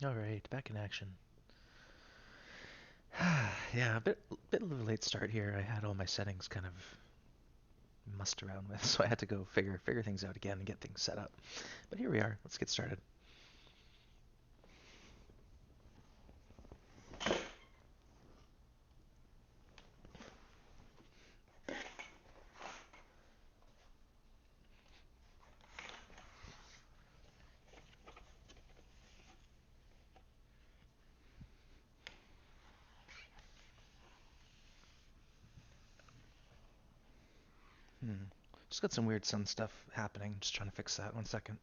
All right, back in action. Yeah, a bit of a late start here. I had all my settings kind of mussed around with, so I had to go figure things out again and get things set up. But here we are. Let's get started. Hmm. Just got some weird sun stuff happening. Just trying to fix that. 1 second.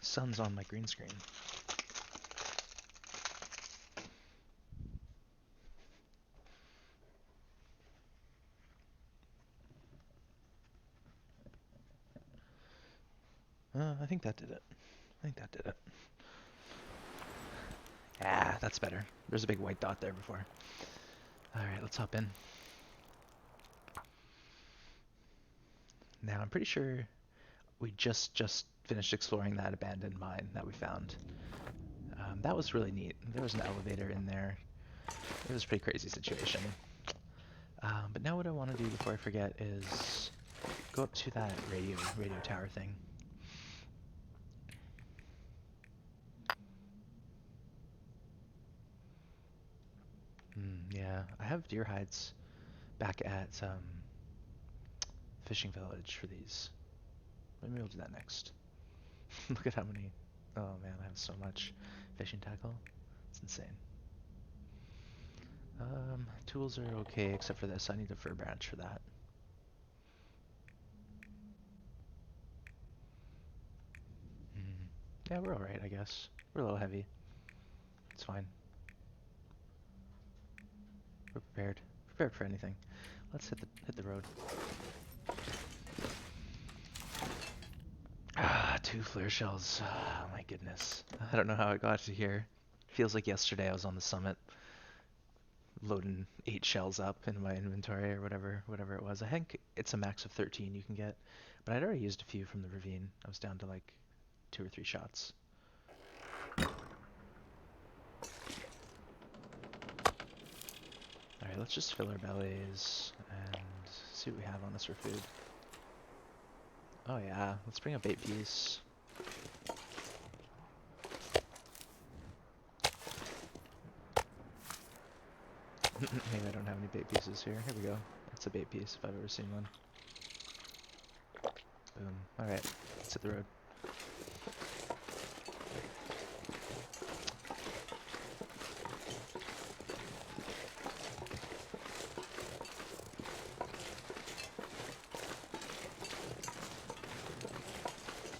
Sun's on my green screen. I think that did it. I think that did it. Ah, that's better. There's a big white dot there before. All right, let's hop in. Now, I'm pretty sure we just finished exploring that abandoned mine that we found. That was really neat. There was an elevator in there. It was a pretty crazy situation. But now what I want to do before I forget is go up to that radio tower thing. Yeah, I have deer hides back at fishing village for these. Maybe we'll do that next. Look at how many. Oh man, I have so much fishing tackle. It's insane. Tools are okay except for this. I need a fir branch for that. Mm. Yeah, we're alright, I guess. We're a little heavy. It's fine. We're prepared. Prepared for anything. Let's hit the road. Two flare shells. Oh my goodness. I don't know how it got to here. Feels like yesterday I was on the summit loading 8 shells up in my inventory or whatever it was. I think it's a max of 13 you can get, but I'd already used a few from the ravine. I was down to like 2 or 3 shots. All right, let's just fill our bellies and see what we have on us for food. Oh yeah, let's bring a bait piece. Maybe I don't have any bait pieces here. Here we go. That's a bait piece if I've ever seen one. Boom. Alright, let's hit the road.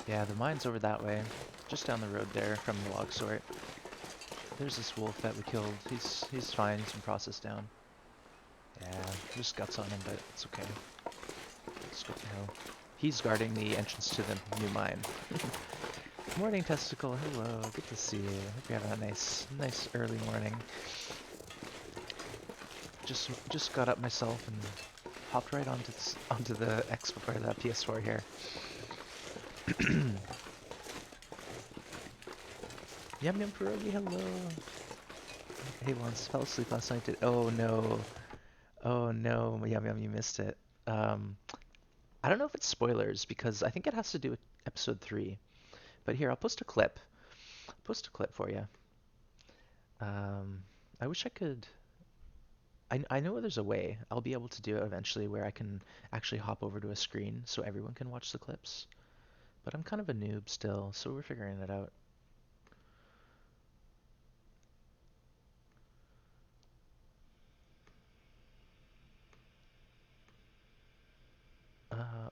Yeah, the mine's over that way. Just down the road there from the log sort. There's this wolf that we killed. He's fine, he's been processed down. Yeah, just guts on him, but it's okay. It's good to know. He's guarding the entrance to the new mine. Morning, Testicle. Hello. Good to see you. Hope you're having a nice early morning. Just got up myself and hopped right onto the Xbox or the PS4 here. Yum Yum Pierogi. Hello. Hey, once fell asleep last night. Oh no. Oh no, Yum Yum, you missed it. Um, I don't know if it's spoilers because I think it has to do with episode 3. But here, I'll post a clip. Post a clip for you. Um, I wish I could. I know there's a way. I'll be able to do it eventually where I can actually hop over to a screen so everyone can watch the clips. But I'm kind of a noob still, so we're figuring it out.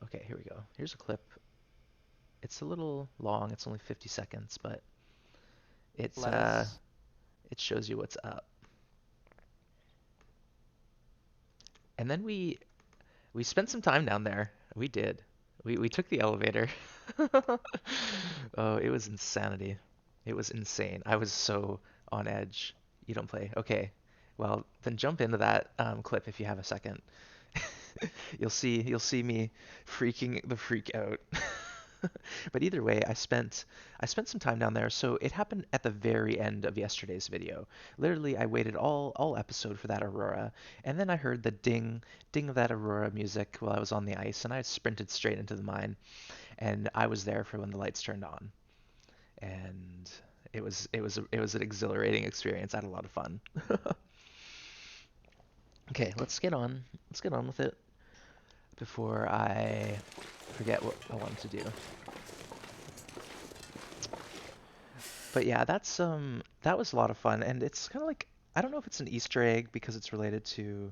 Okay, here we go. Here's a clip. It's a little long. It's only 50 seconds, but it's it shows you what's up. And then we spent some time down there. We did. We took the elevator. Oh, it was insanity. It was insane. I was so on edge. You don't play. Okay. Well, then jump into that clip if you have a second. You'll see me freaking the freak out. But either way, I spent some time down there. So it happened at the very end of yesterday's video. Literally, I waited all episode for that aurora, and then I heard the ding of that aurora music while I was on the ice, and I sprinted straight into the mine, and I was there for when the lights turned on, and it was an exhilarating experience. I had a lot of fun. Okay, let's get on with it before I forget what I wanted to do. But yeah, that was a lot of fun, and it's kind of like, I don't know if it's an Easter egg because it's related to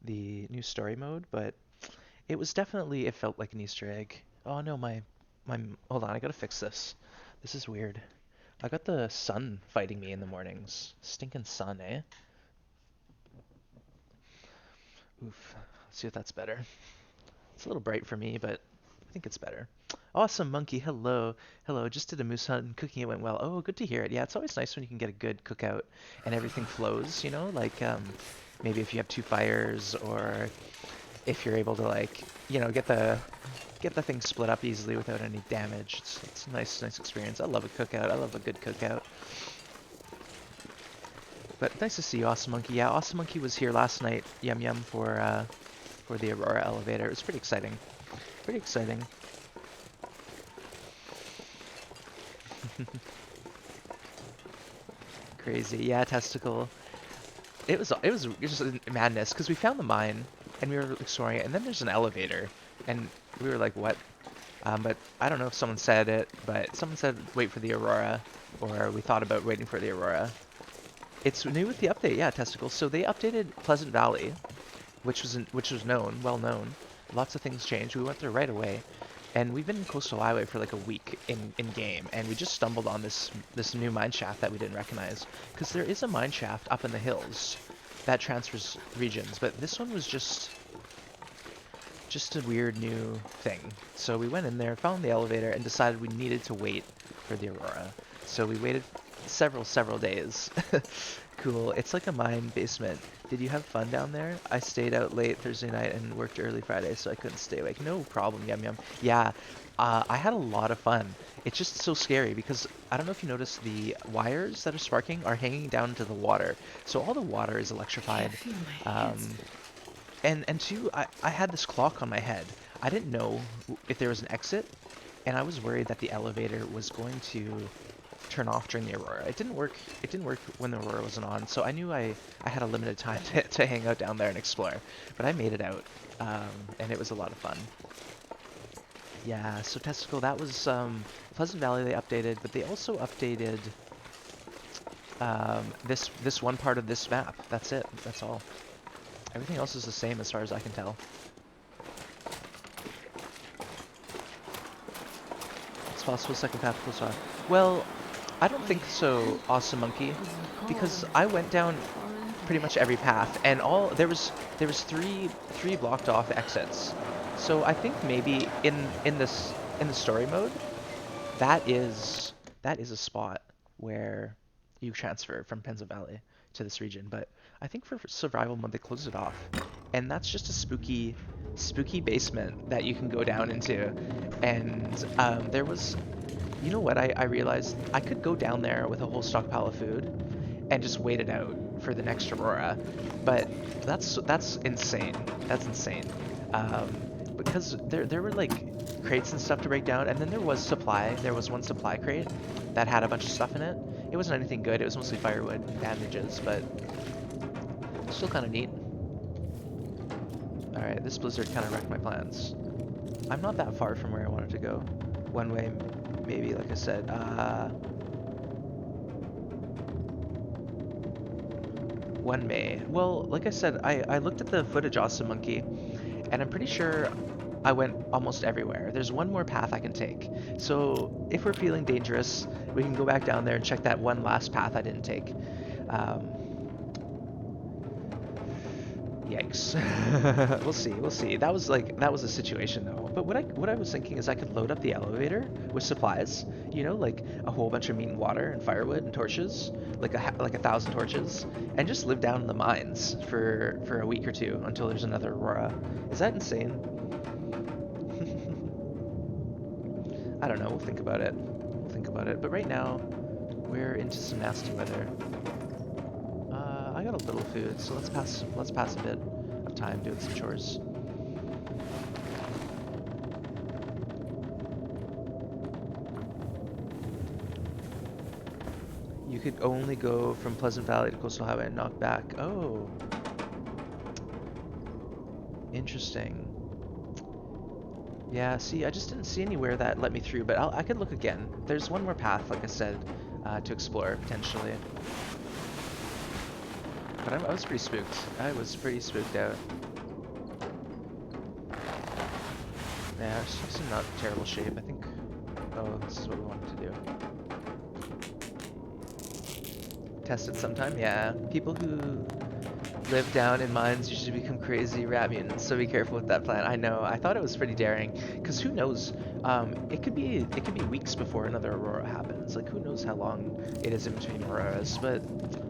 the new story mode, but it felt like an Easter egg. Oh no, my hold on, I gotta fix this. This is weird. I got the sun fighting me in the mornings. Stinking sun, eh? Oof. Let's see if that's better. It's a little bright for me, but I think it's better. Awesome monkey, hello. Hello, just did a moose hunt and cooking it went well. Oh, good to hear it. Yeah, it's always nice when you can get a good cookout and everything flows, like maybe if you have two fires, or if you're able to, like, get the thing split up easily without any damage. It's a nice experience. I love a cookout. I love a good cookout. But nice to see you, Awesome Monkey. Yeah, Awesome Monkey was here last night, yum yum, for the Aurora elevator. It was pretty exciting. Pretty exciting. Crazy. Yeah, testicle. It was just madness because we found the mine and we were exploring it, and then there's an elevator, and we were like, what? But I don't know if someone said it, but someone said wait for the Aurora, or we thought about waiting for the Aurora. It's new with the update, yeah, testicles. So they updated Pleasant Valley, which was well known. Lots of things changed. We went there right away, and we've been in Coastal Highway for like a week in game, and we just stumbled on this new mine shaft that we didn't recognize, because there is a mine shaft up in the hills that transfers regions, but this one was just a weird new thing. So we went in there, found the elevator, and decided we needed to wait for the Aurora. So we waited several days. Cool. It's like a mine basement. Did you have fun down there? I stayed out late Thursday night and worked early Friday, so I couldn't stay awake. No problem, yum yum. Yeah, I had a lot of fun. It's just so scary because I don't know if you noticed, the wires that are sparking are hanging down into the water. So all the water is electrified. Um, and two, I had this clock on my head. I didn't know if there was an exit, and I was worried that the elevator was going to turn off during the aurora. It didn't work. It didn't work when the aurora wasn't on, so I knew I had a limited time to hang out down there and explore. But I made it out, and it was a lot of fun. Yeah, so Testicle, that was Pleasant Valley they updated, but they also updated this one part of this map. That's it. That's all. Everything else is the same as far as I can tell. It's possible second path goes on. Well, I don't think so, Awesome Monkey, because I went down pretty much every path, and there was three blocked off exits. So I think maybe in the story mode, that is a spot where you transfer from Penza Valley to this region. But I think for survival mode they closed it off, and that's just a spooky basement that you can go down into. And there was, you know what, I realized I could go down there with a whole stockpile of food and just wait it out for the next Aurora, but that's insane. That's insane. Um, because there were like crates and stuff to break down, and then there was supply. There was one supply crate that had a bunch of stuff in it. It wasn't anything good. It was mostly firewood and bandages, but still kind of neat. All right, this blizzard kind of wrecked my plans. I'm not that far from where I wanted to go. One way, maybe, like I said. One May. Well, like I said, I looked at the footage, Awesome Monkey, and I'm pretty sure I went almost everywhere. There's one more path I can take. So if we're feeling dangerous, we can go back down there and check that one last path I didn't take. Um, Yikes. We'll see. That was a situation though. But what I was thinking is I could load up the elevator with supplies, like a whole bunch of meat and water and firewood and torches, like like 1,000 torches, and just live down in the mines for a week or two until there's another aurora. Is that insane? I don't know, we'll think about it. We'll think about it. But right now, we're into some nasty weather. I got a little food, so let's pass a bit of time doing some chores. You could only go from Pleasant Valley to Coastal Highway and knock back. Oh, interesting. Yeah, see, I just didn't see anywhere that let me through, but I could look again. There's one more path, like I said, to explore, potentially. But I was pretty spooked. I was pretty spooked out. Yeah, it's just in not terrible shape. I think... Oh, this is what we wanted to do. Test it sometime? Yeah. People who live down in mines usually become crazy rat mutants, so be careful with that plan. I know. I thought it was pretty daring, because who knows? It could be weeks before another aurora happens. Like, who knows how long it is in between auroras? But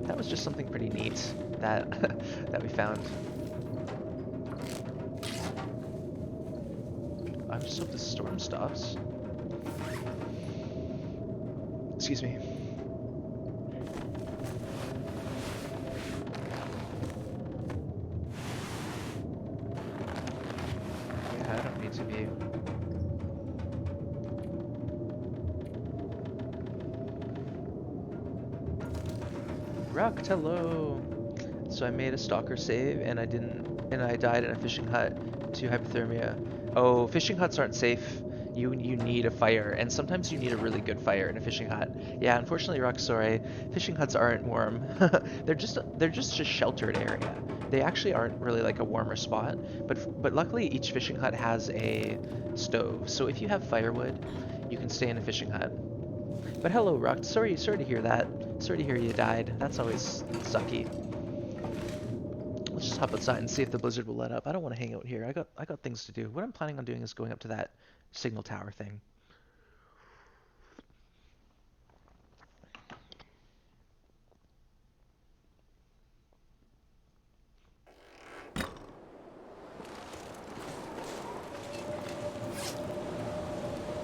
that was just something pretty neat that that we found. I just hope the storm stops. Excuse me. Yeah, I don't need to be. Rucked, hello. So I made a stalker save and I died in a fishing hut to hypothermia. Oh, fishing huts aren't safe. You need a fire, and sometimes you need a really good fire in a fishing hut. Yeah, unfortunately, Rock, sorry, fishing huts aren't warm. they're just a sheltered area. They actually aren't really like a warmer spot, but luckily each fishing hut has a stove. So if you have firewood, you can stay in a fishing hut. But hello, Rock. Sorry to hear that. Sorry to hear you died. That's always sucky. Let's just hop outside and see if the blizzard will let up. I don't want to hang out here. I got things to do. What I'm planning on doing is going up to that signal tower thing.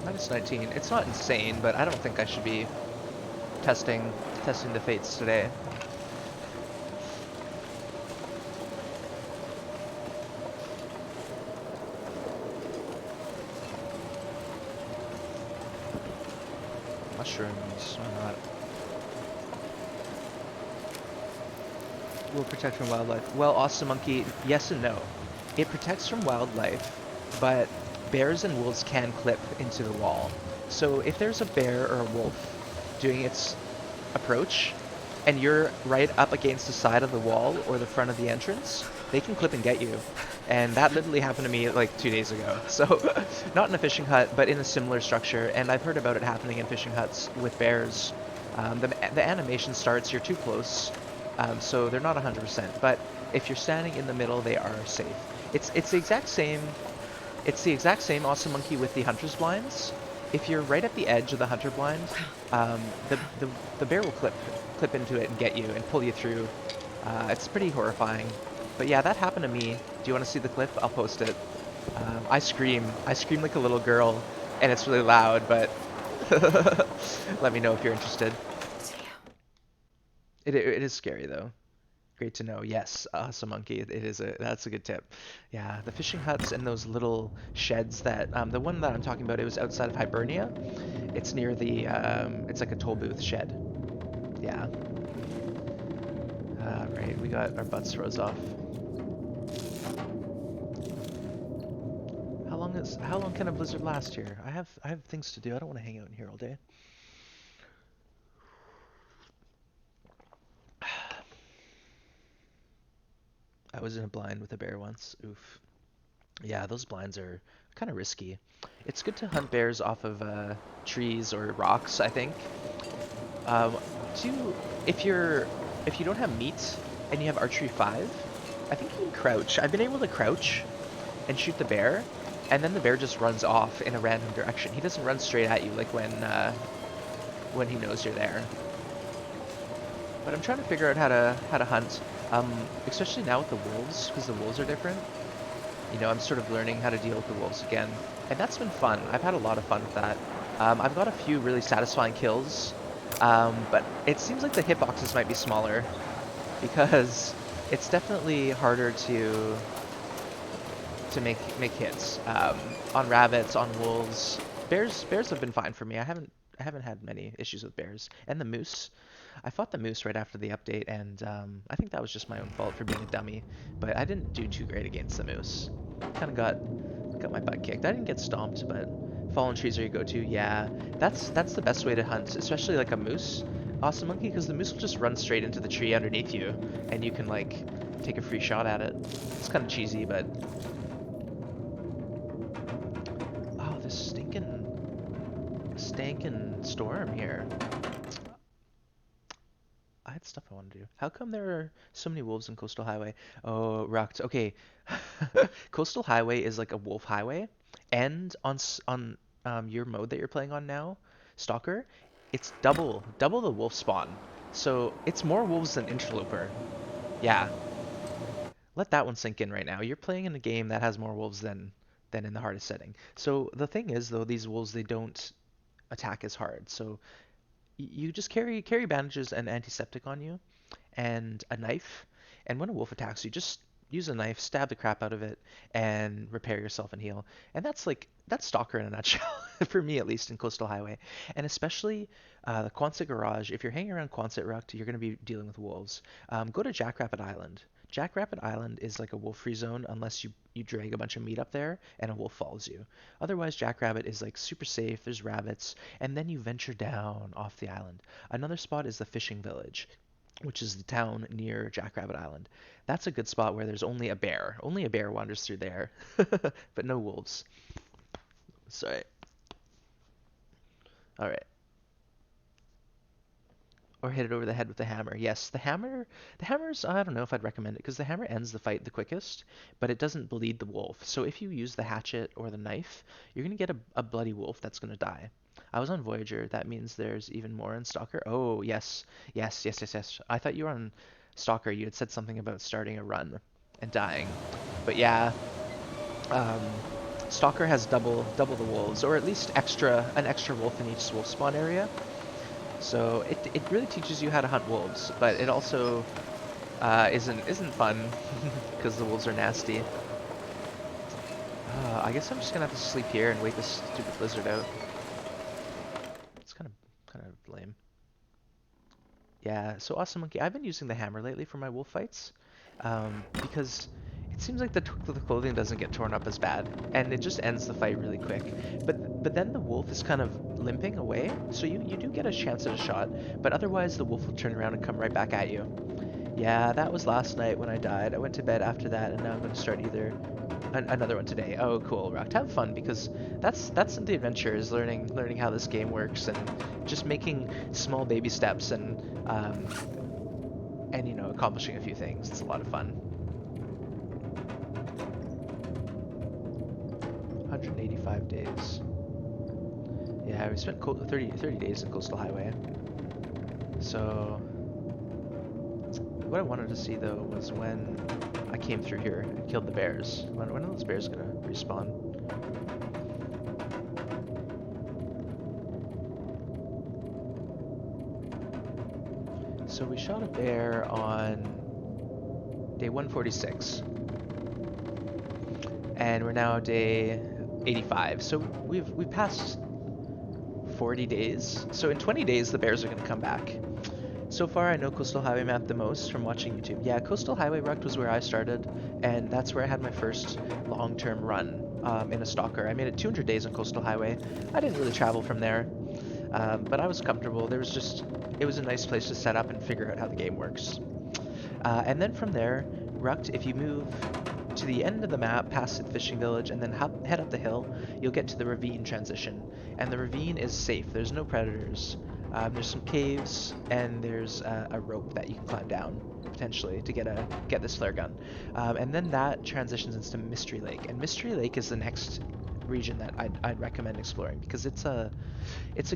-19. It's not insane, but I don't think I should be testing the fates today. Mushrooms, why not? Will protect from wildlife. Well, Awesome Monkey, yes and no. It protects from wildlife, but bears and wolves can clip into the wall. So if there's a bear or a wolf doing its approach, and you're right up against the side of the wall or the front of the entrance, they can clip and get you. And that literally happened to me like 2 days ago. So not in a fishing hut, but in a similar structure. And I've heard about it happening in fishing huts with bears. The animation starts, you're too close, so they're not 100%. But if you're standing in the middle, they are safe. It's the exact same. It's the exact same Awesome Monkey with the hunter's blinds. If you're right at the edge of the hunter blind, the bear will clip into it and get you and pull you through. It's pretty horrifying. But yeah, that happened to me. Do you want to see the clip? I'll post it. I scream like a little girl, and it's really loud, but let me know if you're interested. It is scary though. Great to know. Yes, Awesome Monkey. That's a good tip. Yeah, the fishing huts and those little sheds that the one that I'm talking about, it was outside of Hibernia. It's near the it's like a toll booth shed. Yeah. Right, we got our butts froze off. How long can a blizzard last here? I have things to do. I don't want to hang out in here all day. I was in a blind with a bear once. Oof. Yeah, those blinds are kind of risky. It's good to hunt bears off of trees or rocks, I think. Um, two, if you don't have meat and you have archery 5, I think you can crouch. I've been able to crouch and shoot the bear, and then the bear just runs off in a random direction. He doesn't run straight at you like when he knows you're there. But I'm trying to figure out how to hunt, especially now with the wolves, because the wolves are different. You know, I'm sort of learning how to deal with the wolves again, and that's been fun. I've had a lot of fun with that. I've got a few really satisfying kills, but it seems like the hitboxes might be smaller because it's definitely harder to make hits on rabbits, on wolves. Bears have been fine for me. I haven't had many issues with bears. And the moose. I fought the moose right after the update, and I think that was just my own fault for being a dummy. But I didn't do too great against the moose. Kind of got my butt kicked. I didn't get stomped, but fallen trees are your go-to. Yeah, that's the best way to hunt, especially like a moose. Awesome monkey, because the moose will just run straight into the tree underneath you, and you can like take a free shot at it. It's kind of cheesy, but oh, this stinking storm here. I had stuff I wanted to do. How come there are so many wolves in Coastal Highway? Oh, rocked. Okay. Coastal Highway is like a wolf highway, and on your mode that you're playing on now, Stalker, it's double the wolf spawn. So it's more wolves than Interloper. Yeah, let that one sink in right now. You're playing in a game that has more wolves than in the hardest setting. So the thing is though, these wolves they don't attack as hard. So you just carry bandages and antiseptic on you and a knife. And when a wolf attacks you, just use a knife, stab the crap out of it, and repair yourself and heal. And that's Stalker in a nutshell, for me at least in Coastal Highway. And especially the Quonset Garage. If you're hanging around Quonset Rucked, you're going to be dealing with wolves. Go to Jackrabbit Island. Jackrabbit Island is like a wolf-free zone unless you drag a bunch of meat up there and a wolf follows you. Otherwise, Jackrabbit is like super safe. There's rabbits, and then you venture down off the island. Another spot is the fishing village, which is the town near Jackrabbit Island. That's a good spot where there's only a bear. Only a bear wanders through there, but no wolves. Sorry. All right. Or hit it over the head with the hammer. Yes, the hammer's, I don't know if I'd recommend it because the hammer ends the fight the quickest, but it doesn't bleed the wolf. So if you use the hatchet or the knife, you're going to get a bloody wolf that's going to die. I was on Voyager. That means there's even more in Stalker. Oh, yes. Yes, yes, yes, yes. I thought you were on Stalker. You had said something about starting a run and dying. But yeah, um, Stalker has double the wolves, or at least an extra wolf in each wolf spawn area. So it really teaches you how to hunt wolves, but it also isn't fun because the wolves are nasty. I guess I'm just gonna have to sleep here and wait this stupid blizzard out. It's kind of lame. Yeah, so Awesome Monkey, I've been using the hammer lately for my wolf fights, because it seems like the clothing doesn't get torn up as bad, and it just ends the fight really quick. But then the wolf is kind of limping away, so you do get a chance at a shot, but otherwise the wolf will turn around and come right back at you. Yeah, that was last night when I died. I went to bed after that, and now I'm going to start another one today. Oh, cool, Rock. Have fun because that's the adventure is learning how this game works and just making small baby steps and accomplishing a few things. It's a lot of fun. 185 days. Yeah, we spent 30 days in Coastal Highway. So what I wanted to see though was when I came through here and killed the bears. When are those bears gonna respawn? So we shot a bear on day 146, and we're now day 85. So we've passed 40 days. So in 20 days, the bears are gonna come back. So far, I know Coastal Highway map the most from watching YouTube. Yeah, Coastal Highway Rucked was where I started, and that's where I had my first long-term run in a stalker. I made it 200 days on Coastal Highway. I didn't really travel from there, but I was comfortable. It was a nice place to set up and figure out how the game works. And then from there, Rucked, if you move to the end of the map, past the fishing village, and then head up the hill, you'll get to the ravine transition. And the ravine is safe. There's no predators. There's some caves, and there's a rope that you can climb down potentially to get this flare gun. And then that transitions into Mystery Lake, and Mystery Lake is the next region that I'd recommend exploring because it's a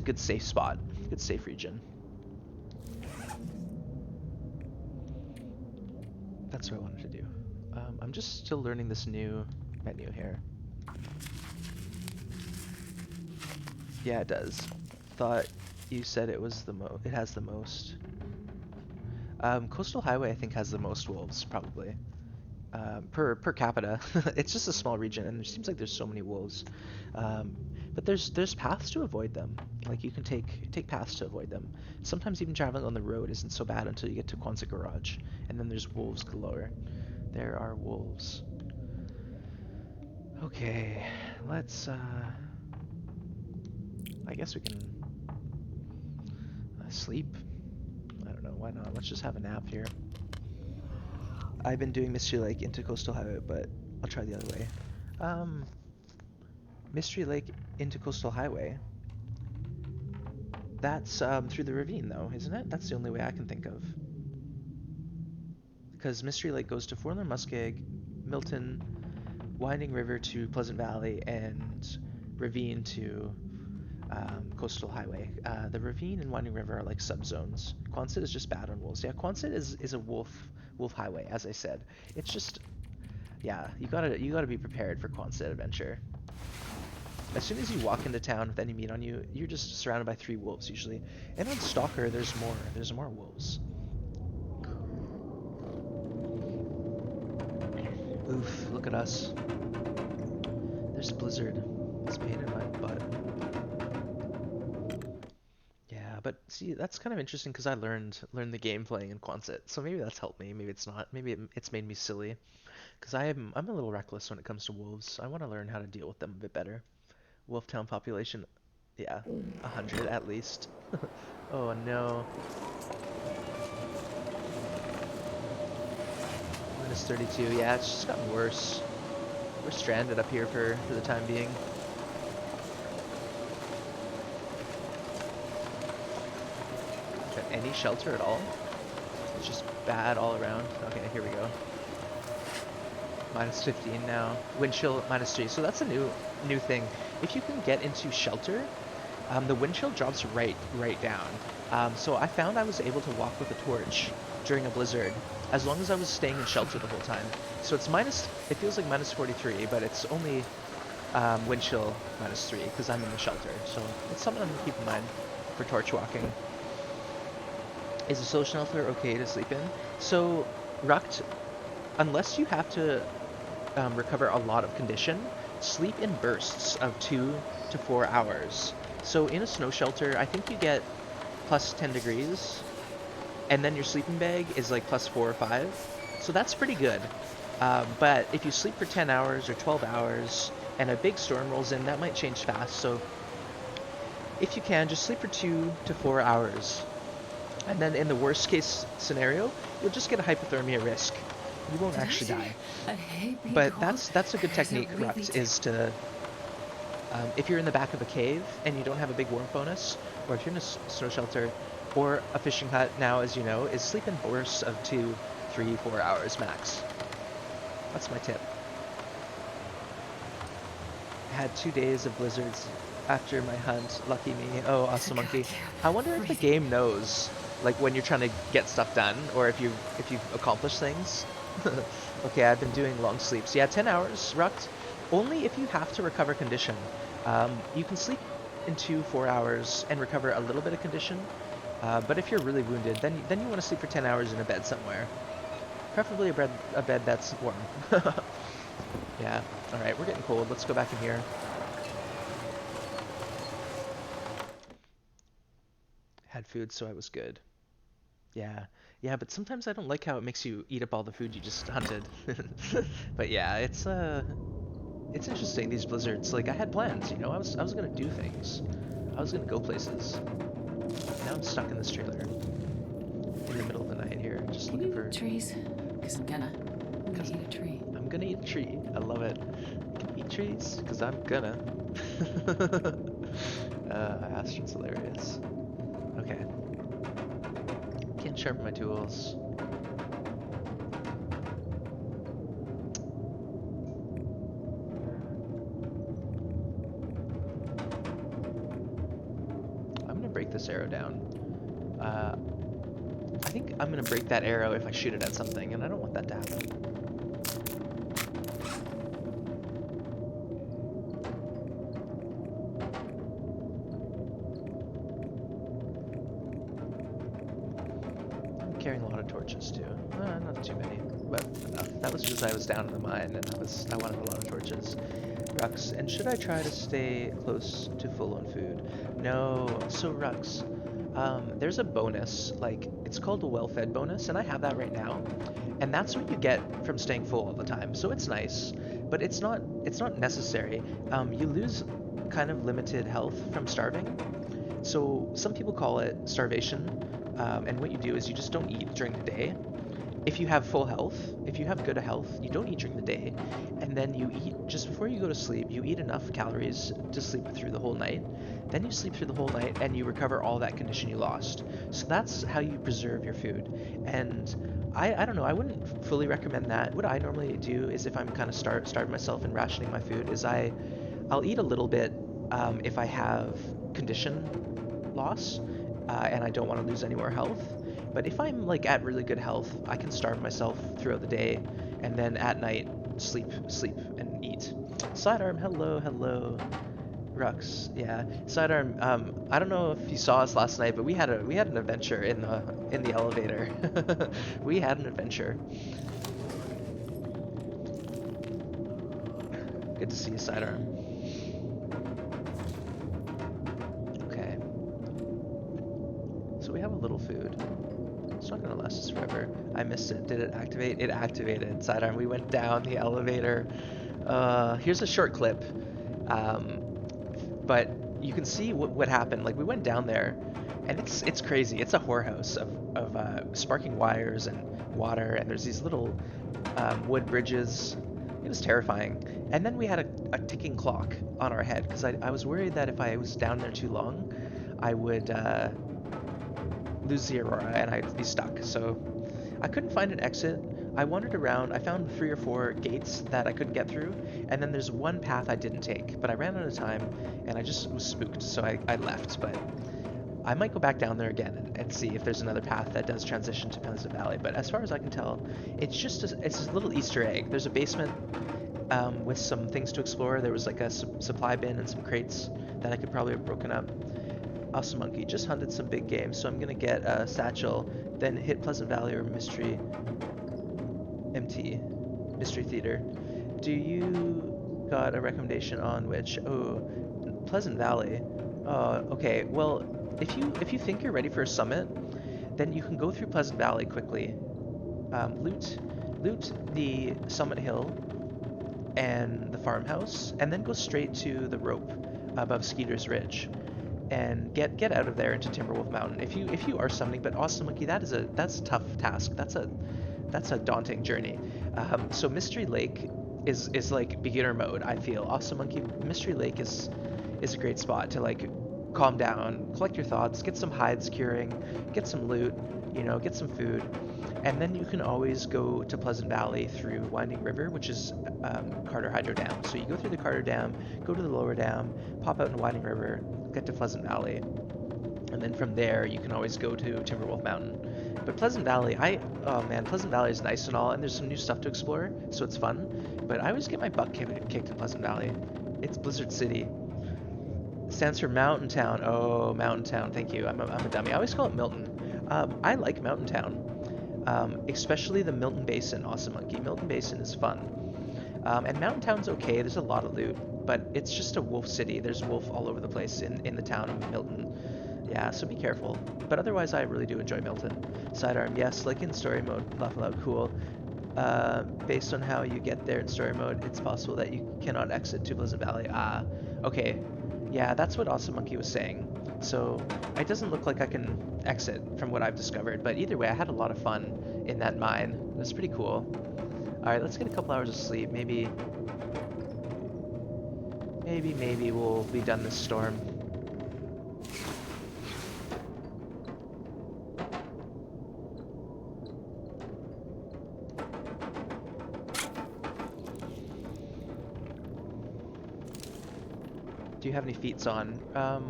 good safe spot, good safe region. That's what I wanted to do. I'm just still learning this new menu here. Yeah, it does. Thought you said it was it has the most. Coastal Highway I think has the most wolves probably. Per capita. It's just a small region, and it seems like there's so many wolves. Um, but there's paths to avoid them. Like you can take paths to avoid them. Sometimes even traveling on the road isn't so bad until you get to Quonset Garage, and then there's wolves galore. There are wolves. Okay, let's. I guess we can sleep. I don't know. Why not? Let's just have a nap here. I've been doing Mystery Lake into Coastal Highway, but I'll try the other way. Um, Mystery Lake into Coastal Highway. That's through the ravine, though, isn't it? That's the only way I can think of. Because Mystery Lake goes to Forlorn Muskeg, Milton, Winding River to Pleasant Valley, and Ravine to Coastal Highway. The Ravine and Winding River are like subzones. Quonset is just bad on wolves. Yeah, Quonset is a wolf highway, as I said. It's just yeah, you gotta be prepared for Quonset adventure. As soon as you walk into town with any meat on you, you're just surrounded by 3 wolves usually. And on Stalker, there's more. There's more wolves. Oof, look at us. There's a blizzard. It's pain in my butt. Yeah, but see, that's kind of interesting because I learned the game playing in Quonset. So maybe that's helped me. Maybe it's not. Maybe it's made me silly. Because I'm a little reckless when it comes to wolves. I want to learn how to deal with them a bit better. Wolf town population, yeah, 100 at least. Oh no. -32. Yeah, it's just gotten worse. We're stranded up here for the time being. Got any shelter at all? It's just bad all around. Okay, here we go. -15 now. Wind chill -3. So that's a new thing. If you can get into shelter, the wind chill drops right down. So I found I was able to walk with a torch during a blizzard as long as I was staying in shelter the whole time. So it's it feels like -43, but it's only wind chill -3 because I'm in the shelter. So it's something I'm gonna keep in mind for torch walking. Is a solo shelter okay to sleep in? So Rucked, unless you have to recover a lot of condition, sleep in bursts of 2 to 4 hours. So in a snow shelter, I think you get +10 degrees, and then your sleeping bag is like +4 or 5. So that's pretty good. But if you sleep for 10 hours or 12 hours, and a big storm rolls in, that might change fast. So if you can, just sleep for 2 to 4 hours. And then in the worst case scenario, you'll just get a hypothermia risk. You won't actually die. But that's a good technique, Rucked, is to if you're in the back of a cave and you don't have a big warmth bonus, or if you're in a snow shelter, or a fishing hut now, as you know, is sleep in bursts of 2, 3, 4 hours max. That's my tip. I had 2 days of blizzards after my hunt. Lucky me. Oh, awesome monkey. I wonder if the game knows, like when you're trying to get stuff done, or if you've accomplished things. Okay, I've been doing long sleeps. Yeah, 10 hours, Rucked. Only if you have to recover condition. You can sleep in 2, 4 hours and recover a little bit of condition. But if you're really wounded, then you want to sleep for 10 hours in a bed somewhere. Preferably a bed that's warm. Yeah. All right, we're getting cold. Let's go back in here. Had food, so I was good. Yeah. Yeah, but sometimes I don't like how it makes you eat up all the food you just hunted. But yeah, it's interesting, these blizzards. Like, I had plans, you know? I was gonna do things. I was gonna go places. Now I'm stuck in this trailer in the middle of the night here, just looking for trees. Cause I'm gonna eat a tree. I'm gonna eat a tree. I love it. Can eat trees, cause I'm gonna. Astron's hilarious. Okay. Can't sharpen my tools. I'm gonna break this arrow down. I think I'm gonna break that arrow if I shoot it at something, and I don't want that to happen. carrying a lot of torches too. Not too many, but enough. That was because I was down in the mine and I wanted a lot of torches. Rux, and should I try to stay close to full on food? No. So Rux, there's a bonus, like it's called a well-fed bonus, and I have that right now, and that's what you get from staying full all the time. So it's nice, but it's not necessary. You lose kind of limited health from starving, so some people call it starvation, and what you do is you just don't eat during the day. If you have full health, if you have good health, you don't eat during the day, and then you eat just before you go to sleep. You eat enough calories to sleep through the whole night. Then you sleep through the whole night, and you recover all that condition you lost. So that's how you preserve your food. And I don't know. I wouldn't fully recommend that. What I normally do is if I'm kind of starving myself and rationing my food, is I'll eat a little bit if I have condition loss, and I don't want to lose any more health. But if I'm like at really good health, I can starve myself throughout the day, and then at night sleep, and eat. Sidearm, hello, hello. Rux, yeah. Sidearm, I don't know if you saw us last night, but we had an adventure in the elevator. We had an adventure. Good to see you, Sidearm. Okay, so we have a little food. It's not gonna last us forever. I missed it. Did it activate? It activated. Sidearm. We went down the elevator. Here's a short clip. Um, but you can see what happened. Like we went down there, and it's crazy. It's a whorehouse of sparking wires and water, and there's these little wood bridges. It was terrifying. And then we had a ticking clock on our head because I was worried that if I was down there too long, I would lose the aurora and I'd be stuck. So I couldn't find an exit. I wandered around. I found 3 or 4 gates that I couldn't get through, and then there's one path I didn't take, but I ran out of time and I just was spooked, so I left. But I might go back down there again and see if there's another path that does transition to Pleasant Valley. But as far as I can tell, it's a little Easter egg. There's a basement with some things to explore. There was like a supply bin and some crates that I could probably have broken up. Awesome Monkey just hunted some big game, so I'm gonna get a satchel, then hit Pleasant Valley or Mystery MT, Mystery Theater. Do you got a recommendation on which? Oh, Pleasant Valley. Okay. Well, if you think you're ready for a summit, then you can go through Pleasant Valley quickly. Loot the summit hill and the farmhouse, and then go straight to the rope above Skeeter's Ridge and get out of there into Timberwolf Mountain. If you are summoning, but Awesome Monkey, that's a tough task. That's a daunting journey. So Mystery Lake is like beginner mode. I feel Awesome Monkey Mystery Lake is a great spot to like calm down, collect your thoughts, get some hides curing, get some loot, get some food, and then you can always go to Pleasant Valley through Winding River, which is Carter Hydro Dam. So you go through the Carter Dam, go to the lower dam, pop out in Winding River, get to Pleasant Valley, and then from there you can always go to Timberwolf Mountain. But Pleasant Valley, oh man, Pleasant Valley is nice and all, and there's some new stuff to explore, so it's fun. But I always get my butt kicked in Pleasant Valley. It's Blizzard City. Stands for Mountain Town. Oh, Mountain Town. Thank you. I'm a dummy. I always call it Milton. I like Mountain Town, especially the Milton Basin. Awesome Monkey. Milton Basin is fun. And Mountain Town's okay. There's a lot of loot, but it's just a wolf city. There's wolf all over the place in the town of Milton. Yeah, so be careful. But otherwise, I really do enjoy Milton. Sidearm, yes, like in story mode. Laugh aloud, cool. Based on how you get there in story mode, it's possible that you cannot exit to Pleasant Valley. Ah, okay. Yeah, that's what Awesome Monkey was saying. So it doesn't look like I can exit from what I've discovered, but either way, I had a lot of fun in that mine. It was pretty cool. All right, let's get a couple hours of sleep. Maybe we'll be done this storm. Do you have any feats on? I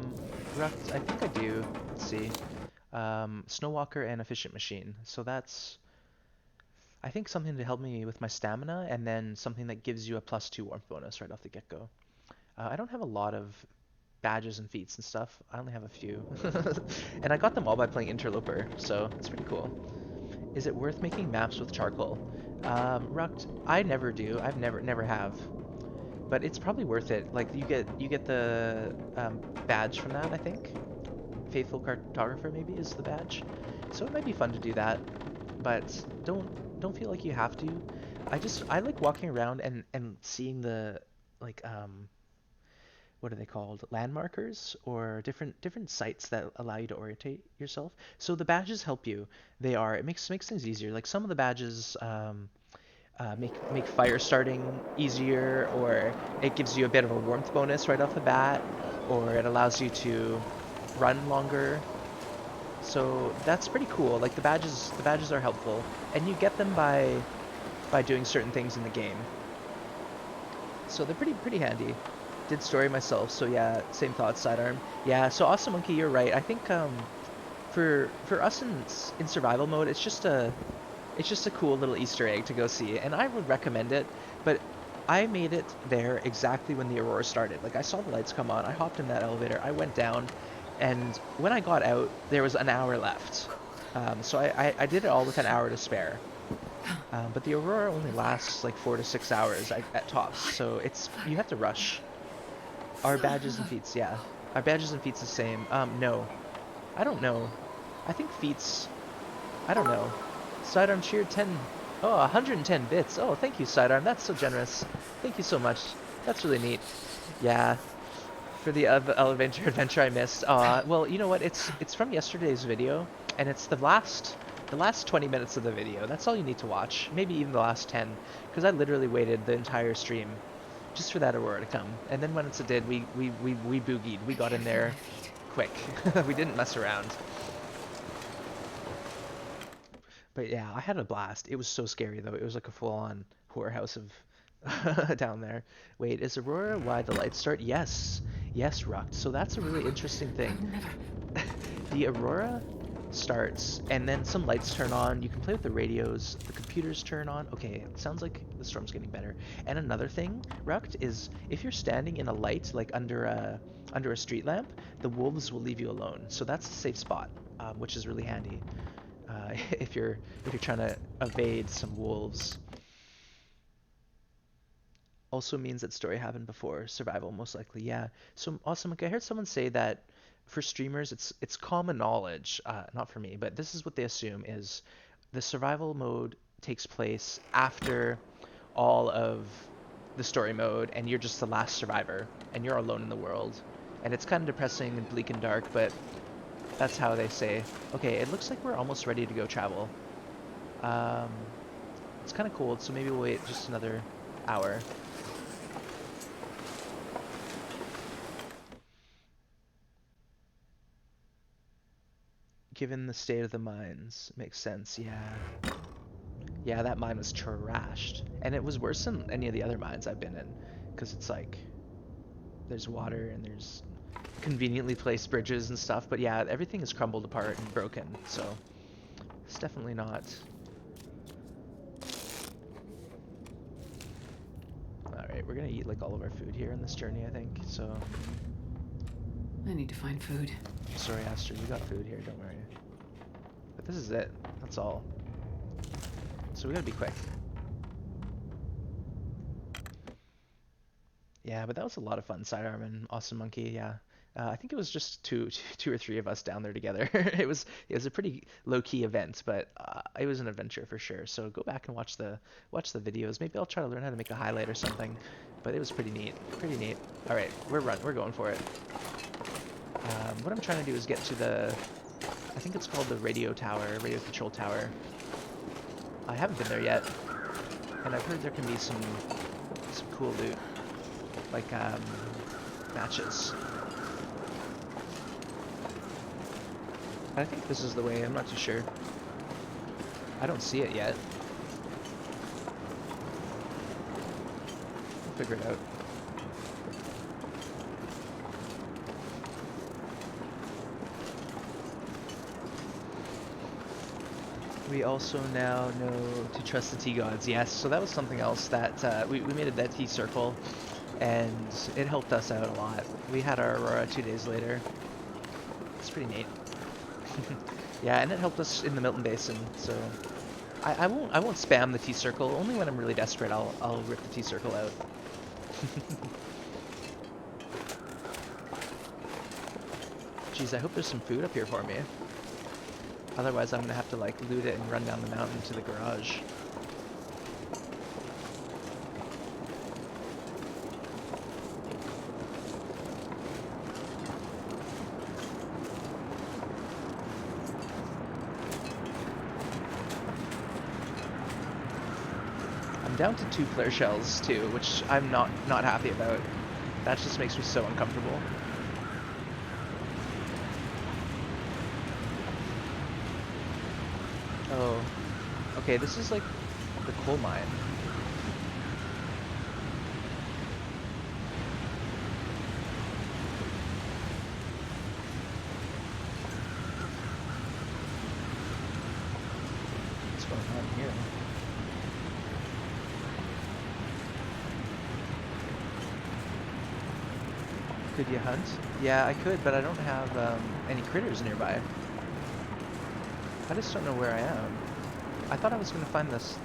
think I do. Let's see. Snowwalker and Efficient Machine. So that's, I think, something to help me with my stamina, and then something that gives you a +2 warmth bonus right off the get-go. I don't have a lot of badges and feats and stuff. I only have a few. And I got them all by playing Interloper, so it's pretty cool. Is it worth making maps with charcoal? Rucked, I never do. I've never have. But it's probably worth it. Like you get the badge from that, I think. Faithful cartographer maybe is the badge. So it might be fun to do that, but don't feel like you have to. I like walking around and seeing the like what are they called? Landmarkers or different sites that allow you to orientate yourself. So the badges help you. They are it makes things easier. Like some of the badges make fire starting easier, or it gives you a bit of a warmth bonus right off the bat, or it allows you to run longer. So that's pretty cool. Like the badges are helpful, and you get them by doing certain things in the game. So they're pretty handy. Did story myself, so yeah, same thoughts, sidearm. Yeah, so Awesome Monkey, you're right. I think for us in survival mode, it's just a cool little Easter egg to go see, and I would recommend it. But I made it there exactly when the aurora started. Like I saw the lights come on, I hopped in that elevator, I went down, and when I got out, there was an hour left. So I did it all with an hour to spare. But the aurora only lasts like 4 to 6 hours at tops, so it's you have to rush. Our badges and feats, yeah. Our badges and feats the same. No. I don't know. I think feats, I don't know. Sidearm cheer 10. Oh, 110 bits. Oh, thank you, Sidearm. That's so generous. Thank you so much. That's really neat. Yeah, for the elevator adventure I missed. Well, you know what? It's from yesterday's video, and it's the last 20 minutes of the video. That's all you need to watch. Maybe even the last 10, because I literally waited the entire stream just for that aurora to come. And then once it did, we boogied. We got in there quick. We didn't mess around. But yeah, I had a blast. It was so scary though. It was like a full-on horror house of down there. Wait, is Aurora why the lights start? Yes. Yes, Rucked. So that's a really interesting thing. I'll never. The Aurora starts and then some lights turn on. You can play with the radios. The computers turn on. Okay, it sounds like the storm's getting better. And another thing, Rucked, is if you're standing in a light, like under a street lamp, the wolves will leave you alone. So that's a safe spot, which is really handy. If you're trying to evade some wolves. Also means that story happened before survival, most likely. Yeah. So awesome. Like, I heard someone say that for streamers, it's common knowledge, not for me, but this is what they assume is the survival mode takes place after all of the story mode, and you're just the last survivor, and you're alone in the world. And it's kind of depressing and bleak and dark, but that's how they say. Okay, it looks like we're almost ready to go travel. Um, it's kind of cold, so maybe we'll wait just another hour. Given the state of the mines, makes sense, yeah. Yeah, that mine was trashed. And it was worse than any of the other mines I've been in. Because it's like, there's water and there's conveniently placed bridges and stuff. But yeah, everything is crumbled apart and broken. So, it's definitely not. Alright, we're gonna eat like all of our food here on this journey, I think. So, I need to find food. sorry, Astrid, we got food here, don't worry. But this is it. That's all. So we gotta be quick. Yeah, but that was a lot of fun. Sidearm and Awesome Monkey, yeah. I think it was just two or three of us down there together. It was a pretty low key event, but it was an adventure for sure. So go back and watch the videos. Maybe I'll try to learn how to make a highlight or something. But it was pretty neat, pretty neat. All right, we're going for it. What I'm trying to do is get to I think it's called the radio control tower. I haven't been there yet, and I've heard there can be some cool loot, like matches. I think this is the way. I'm not too sure. I don't see it yet. We'll figure it out. We also now know to trust the tea gods. Yes, so that was something else that we made a dead tea circle, and it helped us out a lot. We had our aurora 2 days later. It's pretty neat. Yeah, and it helped us in the Milton Basin, so I won't spam the T circle. Only when I'm really desperate I'll rip the T circle out. Jeez, I hope there's some food up here for me. Otherwise I'm gonna have to like loot it and run down the mountain to the garage. I'm down to 2 flare shells too, which I'm not happy about. That just makes me so uncomfortable. Oh, okay, this is like the coal mine. What's going on here? Could you hunt? Yeah, I could, but I don't have any critters nearby. I just don't know where I am. I thought I was gonna find this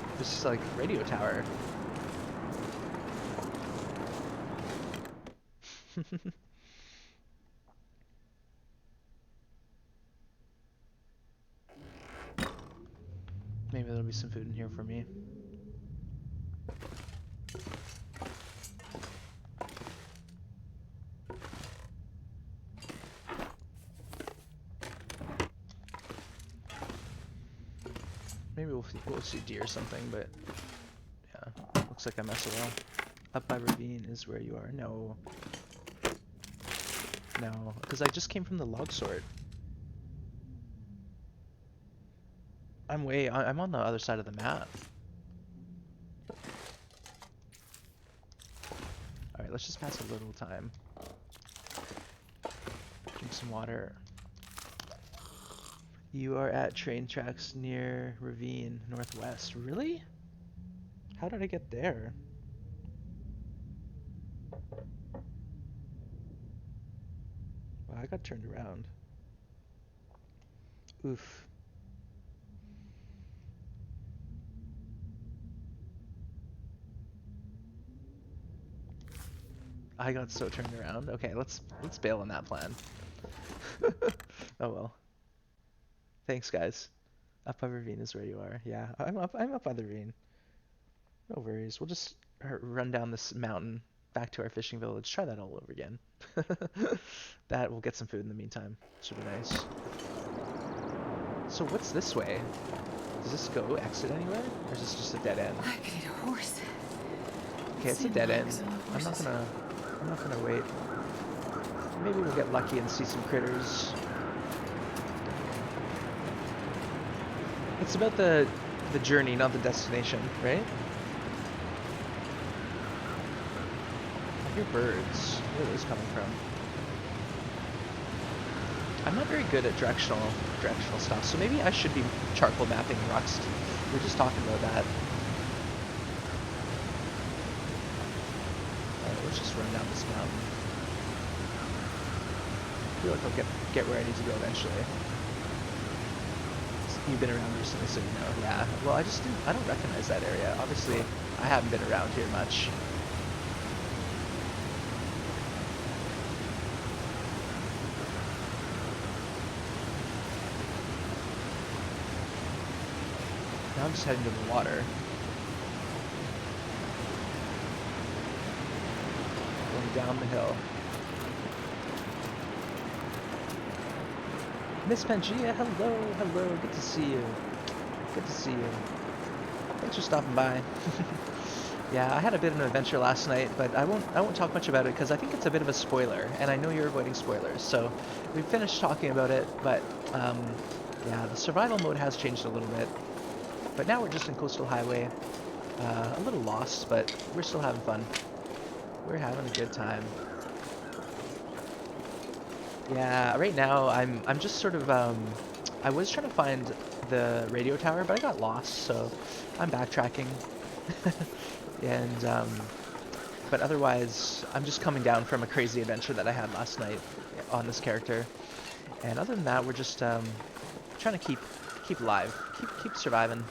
like radio tower. Maybe there'll be some food in here for me. Maybe we'll see deer or something, but yeah, looks like I'm SOL. Up by ravine is where you are. No. No, because I just came from the log sort. I'm on the other side of the map. Alright, let's just pass a little time. Drink some water. You are at train tracks near ravine, northwest. Really? How did I get there? Wow, I got turned around. Oof. I got so turned around. Okay, let's bail on that plan. Oh well. Thanks, guys. Up by ravine is where you are. Yeah, I'm up by the ravine. No worries. We'll just run down this mountain back to our fishing village. Try that all over again. That will get some food in the meantime. Should be nice. So what's this way? Does this go exit anywhere? Or is this just a dead end? I could eat a horse. Okay, it's a dead end. I'm not gonna wait. Maybe we'll get lucky and see some critters. It's about the journey, not the destination, right? I hear birds. Where are those coming from? I'm not very good at directional stuff, so maybe I should be charcoal mapping Rust. We were just talking about that. Alright, let's just run down this mountain. I feel like I'll get where I need to go eventually. You've been around recently, so you know. Yeah. Well, I don't recognize that area. Obviously, I haven't been around here much. Now I'm just heading to the water. Going down the hill. Miss Pangea, hello, good to see you. Good to see you. Thanks for stopping by. Yeah, I had a bit of an adventure last night, but I won't talk much about it because I think it's a bit of a spoiler, and I know you're avoiding spoilers. So we finished talking about it, but yeah, the survival mode has changed a little bit. But now we're just in Coastal Highway, a little lost, but we're still having fun. We're having a good time. Yeah, right now I'm just sort of I was trying to find the radio tower, but I got lost, so I'm backtracking. And but otherwise, I'm just coming down from a crazy adventure that I had last night on this character. And other than that, we're just trying to keep alive, keep surviving.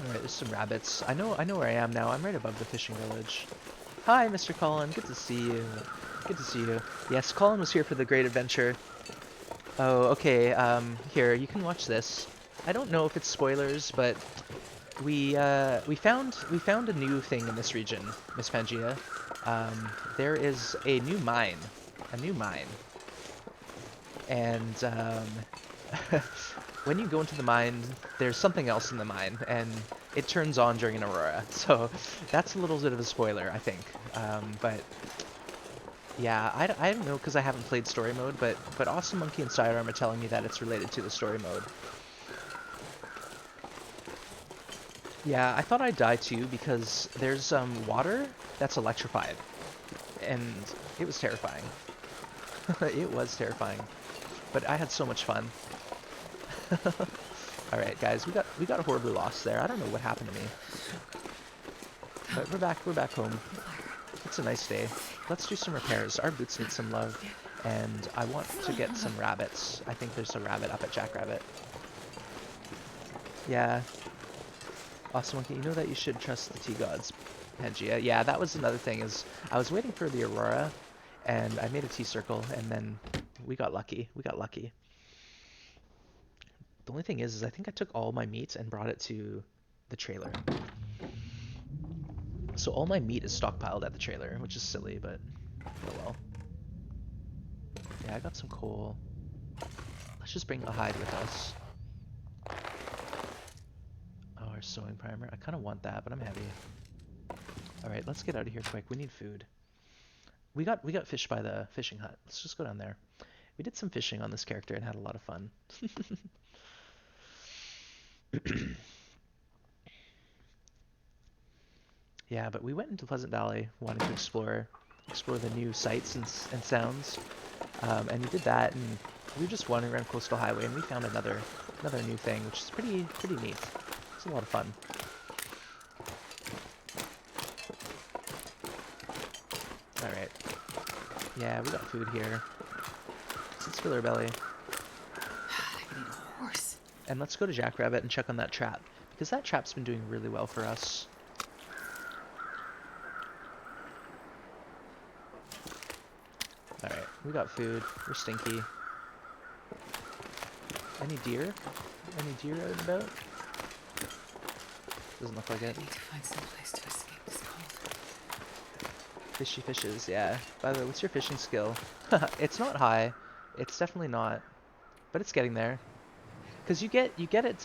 Alright, there's some rabbits. I know where I am now. I'm right above the fishing village. Hi, Mr. Colin. Good to see you. Good to see you. Yes, Colin was here for the great adventure. Oh, okay. Here, you can watch this. I don't know if it's spoilers, but we found a new thing in this region, Miss Pangea. There is a new mine, and when you go into the mine, there's something else in the mine, and it turns on during an aurora. So that's a little bit of a spoiler, I think. But yeah, I don't know because I haven't played story mode, but Awesome Monkey and Sidearm are telling me that it's related to the story mode. Yeah, I thought I'd die too because there's water that's electrified, and it was terrifying. It was terrifying, but I had so much fun. All right, guys, we got horribly lost there. I don't know what happened to me, but we're back home. It's a nice day. Let's do some repairs. Our boots need some love, and I want to get some rabbits. I think there's a rabbit up at Jackrabbit. Yeah. Awesome Monkey, you know that you should trust the tea gods, Pangea. Yeah, that was another thing is I was waiting for the aurora, and I made a tea circle, and then we got lucky. We got lucky. The only thing is I think I took all my meat and brought it to the trailer. So all my meat is stockpiled at the trailer, which is silly, but oh well. Yeah, I got some coal. Let's just bring a hide with us. Oh, our sewing primer. I kind of want that, but I'm heavy. All right, let's get out of here quick. We need food. We got fish by the fishing hut. Let's just go down there. We did some fishing on this character and had a lot of fun. Yeah, but we went into Pleasant Valley wanting to explore the new sights and sounds. And we did that, and we were just wandering around Coastal Highway, and we found another new thing, which is pretty neat. It's a lot of fun. All right. Yeah, we got food here. Let's fill our belly. I could eat a horse. And let's go to Jackrabbit and check on that trap, because that trap's been doing really well for us. Alright, we got food. We're stinky. Any deer? Any deer out and about? Doesn't look like it. I need to find some place to escape this cold. Fishy fishes, yeah. By the way, what's your fishing skill? It's not high. It's definitely not. But it's getting there. Because you get it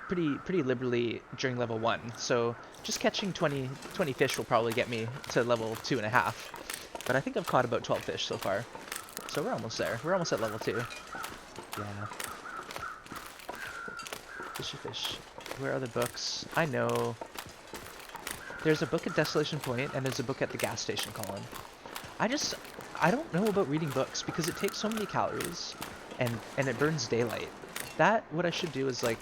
pretty liberally during level 1. So just catching 20 fish will probably get me to level 2.5. But I think I've caught about 12 fish so far. So we're almost there. We're almost at level 2. Yeah. Fishy fish. Where are the books? I know. There's a book at Desolation Point, and there's a book at the gas station, Colin. I don't know about reading books, because it takes so many calories, and it burns daylight. What I should do is, like,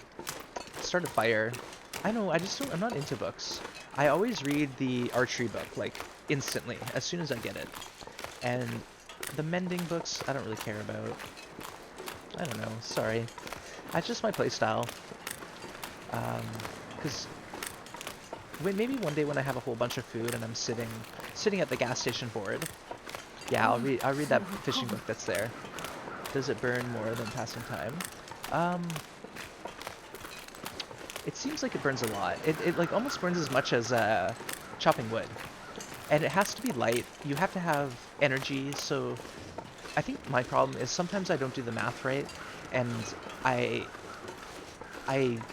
start a fire. I know, I'm not into books. I always read the archery book, like, instantly, as soon as I get it. And the mending books, I don't really care about. I don't know, sorry. That's just my playstyle. Because maybe one day when I have a whole bunch of food and I'm sitting at the gas station bored, yeah, I'll read that fishing book that's there. Does it burn more than passing time? It seems like it burns a lot. It like almost burns as much as chopping wood. And it has to be light. You have to have energy, so I think my problem is sometimes I don't do the math right, and I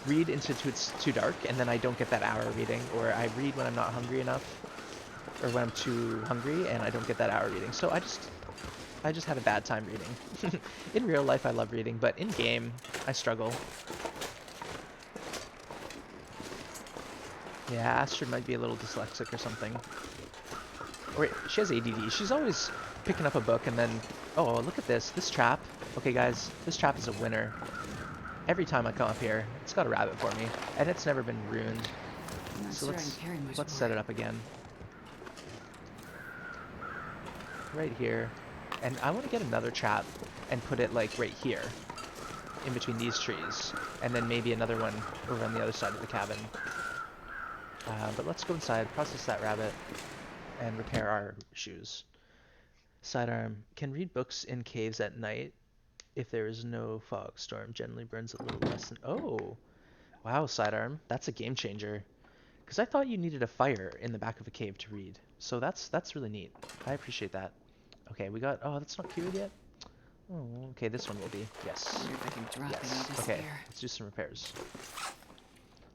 read into it's too dark, and then I don't get that hour reading, or I read when I'm not hungry enough, or when I'm too hungry, and I don't get that hour reading. So I just had a bad time reading. In real life, I love reading, but in game, I struggle. Yeah, Astrid might be a little dyslexic or something. Or wait, she has ADD. She's always picking up a book and then, oh, look at this trap. Okay, guys, this trap is a winner. Every time I come up here, it's got a rabbit for me, and it's never been ruined. So let's set it up again. Right here. And I want to get another trap and put it like right here. in between these trees, and then maybe another one over on the other side of the cabin. But let's go inside, process that rabbit, and repair our shoes. Sidearm. Can read books in caves at night if there is no fog storm. Generally burns a little less than... Oh! Wow, Sidearm. That's a game changer. Because I thought you needed a fire in the back of a cave to read. So that's really neat. I appreciate that. Okay, we got... Oh, that's not cured yet? Oh, okay, this one will be. Yes. Wonder if I can drop it Yes. in this Okay, gear. let's do some repairs.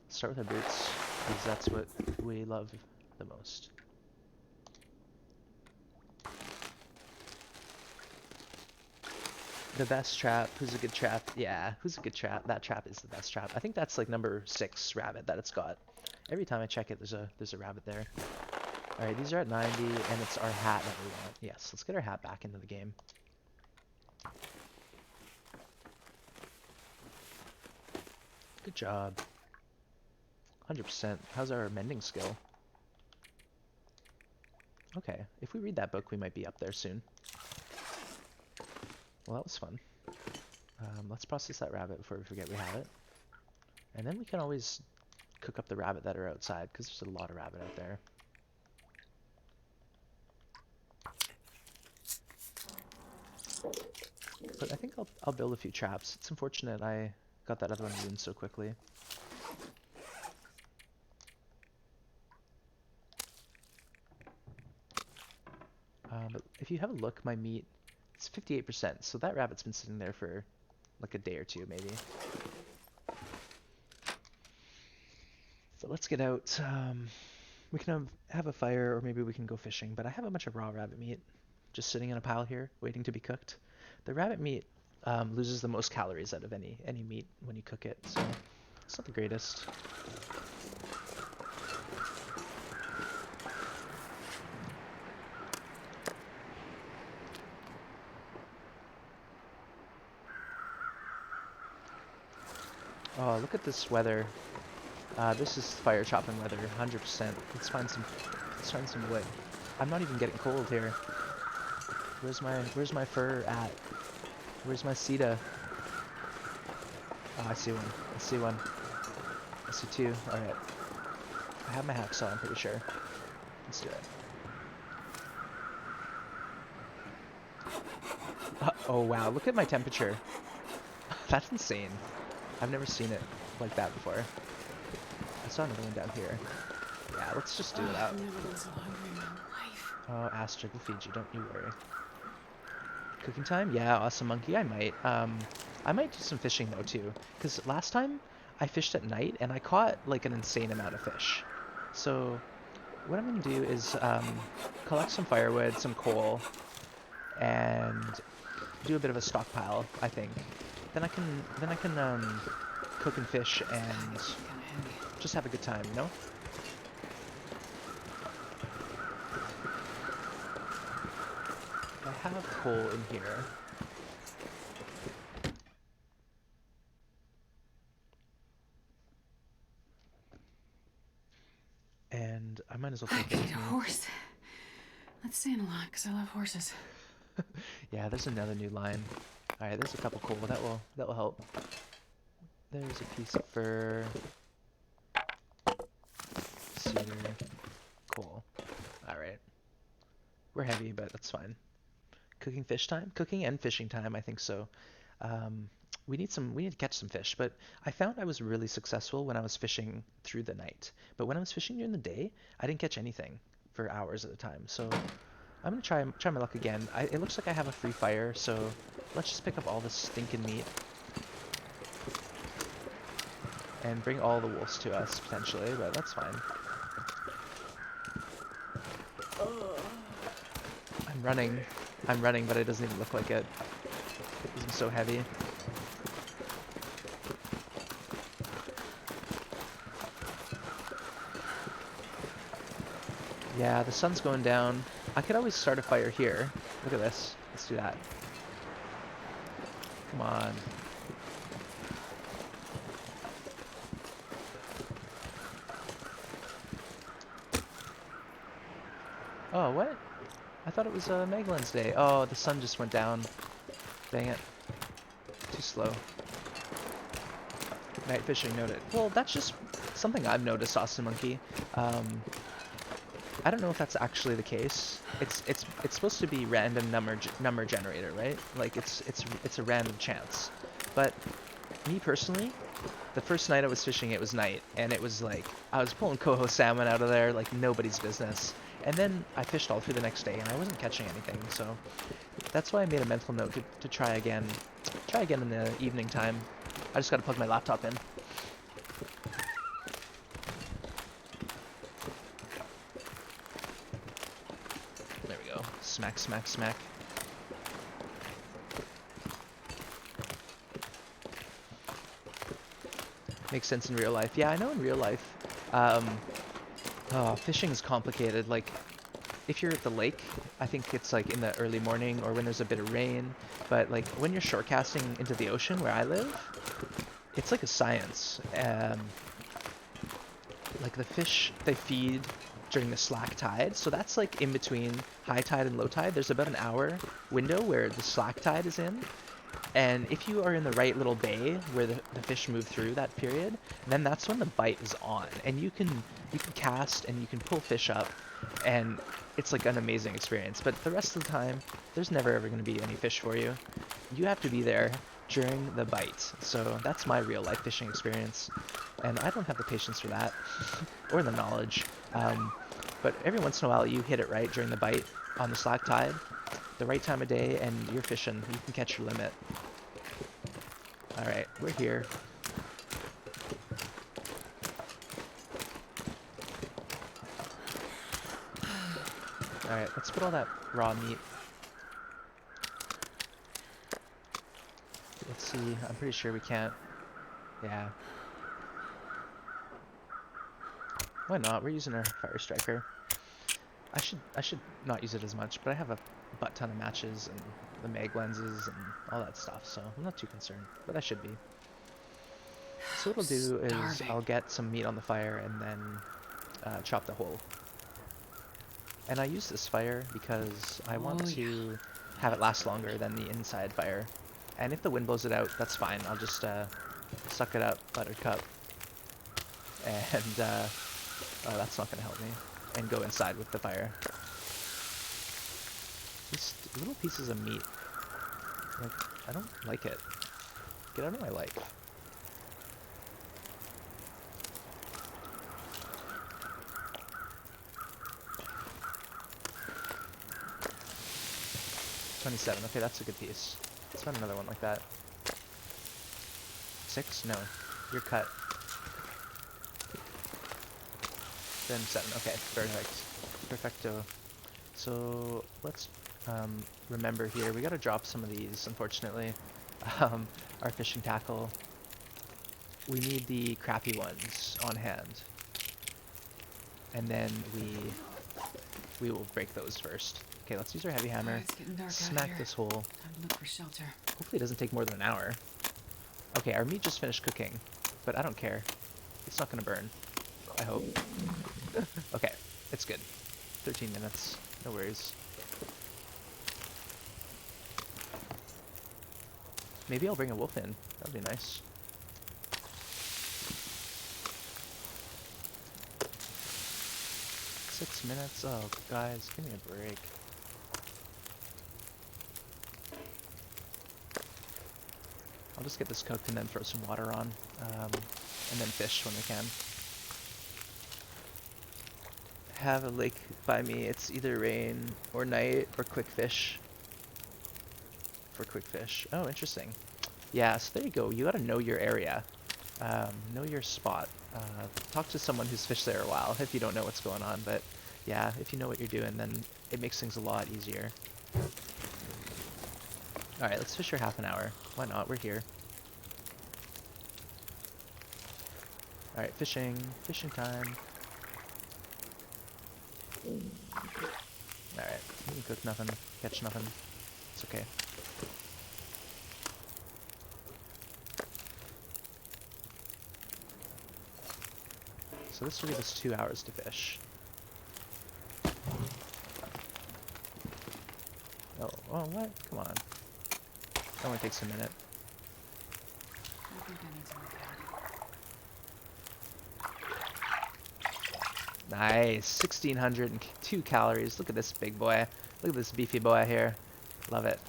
Start with our boots, because that's what we love the most. The best trap. Who's a good trap? Yeah, who's a good trap? That trap is the best trap. I think that's like number 6 rabbit that it's got. Every time I check it, there's a rabbit there. All right, these are at 90, and it's our hat that we want. Yes, let's get our hat back into the game. Good job. 100%. How's our mending skill? Okay, if we read that book, we might be up there soon. Well, that was fun. Let's process that rabbit before we forget we have it. And then we can always cook up the rabbit that are outside, because there's a lot of rabbit out there. But I think I'll build a few traps. It's unfortunate I got that other one ruined so quickly. But if you have a look, my meat, it's 58%, so that rabbit's been sitting there for like a day or two, maybe. So let's get out. We can have a fire, or maybe we can go fishing, but I have a bunch of raw rabbit meat just sitting in a pile here, waiting to be cooked. The rabbit meat loses the most calories out of any meat when you cook it, so it's not the greatest. Oh, look at this weather. This is fire chopping weather, 100%. Let's find some wood. I'm not even getting cold here. Where's my fur at? Where's my cedar? Oh, I see one. I see one. I see 2. All right. I have my hacksaw, I'm pretty sure. Let's do it. Oh wow, look at my temperature. That's insane. I've never seen it like that before. I saw another one down here. Yeah, let's just do it out. I've never been so hungry in my life. Oh, Astrid will feed you, don't you worry. Cooking time? Yeah, awesome monkey, I might. I might do some fishing though too, because last time I fished at night and I caught like an insane amount of fish. So what I'm gonna do is collect some firewood, some coal, and do a bit of a stockpile, I think. Then I can cook and fish and Kinda heavy. just have a good time, you know? I have coal in here. And I might as well I take it need with a me. horse. Let's stay in a lot, because I love horses. Yeah, there's another new line. Alright, there's a couple coal. That will help. There's a piece of fur. Cedar. Coal. Alright. We're heavy, but that's fine. Cooking fish time? Cooking and fishing time, I think so. We need to catch some fish, but I found I was really successful when I was fishing through the night. But when I was fishing during the day, I didn't catch anything for hours at a time. So I'm gonna try my luck again. It looks like I have a free fire, so let's just pick up all this stinking meat and bring all the wolves to us potentially, but that's fine. I'm running, but it doesn't even look like it because I'm so heavy. Yeah, the sun's going down. I could always start a fire here. Look at this. Let's do that. Come on. Oh, what? I thought it was Magdalene's Day. Oh, the sun just went down. Dang it. Too slow. Night fishing noted. Well, that's just something I've noticed, Austin Monkey. Um, I don't know if that's actually the case. It's supposed to be random number generator, right? Like it's a random chance. But me personally, the first night I was fishing, it was night, and it was like I was pulling coho salmon out of there like nobody's business. And then I fished all through the next day, and I wasn't catching anything. So that's why I made a mental note to try again. Try again in the evening time. I just got to plug my laptop in. There we go. Smack, smack, smack. Makes sense in real life. Yeah, I know in real life, um, fishing is complicated. Like, if you're at the lake, I think it's like in the early morning or when there's a bit of rain. But like when you're shore casting into the ocean where I live, it's like a science. Like the fish, they feed during the slack tide. So that's like in between high tide and low tide. There's about an hour window where the slack tide is in. And if you are in the right little bay where the fish move through that period, then that's when the bite is on. And you can cast and you can pull fish up, and it's like an amazing experience. But the rest of the time, there's never ever going to be any fish for you. You have to be there during the bite. So that's my real life fishing experience. And I don't have the patience for that, or the knowledge. But every once in a while, you hit it right during the bite on the slack tide, the right time of day, and you're fishing. You can catch your limit. All right, we're here. All right, let's put all that raw meat. Let's see. I'm pretty sure we can't. Yeah. Why not? We're using our fire striker. I should not use it as much, but I have a butt ton of matches and the mag lenses and all that stuff, so I'm not too concerned. But I should be. So what I'll do is I'll get some meat on the fire and then chop the hole. And I use this fire because I want to have it last longer than the inside fire. And if the wind blows it out, that's fine. I'll just suck it up, buttercup, and oh, that's not gonna help me. And go inside with the fire. Just little pieces of meat. Like, I don't like it. Get out of my life. $27. Okay, that's a good piece. Let's find another one like that. 6? No. You're cut. Then 7. Okay, perfect. Perfecto. So let's remember here. We gotta drop some of these, unfortunately. Our fishing tackle. We need the crappy ones on hand. And then we will break those first. Okay, let's use our heavy hammer. It's getting dark Smack out here. this hole. Time to look for shelter. Hopefully it doesn't take more than an hour. Okay, our meat just finished cooking, but I don't care. It's not gonna burn. I hope. Okay, it's good. 13 minutes. No worries. Maybe I'll bring a wolf in. That'd be nice. Six minutes? Oh, guys, give me a break. I'll just get this cooked and then throw some water on, and then fish when we can. Have a lake by me. It's either rain or night or quick fish. For quick fish. Oh, interesting. Yeah, so there you go. You gotta know your area. Know your spot. Talk to someone who's fished there a while if you don't know what's going on. But yeah, if you know what you're doing, then it makes things a lot easier. Alright, let's fish for half an hour. Why not? We're here. Alright, fishing. Fishing time. Alright, you can cook nothing, catch nothing. It's okay. So this will give us 2 hours to fish. Oh, oh, what? Come on. That only takes a minute. I think I need to look at it. Nice. 1,602 calories. Look at this big boy. Look at this beefy boy here. Love it.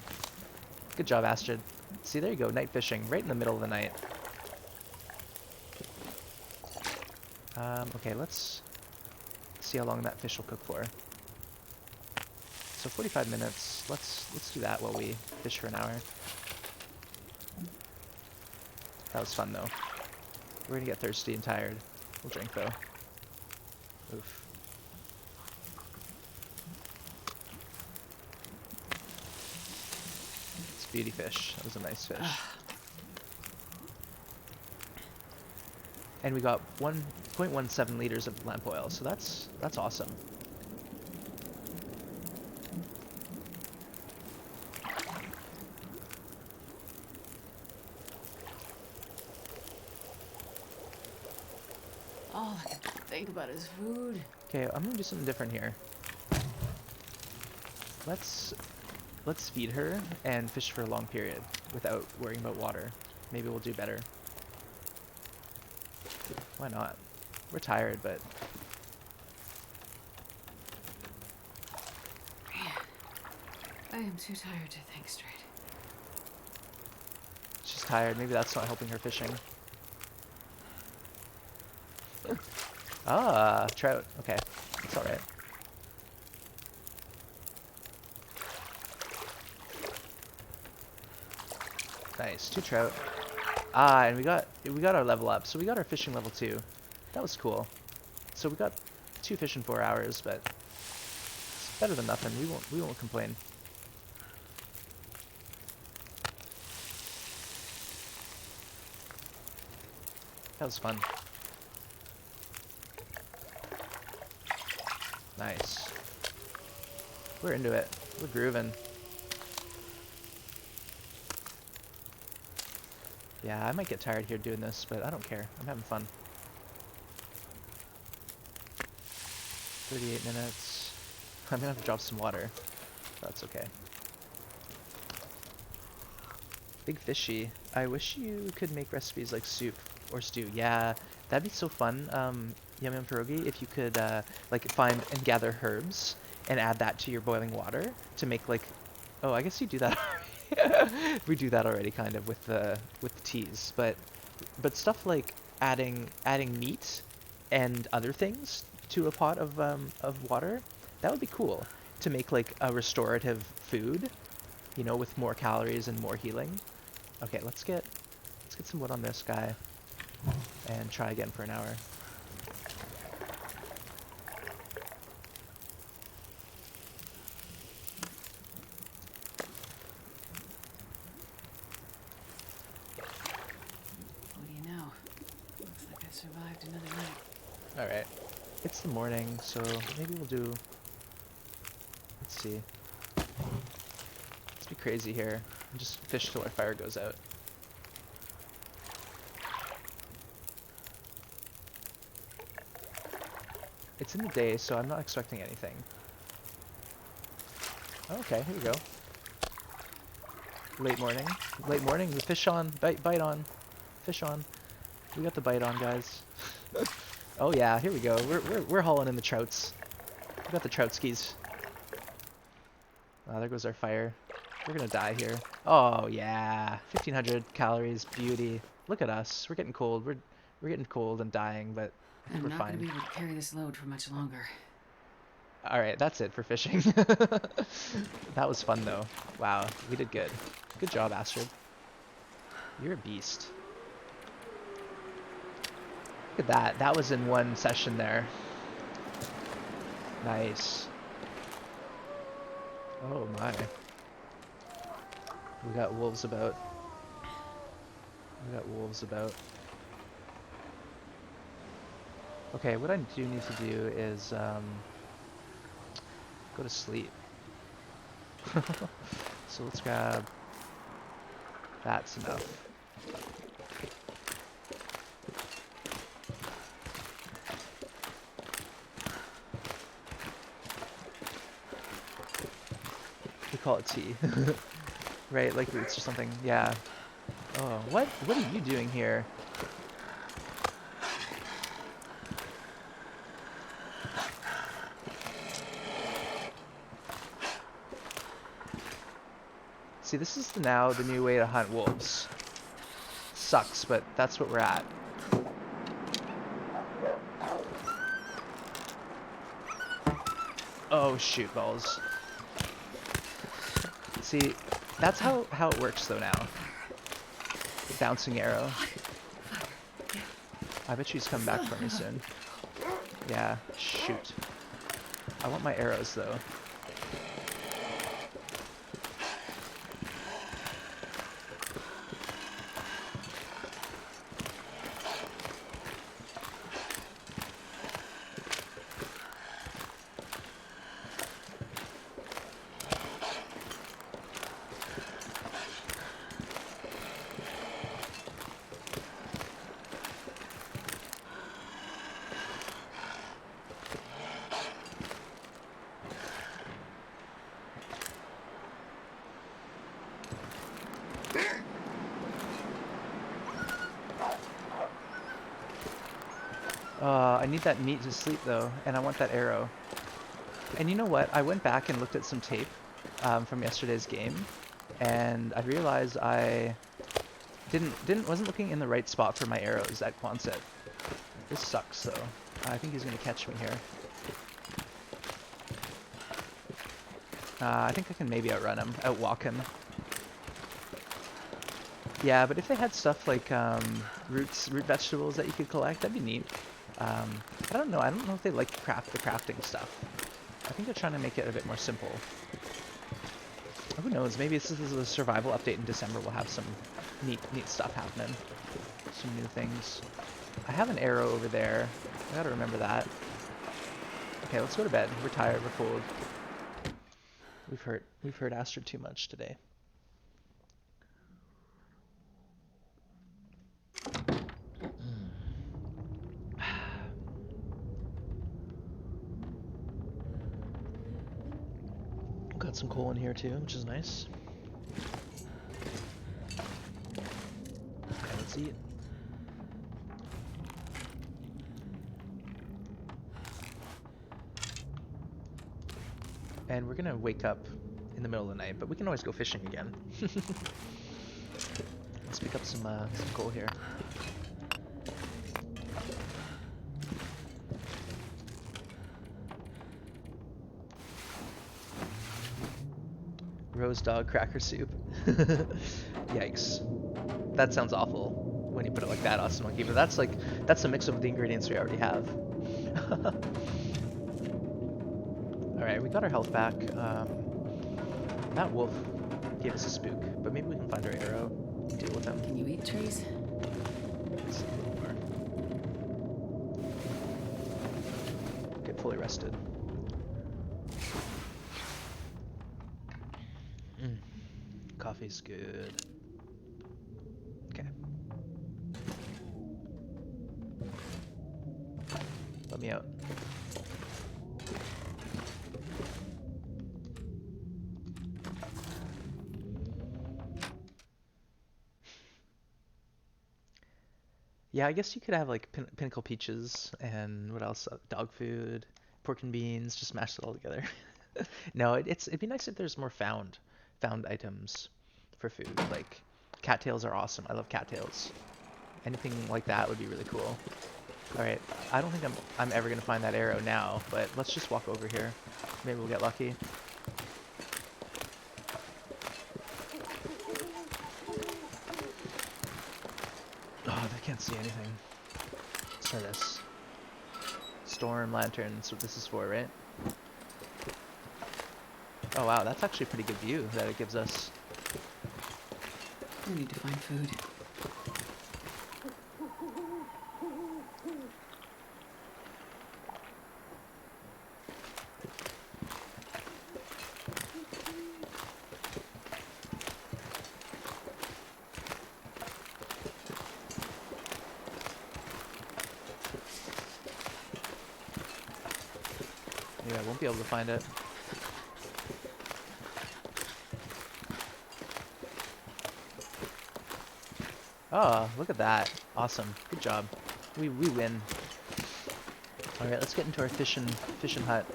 Good job, Astrid. See, there you go. Night fishing. Right in the middle of the night. Okay, let's see how long that fish will cook for. So 45 minutes. Let's do that while we fish for an hour. That was fun, though. We're gonna get thirsty and tired. We'll drink, though. Oof. It's beauty fish. That was a nice fish. And we got 1.17 liters of lamp oil, so that's awesome. All I can think about is food. Okay, I'm gonna do something different here. Let's feed her and fish for a long period without worrying about water. Maybe we'll do better. Why not? We're tired, but Man, I am too tired to think straight. she's tired. Maybe that's not helping her fishing. Ah, trout. Okay, it's all right. Nice, 2 trout. Ah, and we got our level up, so we got our fishing level 2. That was cool. So we got 2 fish in 4 hours, but it's better than nothing. We won't complain. That was fun. Nice. We're into it. We're grooving. Yeah, I might get tired here doing this, but I don't care. I'm having fun. 38 minutes. I'm gonna have to drop some water. That's okay. Big fishy. I wish you could make recipes like soup or stew. Yeah, that'd be so fun. Yum Yum Pierogi, if you could like find and gather herbs and add that to your boiling water to make like, oh, I guess you do that. We do that already, kind of, with the teas, but stuff like adding meat and other things to a pot of water, that would be cool to make like a restorative food, you know, with more calories and more healing. Okay, let's get some wood on this guy and try again for an hour. What do you know? Looks like I survived another night. All right, it's the morning, so maybe we'll do. Let's see. Let's be crazy here and just fish till our fire goes out. It's in the day, so I'm not expecting anything. Okay, here we go. Late morning. Late morning, the fish on. Bite on. Fish on. We got the bite on, guys. Oh yeah, here we go. We're hauling in the trouts. We got the trout skis. Oh, there goes our fire. We're gonna die here. Oh yeah, 1,500 calories, beauty. Look at us. We're getting cold. We're getting cold and dying, but I'm we're not fine. gonna be able to carry this load for much longer. All right, that's it for fishing. That was fun though. Wow, we did good. Good job, Astrid. You're a beast. Look at that. That was in one session there. Nice. Oh my. We got wolves about. We got wolves about. Okay, what I do need to do is go to sleep. So let's grab. That's enough. We call it tea. Right, like it's just something, yeah. Oh, what are you doing here? See, this is now the new way to hunt wolves. Sucks, but that's what we're at. Oh, shoot balls. See, that's how it works though now. Bouncing arrow. I bet she's coming back for me soon. Yeah, shoot. I want my arrows though. I need that meat to sleep though, and I want that arrow. And you know what? I went back and looked at some tape from yesterday's game, and I realized I wasn't looking in the right spot for my arrows at Quonset. This sucks though. I think he's gonna catch me here. I think I can maybe outrun him, outwalk him. Yeah, but if they had stuff like root vegetables that you could collect, that'd be neat. I don't know. I don't know if they like the crafting stuff. I think they're trying to make it a bit more simple. Who knows? Maybe this is a survival update in December. We'll have some neat stuff happening. Some new things. I have an arrow over there. I gotta remember that. Okay, let's go to bed. We're tired. We're cold. We've heard Astrid too much today. Got some coal in here too, which is nice. Okay, let's eat. And we're gonna wake up in the middle of the night, but we can always go fishing again. Let's pick up some coal here. Roast dog cracker soup. Yikes. That sounds awful when you put it like that, Austin Monkey, but that's a mix of the ingredients we already have. Alright, we got our health back. That wolf gave us a spook, but maybe we can find our arrow and deal with him. Can you eat trees? Let's see a little more. Get fully rested. Coffee's good. Okay. Let me out. Yeah, I guess you could have like pinnacle peaches and what else? Dog food, pork and beans, just mash it all together. No, it'd be nice if there's more found items for food. Like cattails are awesome. I love cattails. Anything like that would be really cool. All right, I don't think I'm ever gonna find that arrow now, but let's just walk over here. Maybe we'll get lucky. Oh, they can't see anything. Let's try this. Storm lantern. That's what this is for, right? Oh wow, that's actually a pretty good view that it gives us. We need to find food. Yeah, I won't be able to find it. Oh, look at that. Awesome. Good job. We win. Alright, let's get into our fishing hut.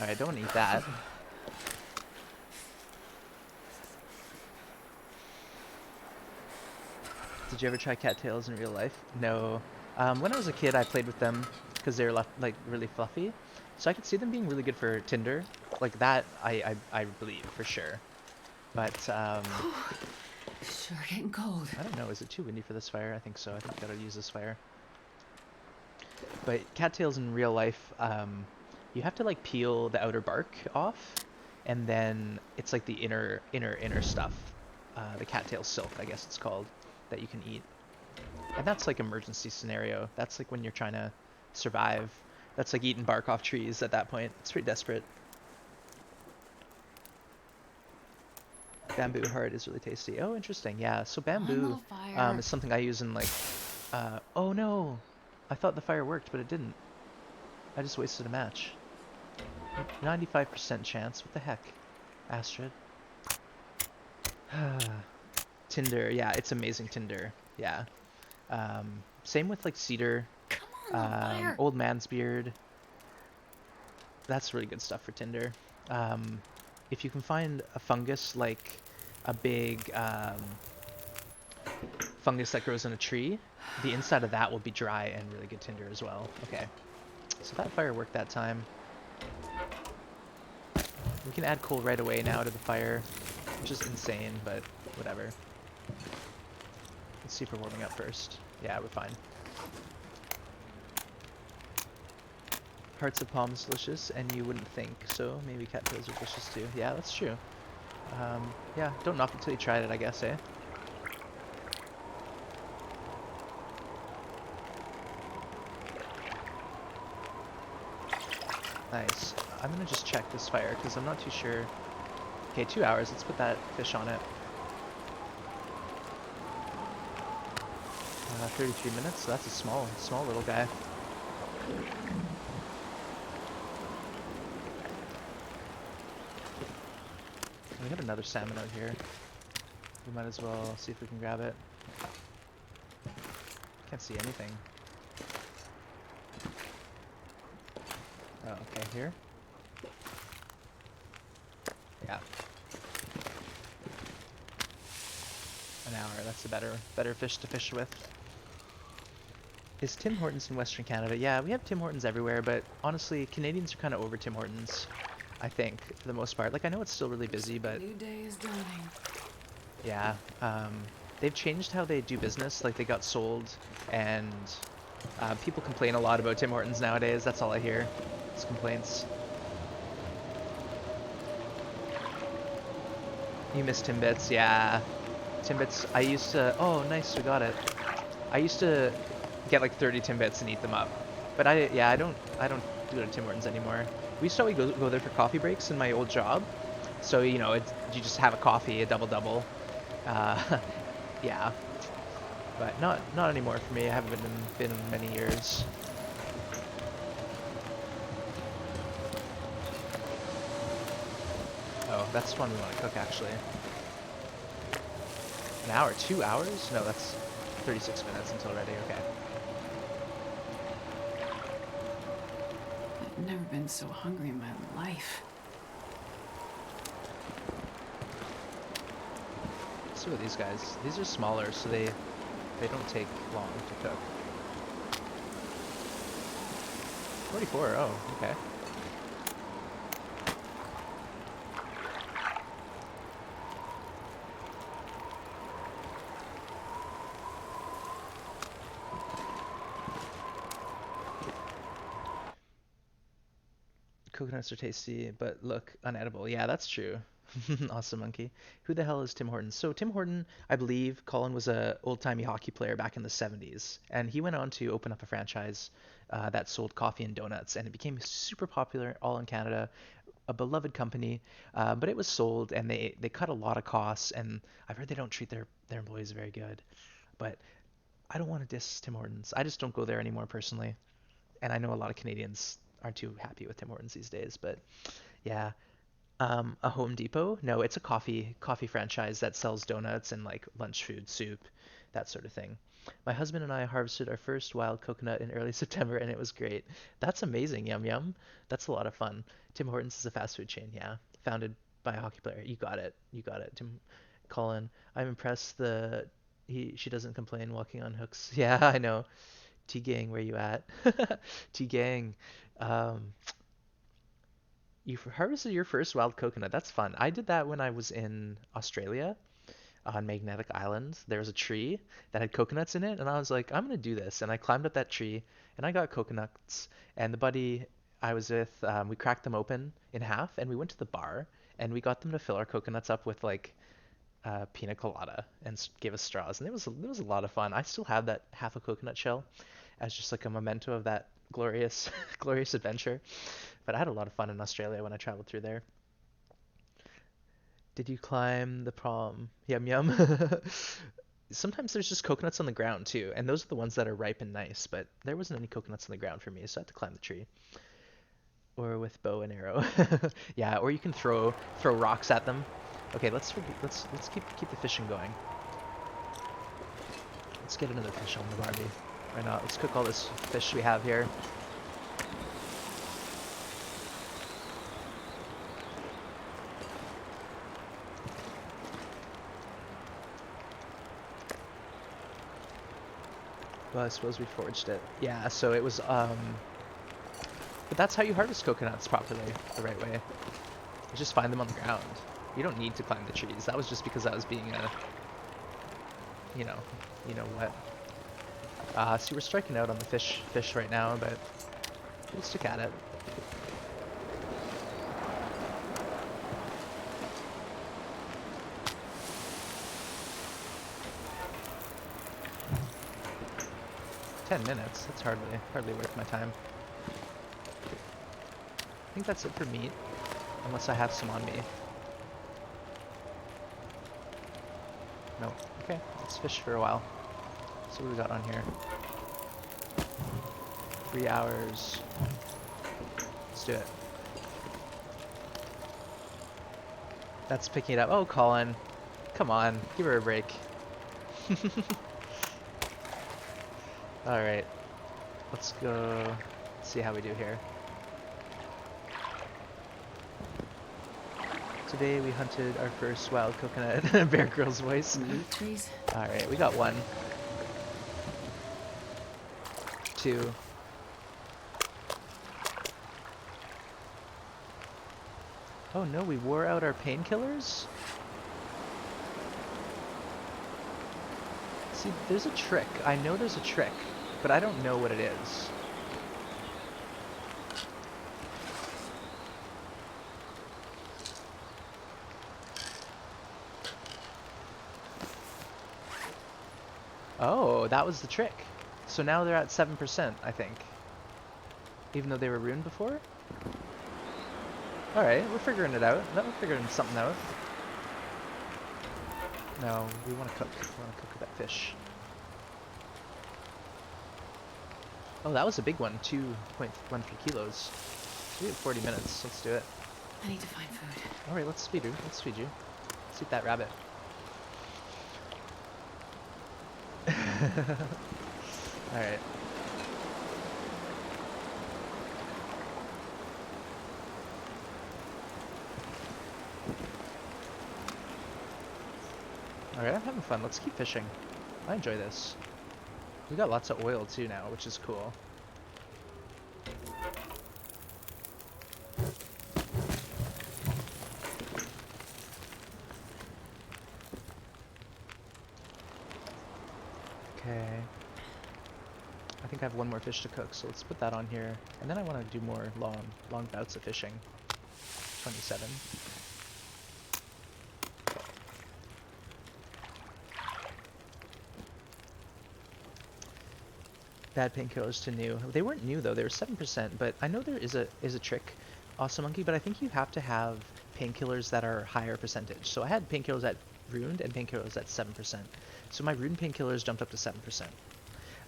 All right, don't want to eat that. Did you ever try cattails in real life? No. When I was a kid, I played with them because they were like really fluffy, so I could see them being really good for Tinder. Like that, I believe for sure. But Sure getting cold. I don't know. Is it too windy for this fire? I think so. I think we gotta use this fire. But cattails in real life, you have to like peel the outer bark off, and then it's like the inner stuff, the cattail silk, I guess it's called, that you can eat. And that's like emergency scenario. That's like when you're trying to survive. That's like eating bark off trees at that point. It's pretty desperate. Bamboo heart is really tasty. Oh, interesting. Yeah. So One bamboo little fire. is something I use in like. Oh no, I thought the fire worked, but it didn't. I just wasted a match. 95% chance. What the heck, Astrid? Tinder. Yeah, it's amazing Tinder. Yeah. Same with like cedar, Come on, little fire. old man's beard. That's really good stuff for Tinder. Um, if you can find a fungus like a big fungus that grows in a tree, the inside of that will be dry and really good Tinder as well. Okay, so that fire worked that time. We can add coal right away now to the fire, which is insane, but whatever. Let's see if we're warming up first. Yeah, we're fine. Hearts of palms delicious, and you wouldn't think, so maybe cattails are delicious too. Yeah, that's true. Yeah, don't knock it till you tried it, I guess, eh? Nice. I'm gonna just check this fire, because I'm not too sure. Okay, 2 hours. Let's put that fish on it. 33 minutes, so that's a small little guy. We have another salmon out here. We might as well see if we can grab it. Can't see anything. Oh, okay, here. Yeah, an hour. That's a better fish to fish with. Is Tim Hortons in Western Canada? Yeah, we have Tim Hortons everywhere, but honestly, Canadians are kind of over Tim Hortons, I think, for the most part. Like, I know it's still really busy, A but new day is dawning. yeah, they've changed how they do business. Like, they got sold, and people complain a lot about Tim Hortons nowadays. That's all I hear, is complaints. You miss Timbits, yeah. Timbits, I used to, oh, nice, we got it. I used to get like 30 Timbits and eat them up. But I don't do it at Tim Hortons anymore. We used to always go there for coffee breaks in my old job. So, you just have a coffee, a double double. Uh, yeah, but not anymore for me. I haven't been in many years. Oh, that's one we want to cook actually. An hour, 2 hours? No, that's 36 minutes until ready. Okay. I've never been so hungry in my life. Let's see what these guys. These are smaller, so they don't take long to cook. 44. Oh, okay. Coconuts are tasty, but look unedible. Yeah, that's true. Awesome monkey. Who the hell is Tim Horton? So Tim Horton, I believe Colin was a old-timey hockey player back in the 70s, and he went on to open up a franchise that sold coffee and donuts, and it became super popular all in Canada, a beloved company. But it was sold, and they cut a lot of costs, and I've heard they don't treat their employees very good. But I don't want to diss Tim Hortons. I just don't go there anymore personally, and I know a lot of Canadians aren't too happy with Tim Hortons these days, but yeah. A Home Depot? No, it's a coffee franchise that sells donuts and like lunch food, soup, that sort of thing. My husband and I harvested our first wild coconut in early September and it was great. That's amazing, yum yum. That's a lot of fun. Tim Hortons is a fast food chain, yeah. Founded by a hockey player. You got it. You got it. Tim Colin. I'm impressed she doesn't complain walking on hooks. Yeah, I know. T gang, where you at? T gang. Um, you harvested your first wild coconut. That's fun. I did that when I was in Australia on Magnetic Island. There was a tree that had coconuts in it, and I was like, I'm gonna do this. And I climbed up that tree, and I got coconuts. And the buddy I was with, we cracked them open in half, and we went to the bar, and we got them to fill our coconuts up with like pina colada and gave us straws, and it was a lot of fun. I still have that half a coconut shell as just like a memento of that glorious glorious adventure. But I had a lot of fun in Australia when I traveled through there. Did you climb the prom? Yum yum. Sometimes there's just coconuts on the ground too, and those are the ones that are ripe and nice, but there wasn't any coconuts on the ground for me, so I had to climb the tree. Or with bow and arrow. Yeah, or you can throw rocks at them. Okay, let's keep the fishing going. Let's get another fish on the barbie. Why not? Let's cook all this fish we have here. Well, I suppose we foraged it. Yeah, so it was, but that's how you harvest coconuts properly, the right way. You just find them on the ground. You don't need to climb the trees. That was just because I was being you know, you know what. See, we're striking out on the fish right now, but we'll stick at it. $10. That's hardly worth my time. I think that's it for meat, unless I have some on me. No. Okay, let's fish for a while. See what we got on here. 3 hours. Let's do it. That's picking it up. Oh, Colin. Come on, give her a break. Alright. Let's go see how we do here. Today we hunted our first wild coconut. Bear Grylls voice. Trees. Alright, we got 1. 2. Oh no, we wore out our painkillers? See, there's a trick. I know there's a trick, but I don't know what it is. Oh, that was the trick. So now they're at 7%, I think. Even though they were ruined before? Alright, we're figuring it out. We're figuring something out. No, we want to cook. We want to cook that fish. Oh, that was a big one. 2.13 kilos. So we have 40 minutes. Let's do it. I need to find food. Alright, let's feed you. Let's feed you. Let's eat that rabbit. Alright. Alright, I'm having fun. Let's keep fishing. I enjoy this. We got lots of oil too now, which is cool. Okay. I think I have 1 more fish to cook, so let's put that on here. And then I want to do more long bouts of fishing. 27. Bad painkillers to new. They weren't new though, they were 7%, but I know there is a trick, Awesome Monkey, but I think you have to have painkillers that are higher percentage. So I had painkillers at ruined and painkillers at 7%. So my ruined painkillers jumped up to 7%.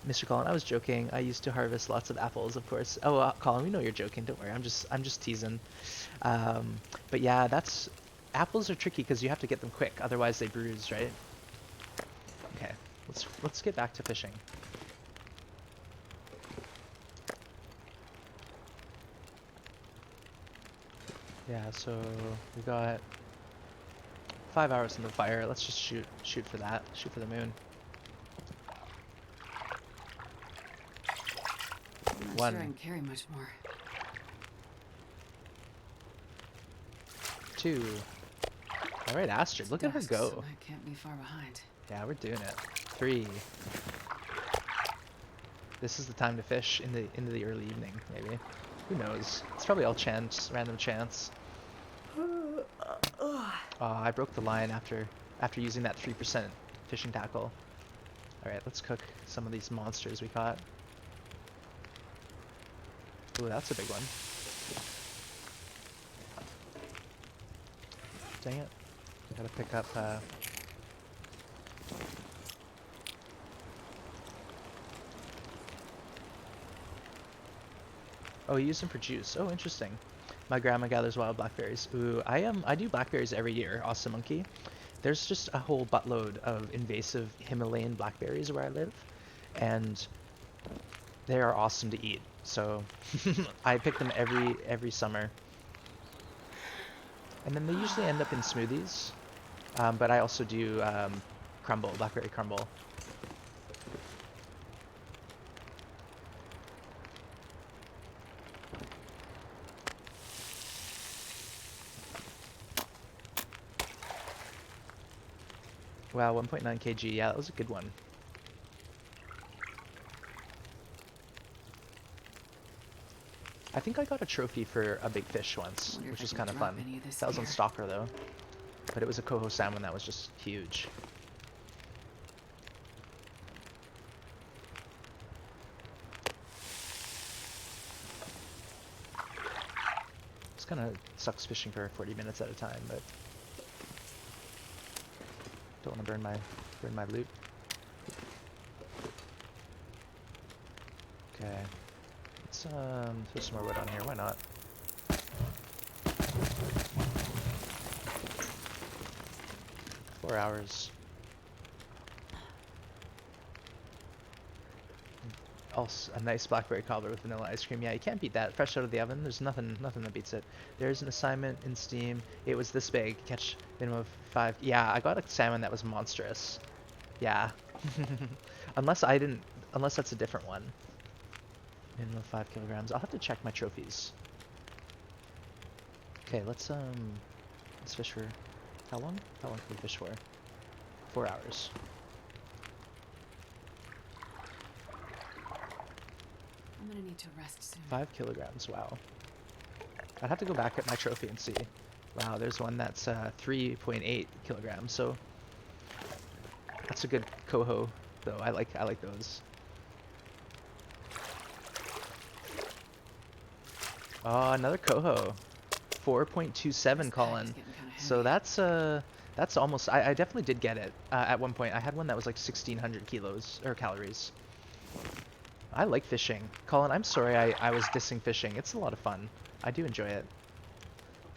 Mr. Colin, I was joking. I used to harvest lots of apples, of course. Oh, Colin, we know you're joking. Don't worry. I'm just teasing. Um, but yeah, that's apples are tricky because you have to get them quick, otherwise they bruise, right? Okay, let's get back to fishing. Yeah, so we got 5 hours in the fire. Let's just shoot for that. Shoot for the moon. I'm not sure I One, can carry much more. two. All right, Astrid, It's look at her dusk, so go. I can't be far behind. Yeah, we're doing it. Three. This is the time to fish into the early evening, maybe. Who knows? It's probably all chance, random chance. I broke the line after using that 3% fishing tackle. All right, let's cook some of these monsters we caught. Ooh, that's a big one. Dang it. Gotta pick up, Oh, you use them for juice. Oh, interesting. My grandma gathers wild blackberries. Ooh, I do blackberries every year, Awesome Monkey. There's just a whole buttload of invasive Himalayan blackberries where I live, and they are awesome to eat. So I pick them every summer. And then they usually end up in smoothies. But I also do crumble, blackberry crumble. Wow, 1.9 kg. Yeah, that was a good one. I think I got a trophy for a big fish once, Wonder which if I was can kind of drop fun. any of this That was on gear. Stalker though, but it was a coho salmon that was just huge. It's kind of sucks fishing for 40 minutes at a time, but don't want to burn my loot. Okay, let's throw some more wood on here. Why not? Four hours. Also, a nice blackberry cobbler with vanilla ice cream. Yeah, you can't beat that. Fresh out of the oven. There's nothing that beats it. There's an assignment in Steam. It was this big. Catch minimum of 5. Yeah, I got a salmon that was monstrous. Yeah. Unless I didn't. Unless that's a different one. Minimum of 5 kilograms. I'll have to check my trophies. Okay, let's fish for how long? How long can we fish for? 4 hours. I'm gonna need to rest soon. 5 kilograms. Wow. I'd have to go back at my trophy and see. Wow, there's one that's 3.8 kilograms. So that's a good coho, though. I like those. Oh, another coho. 4.27, This pack is Colin. getting kind of So heavy. that's almost. I definitely did get it at one point. I had one that was like 1,600 kilos or calories. I like fishing, Colin. I'm sorry I was dissing fishing. It's a lot of fun. I do enjoy it.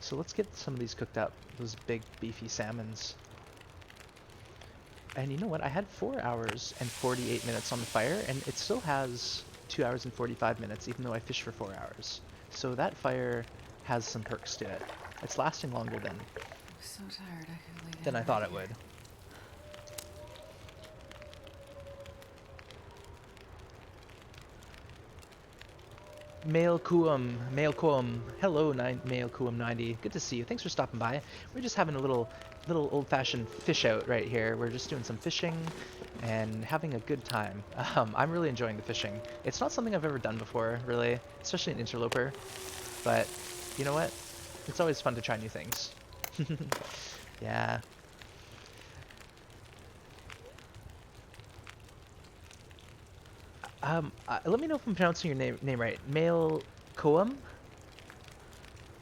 So let's get some of these cooked up. Those big beefy salmons. And you know what? I had 4 hours and 48 minutes on the fire, and it still has 2 hours and 45 minutes, even though I fished for 4 hours. So that fire has some perks to it. It's lasting longer I'm so tired I could lay than down I thought right it here. would. Mail Kuum. Hello, Mail Kuum 90. Good to see you. Thanks for stopping by. We're just having a little old-fashioned fish out right here. We're just doing some fishing and having a good time. I'm really enjoying the fishing. It's not something I've ever done before, really, especially in Interloper. But you know what? It's always fun to try new things. Yeah. Let me know if I'm pronouncing your name right. Mail Koum?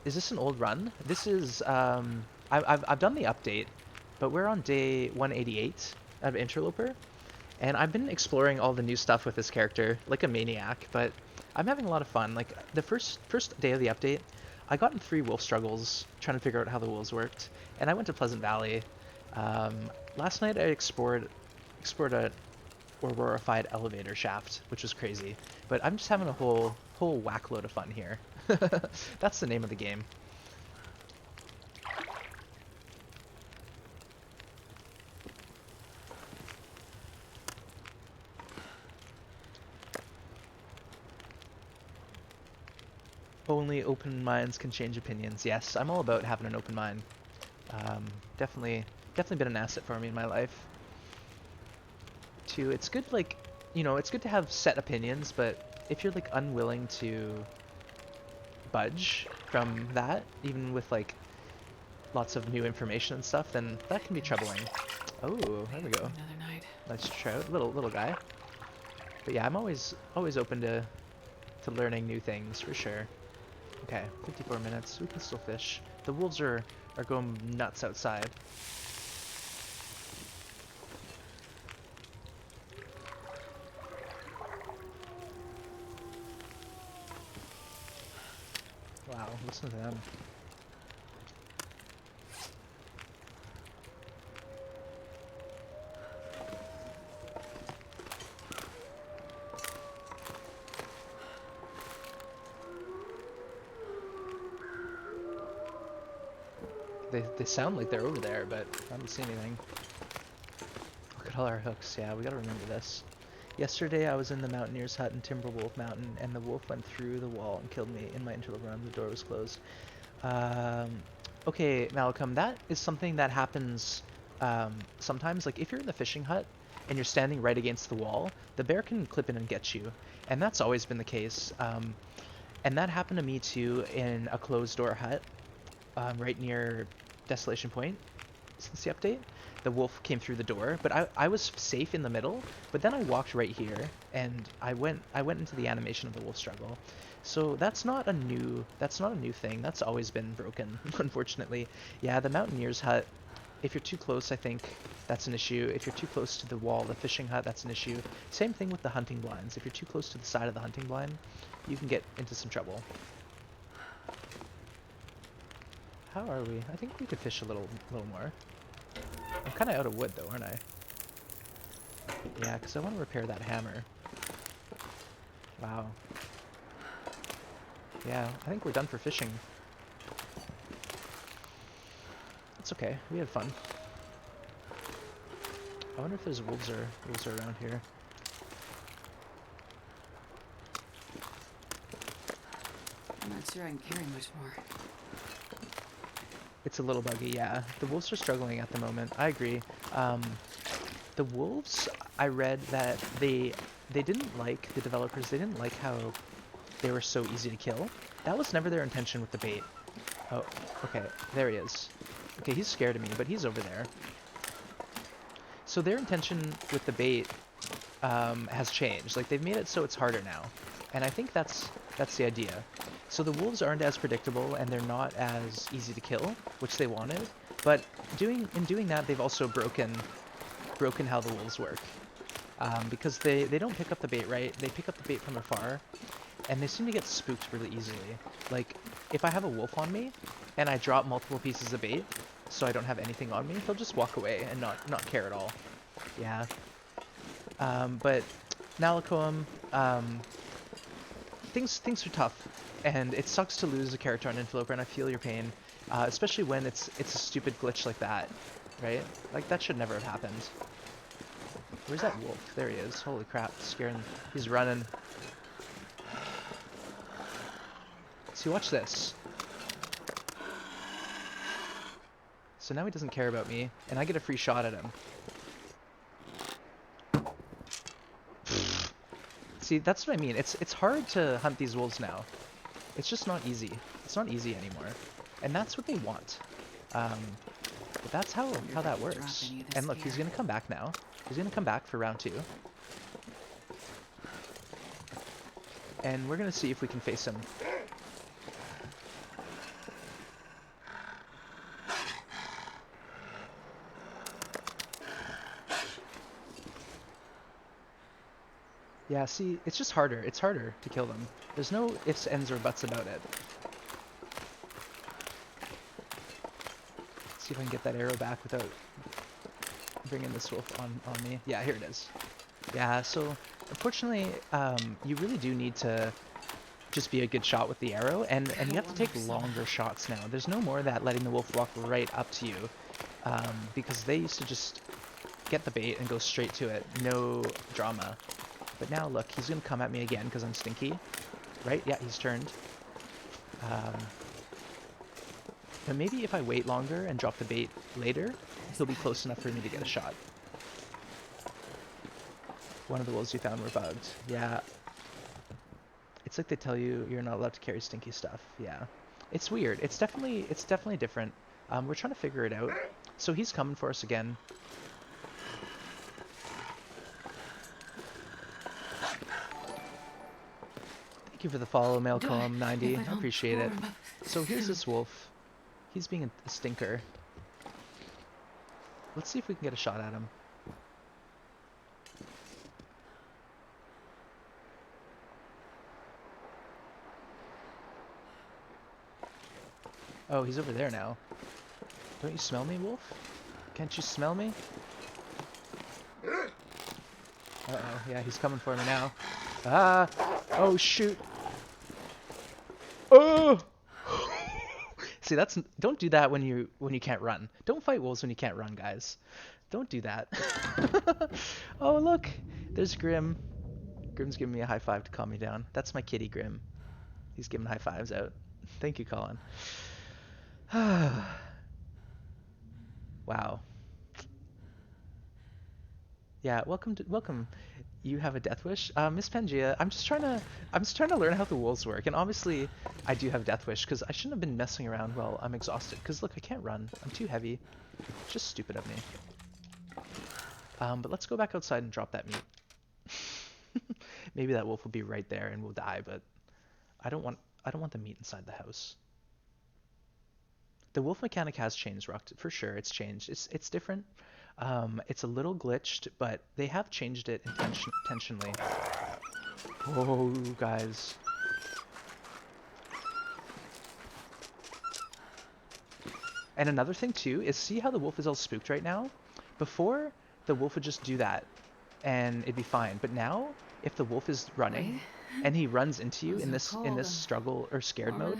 Is this an old run? This is I've done the update, but we're on day 188 of Interloper, And I've been exploring all the new stuff with this character like a maniac, but I'm having a lot of fun. Like the first day of the update, I got in 3 wolf struggles trying to figure out how the wolves worked, and I went to Pleasant Valley. Last night I explored a Aurorified elevator shaft, which was crazy. But I'm just having a whole whack load of fun here. That's the name of the game. Only open minds can change opinions. Yes, I'm all about having an open mind. Um, definitely, definitely been an asset for me in my life. Too, it's good like, it's good to have set opinions, but if you're like unwilling to budge from that, even with like lots of new information and stuff, then that can be troubling. Oh, there we go. Another night. Nice trout, little guy. But yeah, I'm always open to learning new things for sure. Okay, 54 minutes. We can still fish. The wolves are going nuts outside. Wow, listen to them. They sound like they're over there, but I don't see anything. Look at all our hooks. Yeah, we gotta remember this. Yesterday I was in the mountaineer's hut in Timberwolf Mountain, and the wolf went through the wall and killed me in my interloper room. The door was closed. Um, okay, Malcolm, that is something that happens sometimes. Like if you're in the fishing hut and you're standing right against the wall, the bear can clip in and get you, and that's always been the case. And that happened to me too in a closed door hut right near Desolation Point since the update. The wolf came through the door, but I was safe in the middle. But then I walked right here, and I went into the animation of the wolf struggle. So that's not a new thing. That's always been broken, unfortunately. Yeah, the mountaineer's hut. If you're too close, I think that's an issue. If you're too close to the wall, the fishing hut, that's an issue. Same thing with the hunting blinds. If you're too close to the side of the hunting blind, you can get into some trouble. How are we? I think we could fish a little more. I'm kind of out of wood though, aren't I? Yeah, because I want to repair that hammer. Wow. Yeah, I think we're done for fishing. It's okay. We had fun. I wonder if there's wolves are around here. I'm not sure I can carry much more. It's a little buggy, yeah. The wolves are struggling at the moment. I agree. Um, the wolves, I read that they didn't like, the developers, they didn't like how they were so easy to kill. That was never their intention with the bait. Oh, okay, there he is. Okay, he's scared of me, but he's over there. So their intention with the bait has changed. Like they've made it so it's harder now, and I think that's the idea. So the wolves aren't as predictable and they're not as easy to kill, which they wanted. But in doing that, they've also broken how the wolves work, because they don't pick up the bait right. They pick up the bait from afar, and they seem to get spooked really easily. Like if I have a wolf on me and I drop multiple pieces of bait, so I don't have anything on me, they'll just walk away and not care at all. Yeah. But Nalakoam, things are tough, and it sucks to lose a character on Interloper, and I feel your pain, especially when it's a stupid glitch like that, right? Like that should never have happened. Where's that wolf? There he is. Holy crap, scaring. He's running. See, watch this. So now he doesn't care about me, and I get a free shot at him. See, that's what I mean. It's hard to hunt these wolves now. It's just not easy. It's not easy anymore. And that's what they want. But that's how that works. And look, he's gonna come back now. He's gonna come back for round 2. And we're gonna see if we can face him. Yeah, see, it's just harder. It's harder to kill them. There's no ifs, ands, or buts about it. Let's see if I can get that arrow back without bringing this wolf on me. Yeah, here it is. Yeah, so unfortunately, you really do need to just be a good shot with the arrow, and you have to take longer shots now. There's no more of that letting the wolf walk right up to you, because they used to just get the bait and go straight to it, no drama. But now look, he's gonna come at me again because I'm stinky, right? Yeah, he's turned. Um, but maybe if I wait longer and drop the bait later, he'll be close enough for me to get a shot. One of the wolves you found were bugged. Yeah. It's like they tell you you're not allowed to carry stinky stuff. Yeah. It's weird. It's definitely different. We're trying to figure it out. So he's coming for us again. Thank you for the follow, Malcolm90. I appreciate it. So here's this wolf. He's being a stinker. Let's see if we can get a shot at him. Oh, he's over there now. Don't you smell me, wolf? Can't you smell me? Uh-oh, yeah, he's coming for me now. Ah! Oh, shoot! Oh! See, don't do that when you can't run. Don't fight wolves when you can't run, guys. Don't do that. Oh, look! There's Grim. Grim's giving me a high five to calm me down. That's my kitty, Grim. He's giving high fives out. Thank you, Colin. Wow. Yeah, welcome. You have a death wish, Miss Pangea. I'm just trying to learn how the wolves work, and obviously, I do have death wish because I shouldn't have been messing around while I'm exhausted. Because look, I can't run. I'm too heavy. It's just stupid of me. But let's go back outside and drop that meat. Maybe that wolf will be right there and we'll die, but I don't want the meat inside the house. The wolf mechanic has changed, Rocked, for sure. It's changed. It's different. It's a little glitched, but they have changed it intentionally. Oh, guys. And another thing too is see how the wolf is all spooked right now? Before, the wolf would just do that and it'd be fine. But now, if the wolf is running and he runs into you in this struggle or scared mode,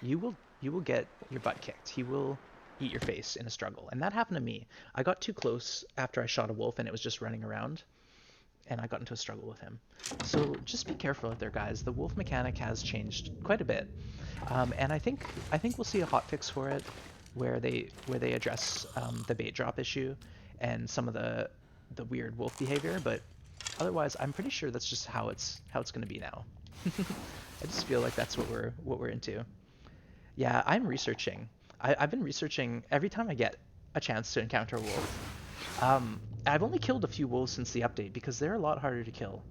you will get your butt kicked. He will eat your face in a struggle. And that happened to me. I got too close after I shot a wolf and it was just running around, and I got into a struggle with him. So just be careful out there, guys. The wolf mechanic has changed quite a bit. And I think we'll see a hotfix for it where they address the bait drop issue and some of the weird wolf behavior, but otherwise I'm pretty sure that's just how it's going to be now. I just feel like that's what we're into. Yeah, I'm researching. I've been researching every time I get a chance to encounter a wolf. I've only killed a few wolves since the update because they're a lot harder to kill.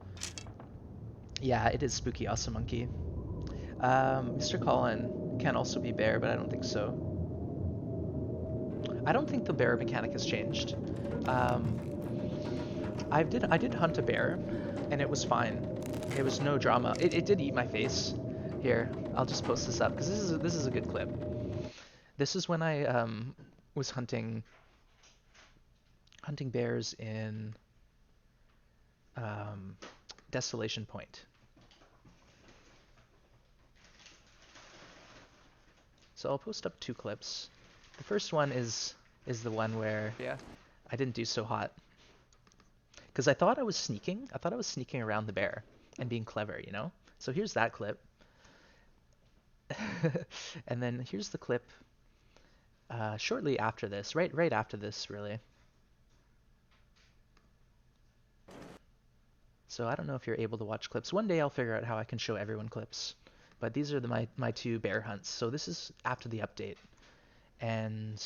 Yeah, it is spooky awesome monkey. Mr. Colin can also be bear, but I don't think so. I don't think the bear mechanic has changed. I did hunt a bear, and it was fine. It was no drama. It did eat my face. Here, I'll just post this up because this is a good clip. This is when I was hunting bears in Desolation Point. So I'll post up two clips. The first one is the one where I didn't do so hot. Because I thought I was sneaking. I thought I was sneaking around the bear and being clever, you know? So here's that clip. And then here's the clip shortly after this. Right after this, really. So I don't know if you're able to watch clips. One day I'll figure out how I can show everyone clips. But these are my two bear hunts. So this is after the update. And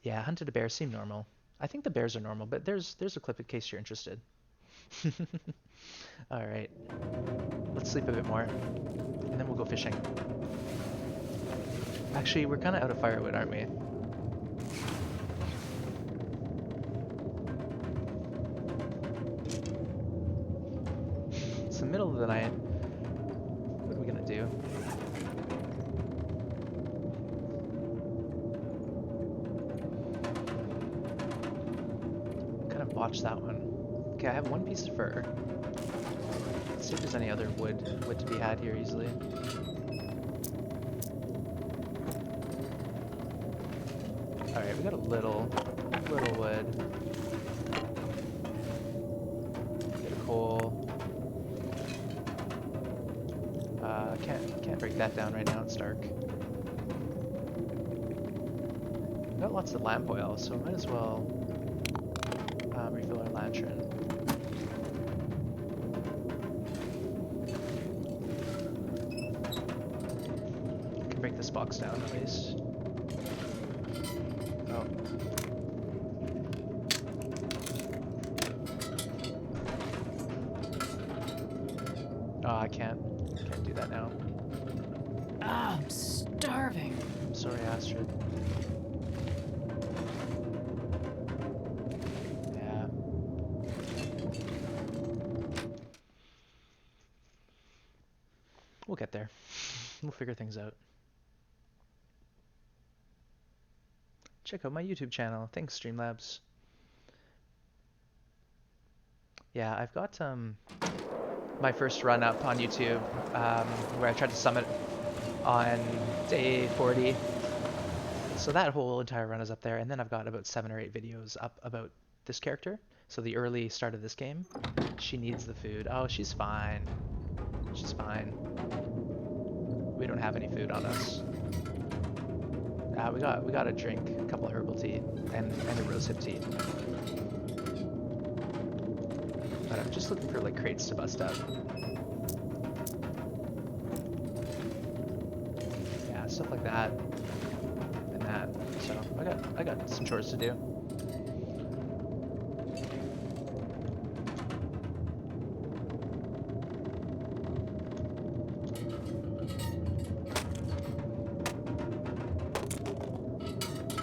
yeah, hunted a bear seemed normal. I think the bears are normal, but there's a clip in case you're interested. All right. Let's sleep a bit more, and then we'll go fishing. Actually, we're kind of out of firewood, aren't we? middle of the night. What are we gonna do? Kind of botched that one. Okay, I have one piece of fur. Let's see if there's any other wood to be had here easily. Alright, we got a little wood. Get a coal. Can't break that down right now, it's dark. We got lots of lamp oil, so might as well refill our lantern. Can break this box down at least. Oh. Oh, I can't do that now. Ah, I'm starving. I'm sorry, Astrid. Yeah. We'll get there. We'll figure things out. Check out my YouTube channel. Thanks, Streamlabs. Yeah, I've got my first run up on YouTube where I tried to summit on day 40. So that whole entire run is up there, and then I've got about 7 or 8 videos up about this character. So the early start of this game. She needs the food. Oh, she's fine. She's fine. We don't have any food on us. We got a drink, a couple of herbal tea, and a rosehip tea. But I'm just looking for like crates to bust up. Yeah, stuff like that and that. So I got some chores to do.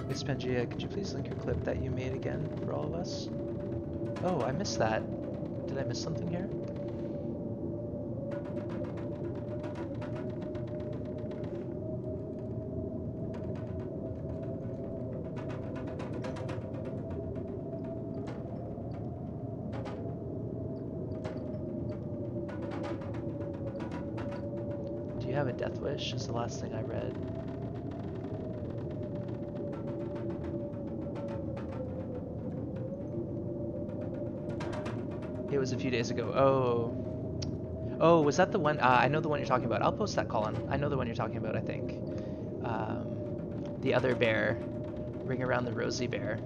Miss Pangea, could you please link your clip that you made again for all of us? Oh, I missed that. Did I miss something here? Do you have a death wish? Is the last thing I read. It was a few days ago. Oh, was that the one? I know the one you're talking about. I'll post that, Colin. I know the one you're talking about, I think. The other bear. Ring around the rosy bear.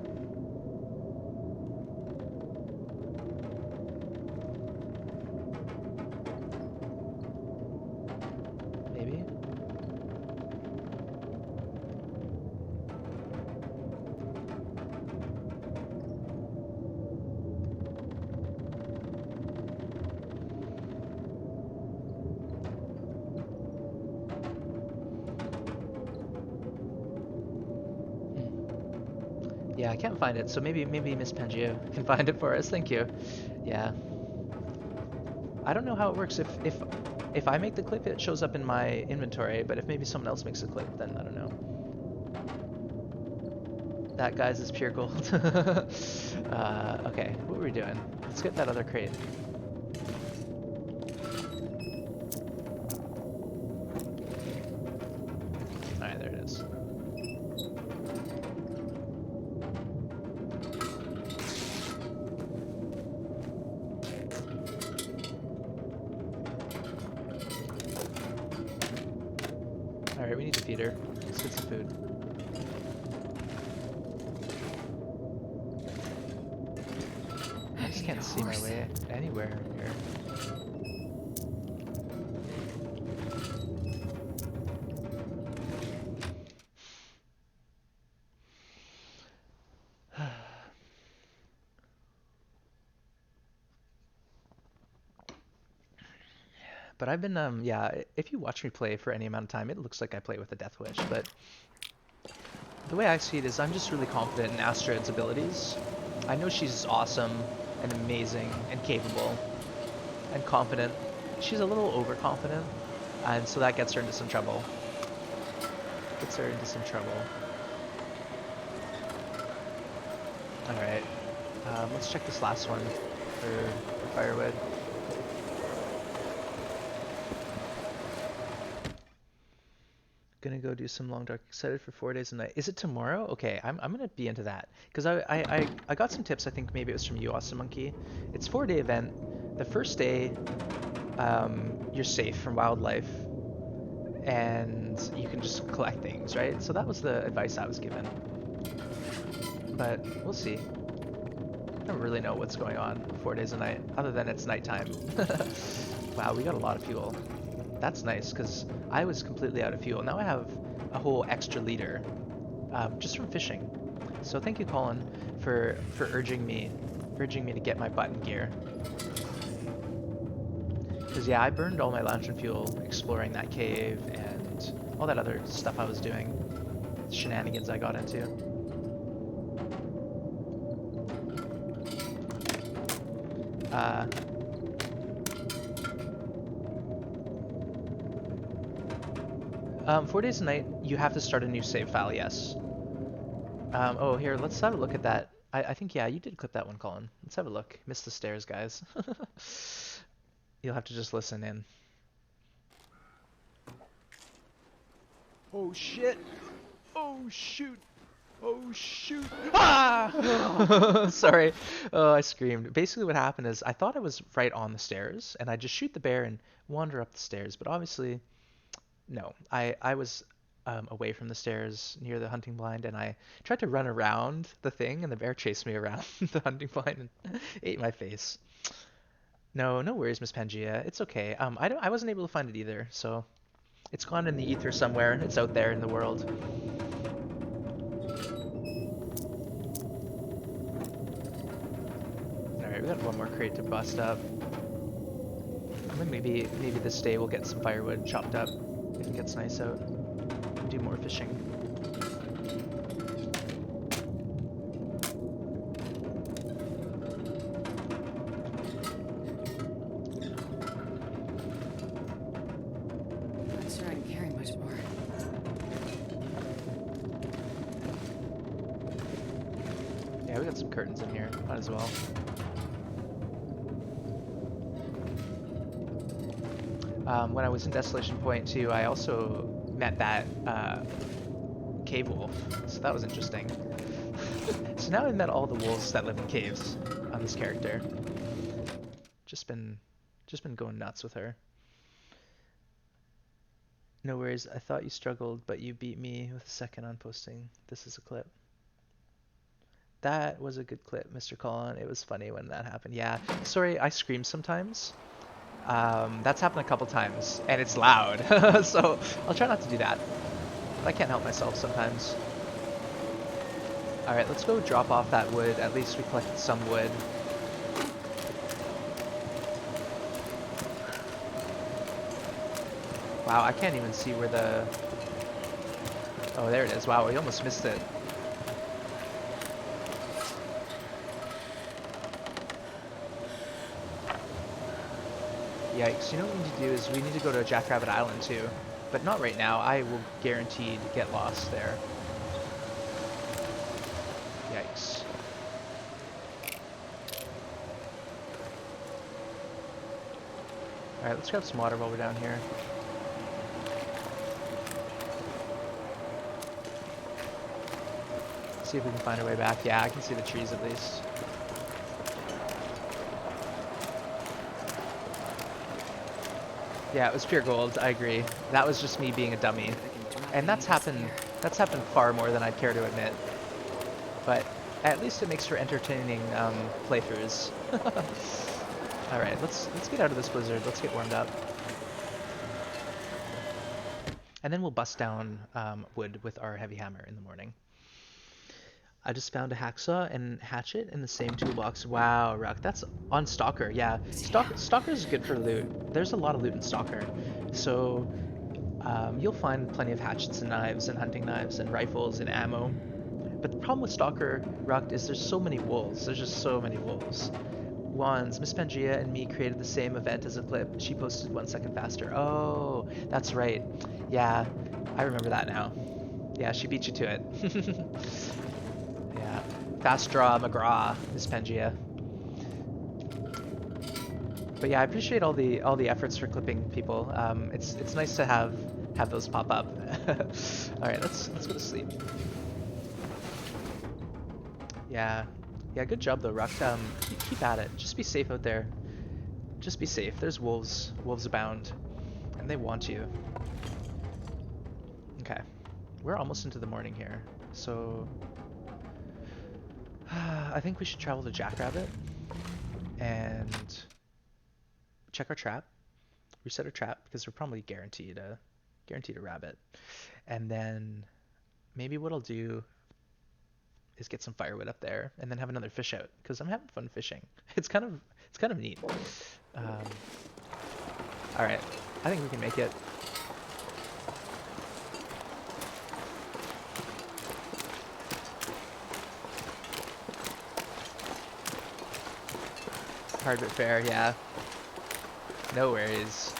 Maybe? Yeah, I can't find it, so maybe Miss Pangea can find it for us. Thank you. Yeah. I don't know how it works. If I make the clip, it shows up in my inventory, but if maybe someone else makes a clip, then I don't know. That guy's is pure gold. Okay, what were we doing? Let's get that other crate. Alright, there it is. Alright, we need to feed her. Let's get some food. I just can't see my way anywhere here. But I've been, yeah, if you watch me play for any amount of time, it looks like I play with a Death Wish, but the way I see it is I'm just really confident in Astrid's abilities. I know she's awesome and amazing and capable and confident. she's a little overconfident, and so that gets her into some trouble. Gets her into some trouble. All right, let's check this last one for firewood. Gonna go do some long dark. Excited for 4 days a night. Is it tomorrow? Okay, I'm gonna be into that because I got some tips. I think maybe it was from you, Awesome Monkey. It's 4 day event. The first day, you're safe from wildlife, and you can just collect things, right? So that was the advice I was given. But we'll see. I don't really know what's going on 4 days a night, other than it's nighttime. Wow, we got a lot of fuel. That's nice, because I was completely out of fuel. Now I have a whole extra liter, just from fishing. So thank you, Colin, for urging me to get my button gear. Because yeah, I burned all my lantern fuel exploring that cave and all that other stuff I was doing. Shenanigans I got into. 4 days a night, you have to start a new save file, yes. Oh, here, let's have a look at that. I think, yeah, you did clip that one, Colin. Let's have a look. Missed the stairs, guys. You'll have to just listen in. Oh, shit! Oh, shoot! Oh, shoot! Ah! Sorry. Oh, I screamed. Basically what happened is I thought I was right on the stairs, and I just shoot the bear and wander up the stairs, but obviously no, I was away from the stairs near the hunting blind, and I tried to run around the thing, and the bear chased me around the hunting blind and ate my face. No, no worries, Miss Pangea. It's okay. I wasn't able to find it either, so it's gone in the ether somewhere. It's out there in the world. All right, we got one more crate to bust up. I think maybe this day we'll get some firewood chopped up if it gets nice out. Do more fishing. Not sure I can carry much more. Yeah, we got some curtains in here. Might as well. When I was in Desolation Point too, I also met that cave wolf, so that was interesting. So now I've met all the wolves that live in caves on this character. Just been going nuts with her. No worries, I thought you struggled, but you beat me with a second on posting. This is a clip. That was a good clip, Mr. Colin. It was funny when that happened. Yeah, sorry, I scream sometimes. That's happened a couple times, and it's loud, so I'll try not to do that. But I can't help myself sometimes. Alright, let's go drop off that wood. At least we collected some wood. Wow, I can't even see where the... Oh, there it is. Wow, we almost missed it. Yikes. You know what we need to do is we need to go to Jackrabbit Island too. But not right now. I will guaranteed get lost there. Yikes. Alright, let's grab some water while we're down here. See if we can find our way back. Yeah, I can see the trees at least. Yeah, it was pure gold. I agree. That was just me being a dummy. And that's happened far more than I'd care to admit. But at least it makes for entertaining playthroughs. Alright, let's get out of this blizzard. Let's get warmed up. And then we'll bust down wood with our heavy hammer in the morning. I just found a hacksaw and hatchet in the same toolbox. Wow, Ruck, that's on Stalker. Yeah, Stalker is good for loot. There's a lot of loot in Stalker. So you'll find plenty of hatchets and knives and hunting knives and rifles and ammo. But the problem with Stalker, Ruck, is there's so many wolves. There's just so many wolves. Wands, Miss Pangea and me created the same event as a clip. She posted 1 second faster. Oh, that's right. Yeah, I remember that now. Yeah, she beat you to it. Yeah. Fast draw McGraw, Miss Pangea. But yeah, I appreciate all the efforts for clipping people. It's nice to have those pop up. All right, let's go to sleep. Yeah, yeah, good job though, Ruck. Keep at it. Just be safe out there. Just be safe. There's wolves abound, and they want you. Okay, we're almost into the morning here, so I think we should travel to Jackrabbit and check our trap, reset our trap because we're probably guaranteed a rabbit, and then maybe what I'll do is get some firewood up there and then have another fish out because I'm having fun fishing. It's kind of neat. Um, all right, I think we can make it. Hard but fair, yeah. No worries.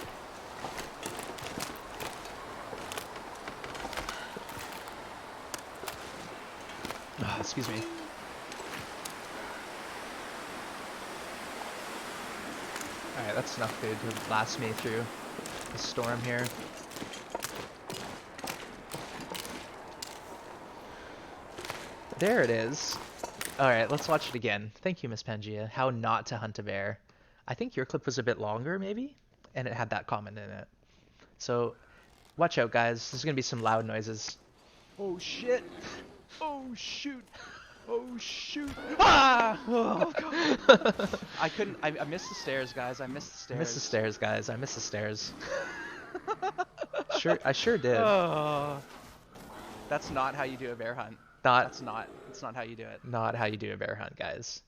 Oh, excuse me. All right, that's enough food to last me through the storm here. There it is. All right, let's watch it again. Thank you, Miss Pangea. How not to hunt a bear. I think your clip was a bit longer, maybe, and it had that comment in it. So watch out, guys. There's gonna be some loud noises. Oh shit! Oh shoot! Oh shoot! Ah! Oh god! I couldn't. I missed the stairs, guys. I missed the I missed the stairs. stairs, guys. I missed the stairs. Sure, I sure did. Oh, that's not how you do a bear hunt. Not That's not. That's not how you do it. not how you do a bear hunt, guys.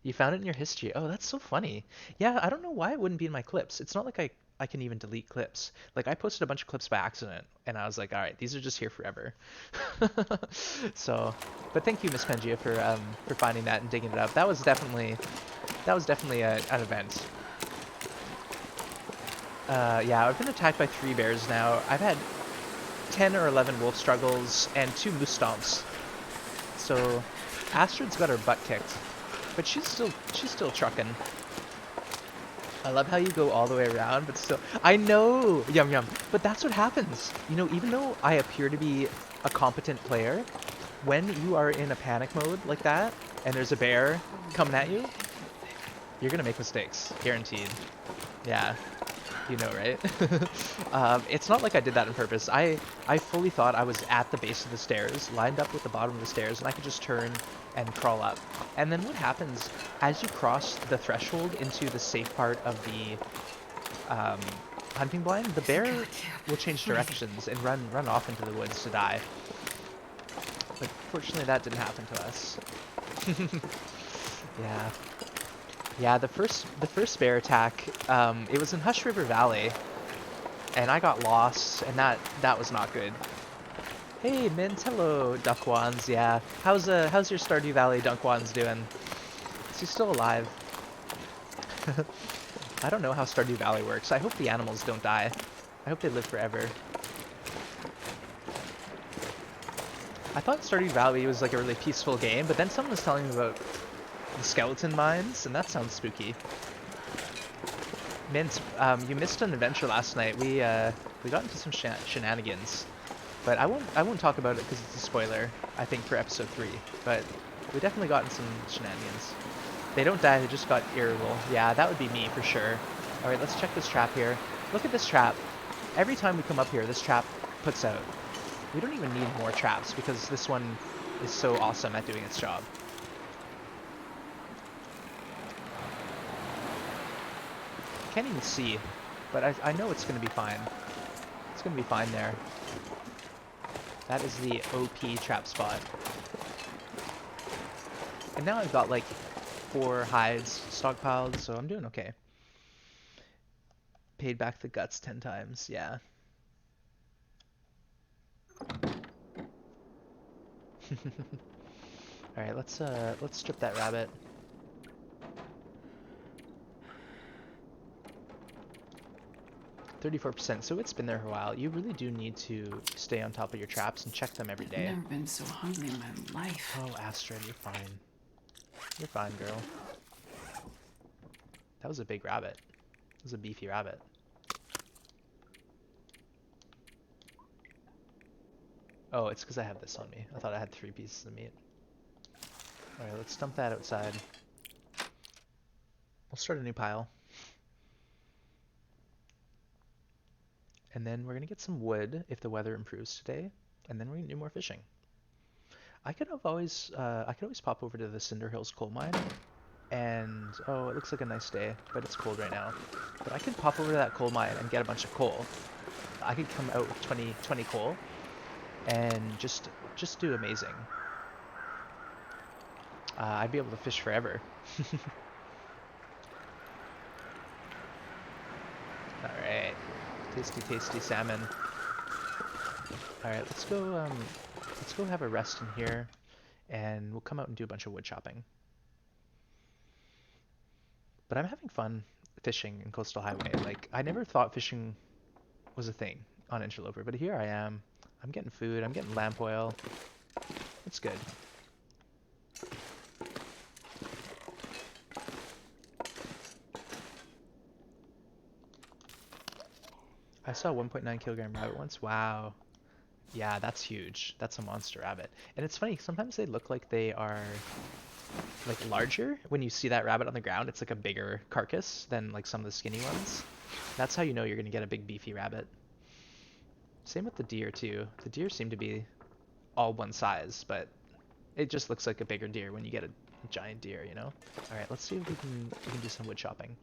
You found it in your history. Oh, that's so funny. Yeah, I don't know why it wouldn't be in my clips. It's not like I can even delete clips. Like I posted a bunch of clips by accident and I was like, all right, these are just here forever. So, but thank you, Miss Pangea, for finding that and digging it up. That was definitely an event. Yeah, I've been attacked by 3 bears now. I've had 10 or 11 wolf struggles and 2 moose stomps. So Astrid's got her butt kicked, but she's still trucking. I love how you go all the way around, but still, I know, yum yum. But that's what happens. You know, even though I appear to be a competent player, when you are in a panic mode like that, and there's a bear coming at you, you're gonna make mistakes, guaranteed. Yeah. You know, right? It's not like I did that on purpose. I fully thought I was at the base of the stairs, lined up with the bottom of the stairs, and I could just turn and crawl up. And then what happens, as you cross the threshold into the safe part of the hunting blind, the bear will change directions and run off into the woods to die. But fortunately that didn't happen to us. Yeah. Yeah, the first bear attack, it was in Hush River Valley, and I got lost, and that was not good. Hey, Mint, hello, Duckwans. Yeah, how's your Stardew Valley Duckwans doing? Is he still alive? I don't know how Stardew Valley works. I hope the animals don't die. I hope they live forever. I thought Stardew Valley was like a really peaceful game, but then someone was telling me about the skeleton mines, and that sounds spooky. Mint, you missed an adventure last night. We got into some shenanigans, but I won't talk about it because it's a spoiler. I think for episode 3, but we definitely got in some shenanigans. They don't die; they just got irritable. Yeah, that would be me for sure. All right, let's check this trap here. Look at this trap. Every time we come up here, this trap puts out. We don't even need more traps because this one is so awesome at doing its job. Can't even see, but I know it's going to be fine. It's going to be fine there. That is the OP trap spot. And now I've got like 4 hides stockpiled, so I'm doing okay. Paid back the guts 10 times, yeah. All right, let's strip that rabbit. 34%. So it's been there for a while. You really do need to stay on top of your traps and check them every I've day. never been so hungry in my life. Oh, Astrid, you're fine. You're fine, girl. That was a big rabbit. That was a beefy rabbit. Oh, it's because I have this on me. I thought I had 3 pieces of meat. Alright, let's dump that outside. We'll start a new pile. And then we're gonna get some wood if the weather improves today. And then we're gonna do more fishing. I could always pop over to the Cinder Hills coal mine. And, oh, it looks like a nice day, but it's cold right now. But I could pop over to that coal mine and get a bunch of coal. I could come out with 20 coal and just do amazing. I'd be able to fish forever. Alright. Tasty, tasty salmon. Alright, let's go have a rest in here, and we'll come out and do a bunch of wood chopping. But I'm having fun fishing in Coastal Highway. Like, I never thought fishing was a thing on Interloper, but here I am. I'm getting food, I'm getting lamp oil. It's good. I saw a 1.9 kilogram rabbit once. Wow. Yeah, that's huge. That's a monster rabbit. And it's funny, sometimes they look like they are like larger. When you see that rabbit on the ground, it's like a bigger carcass than like some of the skinny ones. That's how you know you're gonna get a big beefy rabbit. Same with the deer too. The deer seem to be all one size, but it just looks like a bigger deer when you get a giant deer, you know? Alright, let's see if we can do some wood chopping.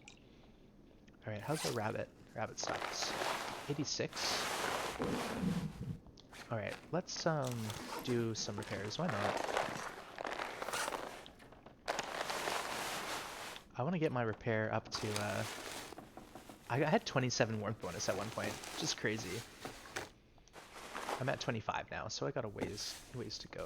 Alright, how's our rabbit? Rabbit stocks. 86. Alright, let's do some repairs. Why not? I want to get my repair up to I had 27 warmth bonus at one point, which is crazy. I'm at 25 now, so I got a ways to go.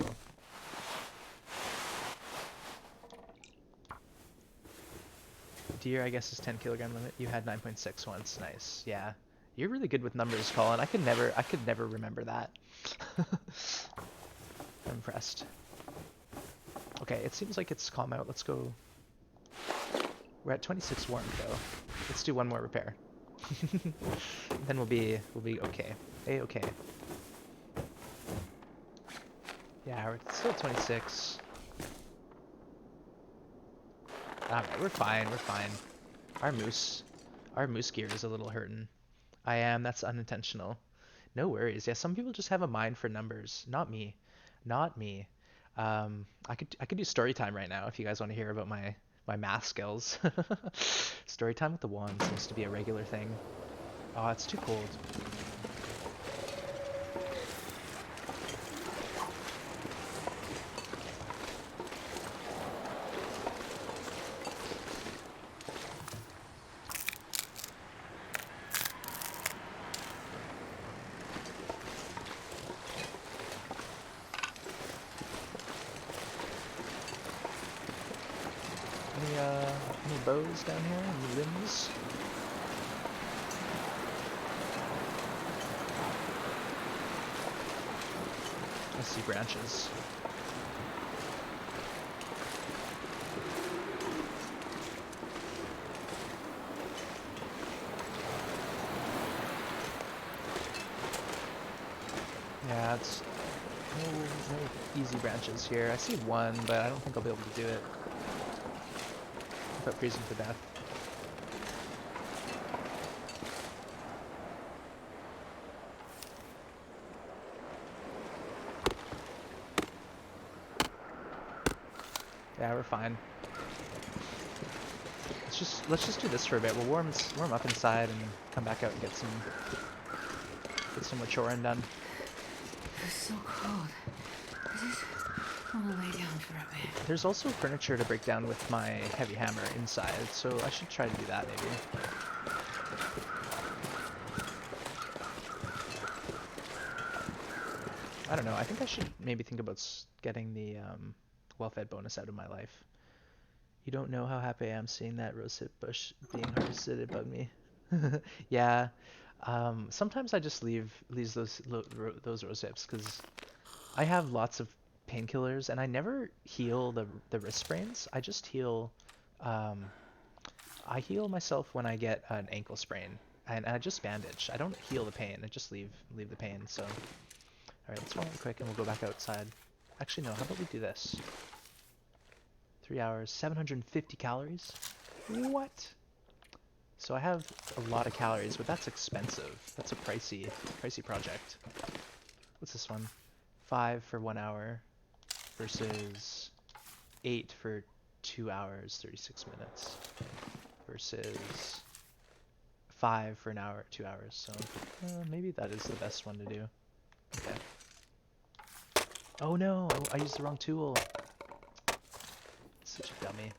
Deer, I guess, is 10 kilogram limit. You had 9.6 once. Nice. Yeah. You're really good with numbers, Colin. I could never remember that. I'm impressed. Okay, it seems like it's calm out. Let's go. We're at 26 warmth though. Let's do one more repair. Then we'll be okay. Okay. Yeah, we're still at 26. Alright, we're fine. Our moose gear is a little hurting. I am. That's unintentional. No worries. Yeah, some people just have a mind for numbers. Not me. Not me. I could do story time right now if you guys want to hear about my math skills. Story time with the wand seems to be a regular thing. Oh, it's too cold. Any bows down here? Any limbs? I see branches. Yeah, it's no easy branches here. I see one, but I don't think I'll be able to do it without freezing to death. Yeah, we're fine. Let's just do this for a bit. We'll warm up inside and come back out and get some more choring done. It's so cold. I just want to lay down for a bit. There's also furniture to break down with my heavy hammer inside, so I should try to do that maybe. I don't know. I think I should maybe think about getting the well-fed bonus out of my life. You don't know how happy I am seeing that rosehip bush being harvested. It bugged me. Yeah. Sometimes I just leave those rose hips because I have lots of painkillers and I never heal the wrist sprains. Um, I heal myself when I get an ankle sprain and I just bandage. I don't heal the pain. I just leave the pain. So, all right, let's run it quick and we'll go back outside. Actually, no. How about we do this? 3 hours, 750 calories. What? So I have a lot of calories, but that's expensive. That's a pricey project. What's this one? 5 for 1 hour versus 8 for 2 hours, 36 minutes versus 5 for an hour, 2 hours. So maybe that is the best one to do. Okay. Oh no, I used the wrong tool. Such a dummy.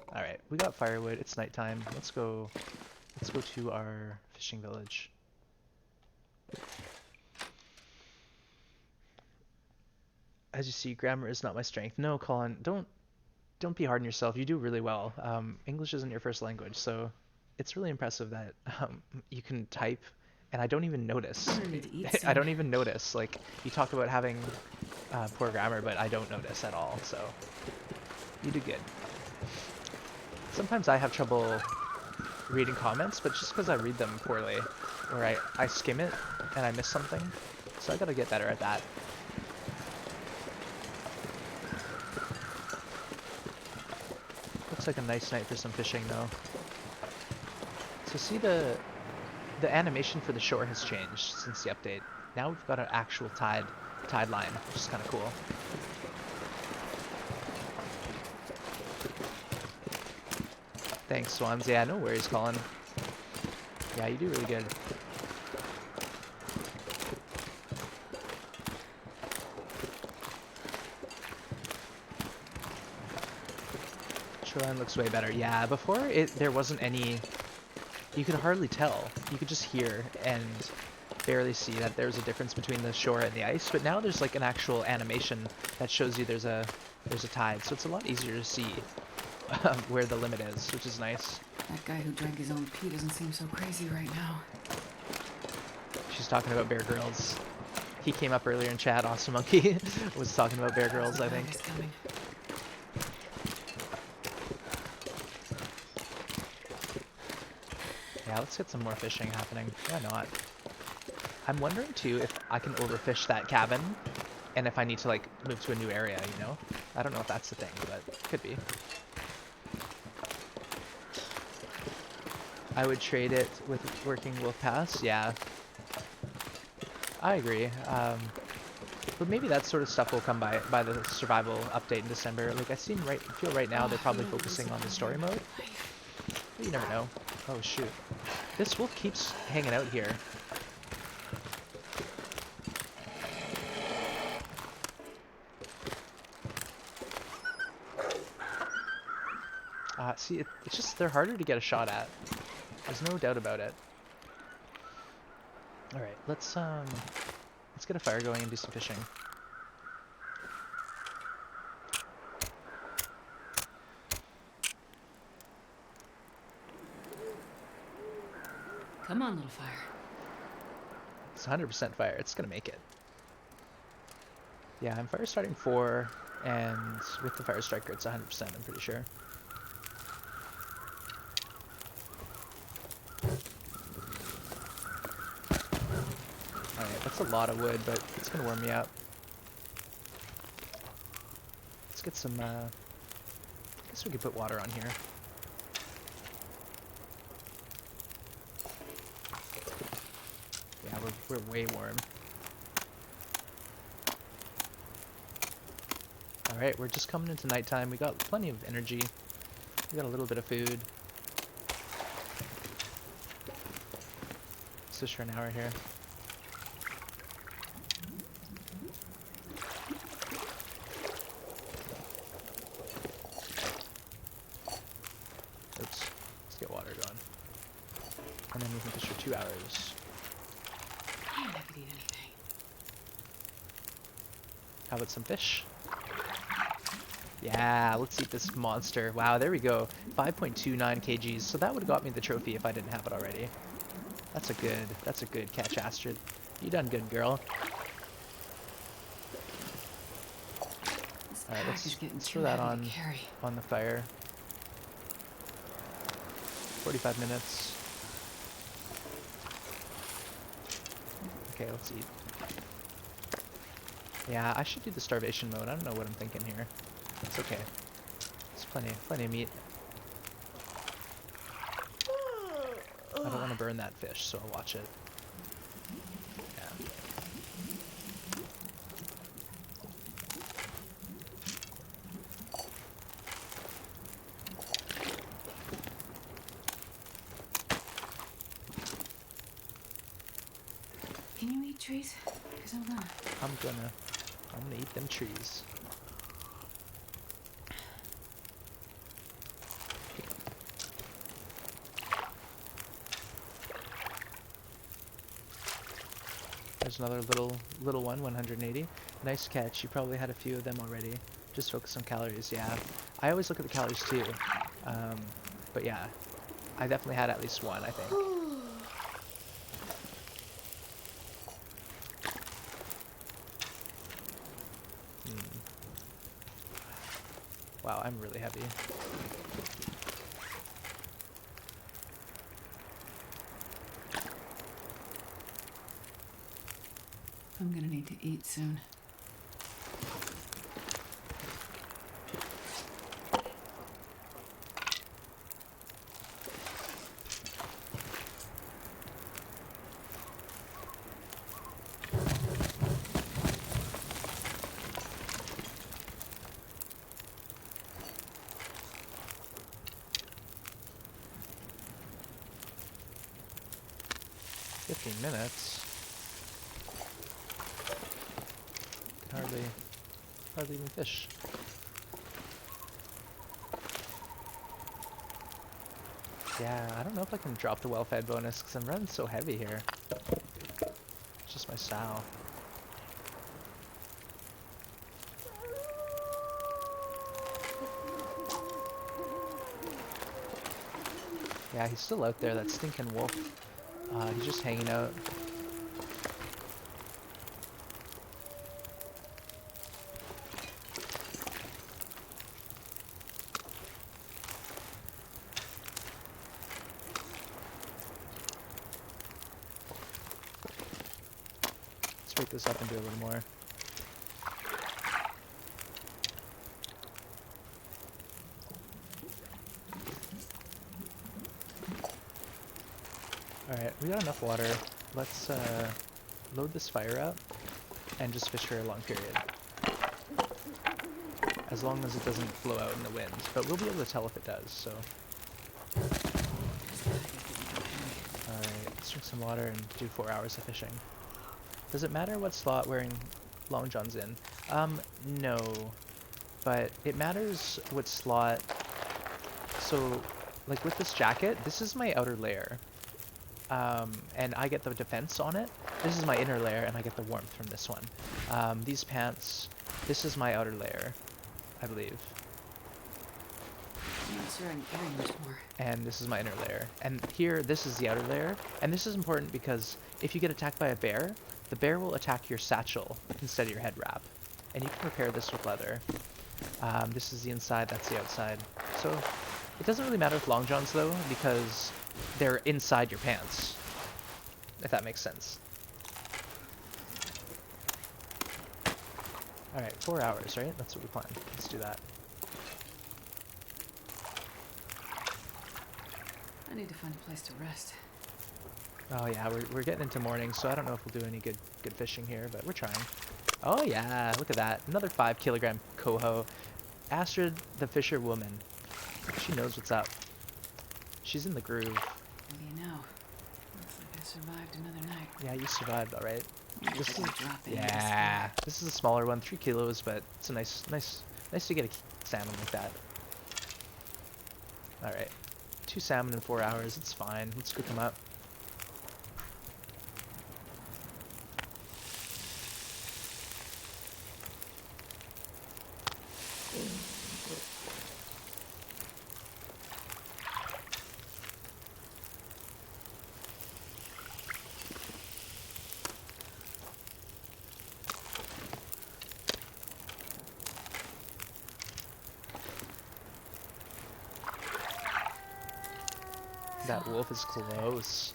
Alright, we got firewood. It's nighttime. Let's go to our fishing village. As you see, grammar is not my strength. No, Colin, don't be hard on yourself. You do really well. English isn't your first language, so it's really impressive that you can type, and I don't even notice. I'm gonna need to eat I soon. don't even notice. Like, you talk about having poor grammar, but I don't notice at all, so you do good. Sometimes I have trouble reading comments, but just because I read them poorly, or I skim it and I miss something, so I gotta get better at that. Looks like a nice night for some fishing, though. So see the animation for the shore has changed since the update. Now we've got an actual tide line, which is kind of cool. Thanks, Swans. Yeah, no worries, Colin. Yeah, you do really good. Shoreline looks way better. Yeah, before there wasn't any. You could hardly tell. You could just hear and barely see that there's a difference between the shore and the ice. But now there's like an actual animation that shows you there's a tide, so it's a lot easier to see where the limit is, which is nice. That guy who drank his own pee doesn't seem so crazy right now. She's talking about Bear Grylls. He came up earlier in chat. Awesome Monkey was talking about Bear Grylls, I think. Coming. Yeah, let's get some more fishing happening. Why not? I'm wondering too if I can overfish that cabin, and if I need to like move to a new area, you know? I don't know if that's the thing, but could be. I would trade it with working Wolf Pass, yeah. I agree. But maybe that sort of stuff will come by the survival update in December. Like I feel right now they're probably focusing on the story mode. But you never know. Oh shoot. This wolf keeps hanging out here. See, it's just, they're harder to get a shot at. There's no doubt about it. Alright, let's get a fire going and do some fishing. Come on, little fire. It's 100% fire. It's gonna make it. Yeah, I'm fire starting 4, and with the fire striker, it's 100%. I'm pretty sure. Alright, that's a lot of wood, but it's gonna warm me up. Let's get some. I guess we could put water on here. Yeah, we're way warm. Alright, we're just coming into nighttime. We got plenty of energy. We got a little bit of food. Let's fish for an hour here. Oops. Let's get water going. And then we can fish for 2 hours. Man, I could eat anything. How about some fish? Yeah, let's eat this monster. Wow, there we go. 5.29 kgs. So that would have got me the trophy if I didn't have it already. That's a good catch, Astrid. You done good, girl. This All right, pack is getting let's too throw that heavy to carry. on the fire. 45 minutes. Okay, let's eat. Yeah, I should do the starvation mode. I don't know what I'm thinking here. It's okay. It's plenty of meat. I don't want to burn that fish, so I'll watch it. Yeah. Can you eat trees? Because I'm not. I'm gonna eat them trees. There's another little one, 180. Nice catch. You probably had a few of them already. Just focus on calories. Yeah, I always look at the calories too. But yeah, I definitely had at least one, I think. Hmm. Wow, I'm really heavy. I'm gonna need to eat soon. Minutes. Can hardly even fish. Yeah, I don't know if I can drop the well-fed bonus because I'm running so heavy here. It's just my style. Yeah, he's still out there, that stinking wolf. He's just hanging out. Let's break this up and do a little more. Alright, we got enough water. Let's load this fire up and just fish for a long period. As long as it doesn't blow out in the wind. But we'll be able to tell if it does, so. Alright, let's drink some water and do 4 hours of fishing. Does it matter what slot wearing long johns in? No. But it matters what slot. So, like with this jacket, this is my outer layer. And I get the defense on it. This is my inner layer, and I get the warmth from this one. These pants, this is my outer layer, I believe. I'm not sure I'm carrying much more. And this is my inner layer. And here, this is the outer layer. And this is important because if you get attacked by a bear, the bear will attack your satchel instead of your head wrap. And you can repair this with leather. This is the inside, that's the outside. So it doesn't really matter with long johns though, because they're inside your pants, if that makes sense. Alright, 4 hours, right? That's what we planned. Let's do that. I need to find a place to rest. Oh yeah, we're getting into morning, so I don't know if we'll do any good fishing here, but we're trying. Oh yeah, look at that. Another 5 kilogram coho. Astrid, the fisher woman. She knows what's up. She's in the groove. What do you know? Looks like I survived another night. Yeah, you survived, all right. This is Yeah, this is a smaller one, 3 kilos, but it's a nice to get a salmon like that. All right, 2 salmon in 4 hours. It's fine. Let's cook them up. That wolf is close.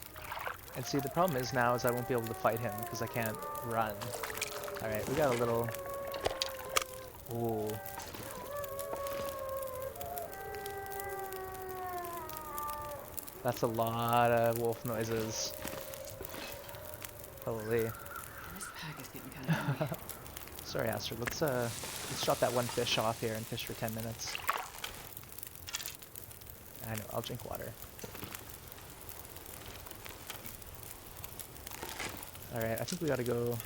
And see, the problem is now is I won't be able to fight him because I can't run. Alright, we got a little... Ooh. That's a lot of wolf noises. Holy. This pack is getting kind of heavy. Sorry, Astrid. Let's drop that one fish off here and fish for 10 minutes. I know, I'll drink water. Alright, I think we gotta go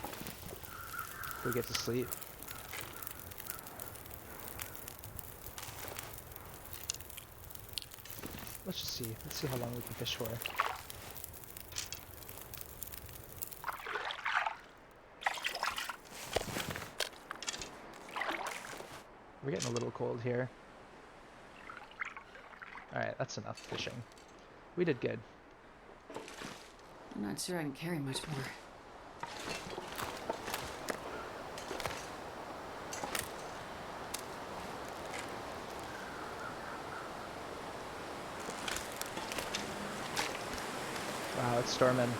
get to sleep. Let's just see. Let's see how long we can fish for. We're getting a little cold here. Alright, that's enough fishing. We did good. I'm not sure I can carry much more. Wow, it's storming.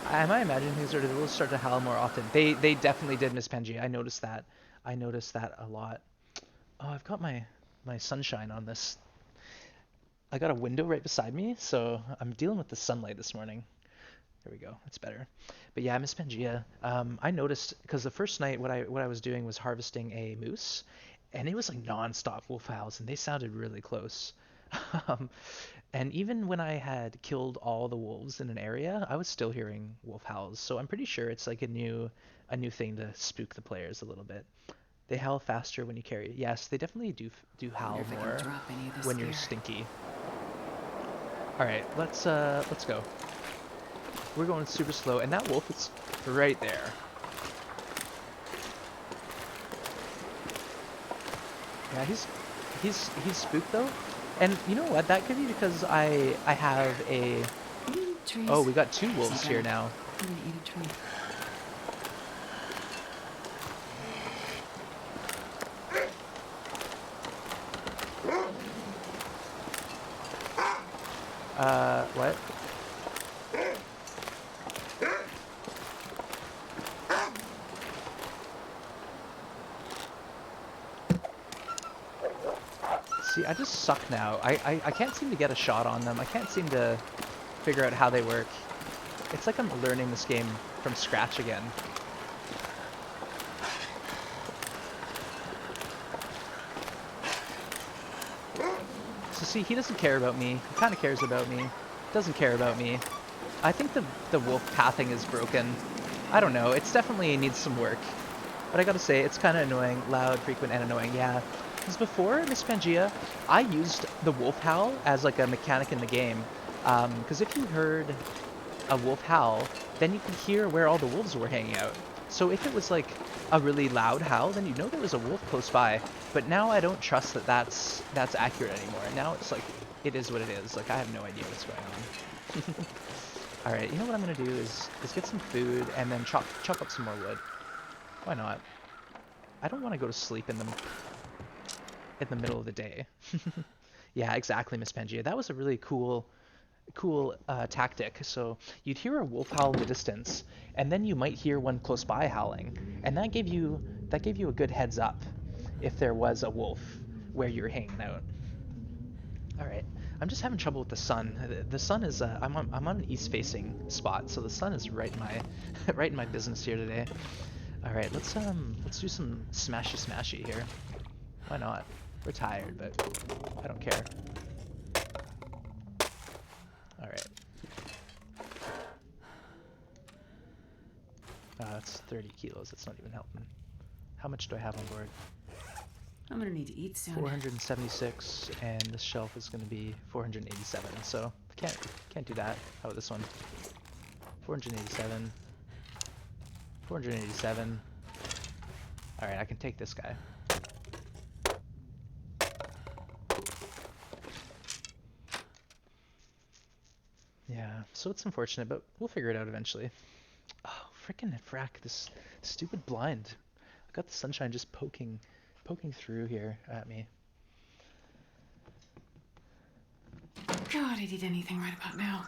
I might imagine things will start to howl more often. They definitely did, Miss Panji. I noticed that. I noticed that a lot. Oh, I've got my sunshine on this. I got a window right beside me, so I'm dealing with the sunlight this morning. There we go. It's better. But yeah, Miss Pangea, I noticed because the first night what I was doing was harvesting a moose, and it was like non-stop wolf howls, and they sounded really close. Um, and even when I had killed all the wolves in an area, I was still hearing wolf howls. So I'm pretty sure it's like a new thing to spook the players a little bit. They howl faster when you carry. Yes, they definitely do I wonder howl if I can more drop any of this when you're gear. stinky. All right, let's go. We're going super slow, and that wolf is right there. Yeah, he's spooked though, and you know what? That could be because I have a. Trees. Oh, we got two wolves here now. I'm gonna eat a tree. What? See, I just suck now. I can't seem to get a shot on them. I can't seem to figure out how they work. It's like I'm learning this game from scratch again. So see, he doesn't care about me. He kind of cares about me. Doesn't care about me. I think the wolf pathing is broken. I don't know. It's definitely needs some work. But I gotta say, it's kind of annoying. Loud, frequent, and annoying. Yeah. Because before Miss Pangea, I used the wolf howl as like a mechanic in the game. Because if you heard a wolf howl, then you could hear where all the wolves were hanging out. So if it was like a really loud howl, then you know there was a wolf close by. But now I don't trust that that's accurate anymore. Now it's like, it is what it is. Like, I have no idea what's going on. Alright, you know what I'm gonna do is get some food and then chop up some more wood. Why not? I don't want to go to sleep in the middle of the day. Yeah, exactly, Miss Pangea. That was a really cool tactic. So you'd hear a wolf howl in the distance, and then you might hear one close by howling, and that gave you a good heads up if there was a wolf where you're hanging out. All right, I'm just having trouble with the sun. The sun is I'm on an east-facing spot, so the sun is right in my right in my business here today. All right, let's do some smashy here. Why not? We're tired, but I don't care. All right. That's 30 kilos. That's not even helping. How much do I have on board? I'm gonna need to eat soon. 476, and this shelf is going to be 487. So can't do that. How about this one? 487. 487. All right, I can take this guy. Yeah, so it's unfortunate, but we'll figure it out eventually. Oh, frickin' frack, this stupid blind. I got the sunshine just poking through here at me. God, I'd eat anything right about now.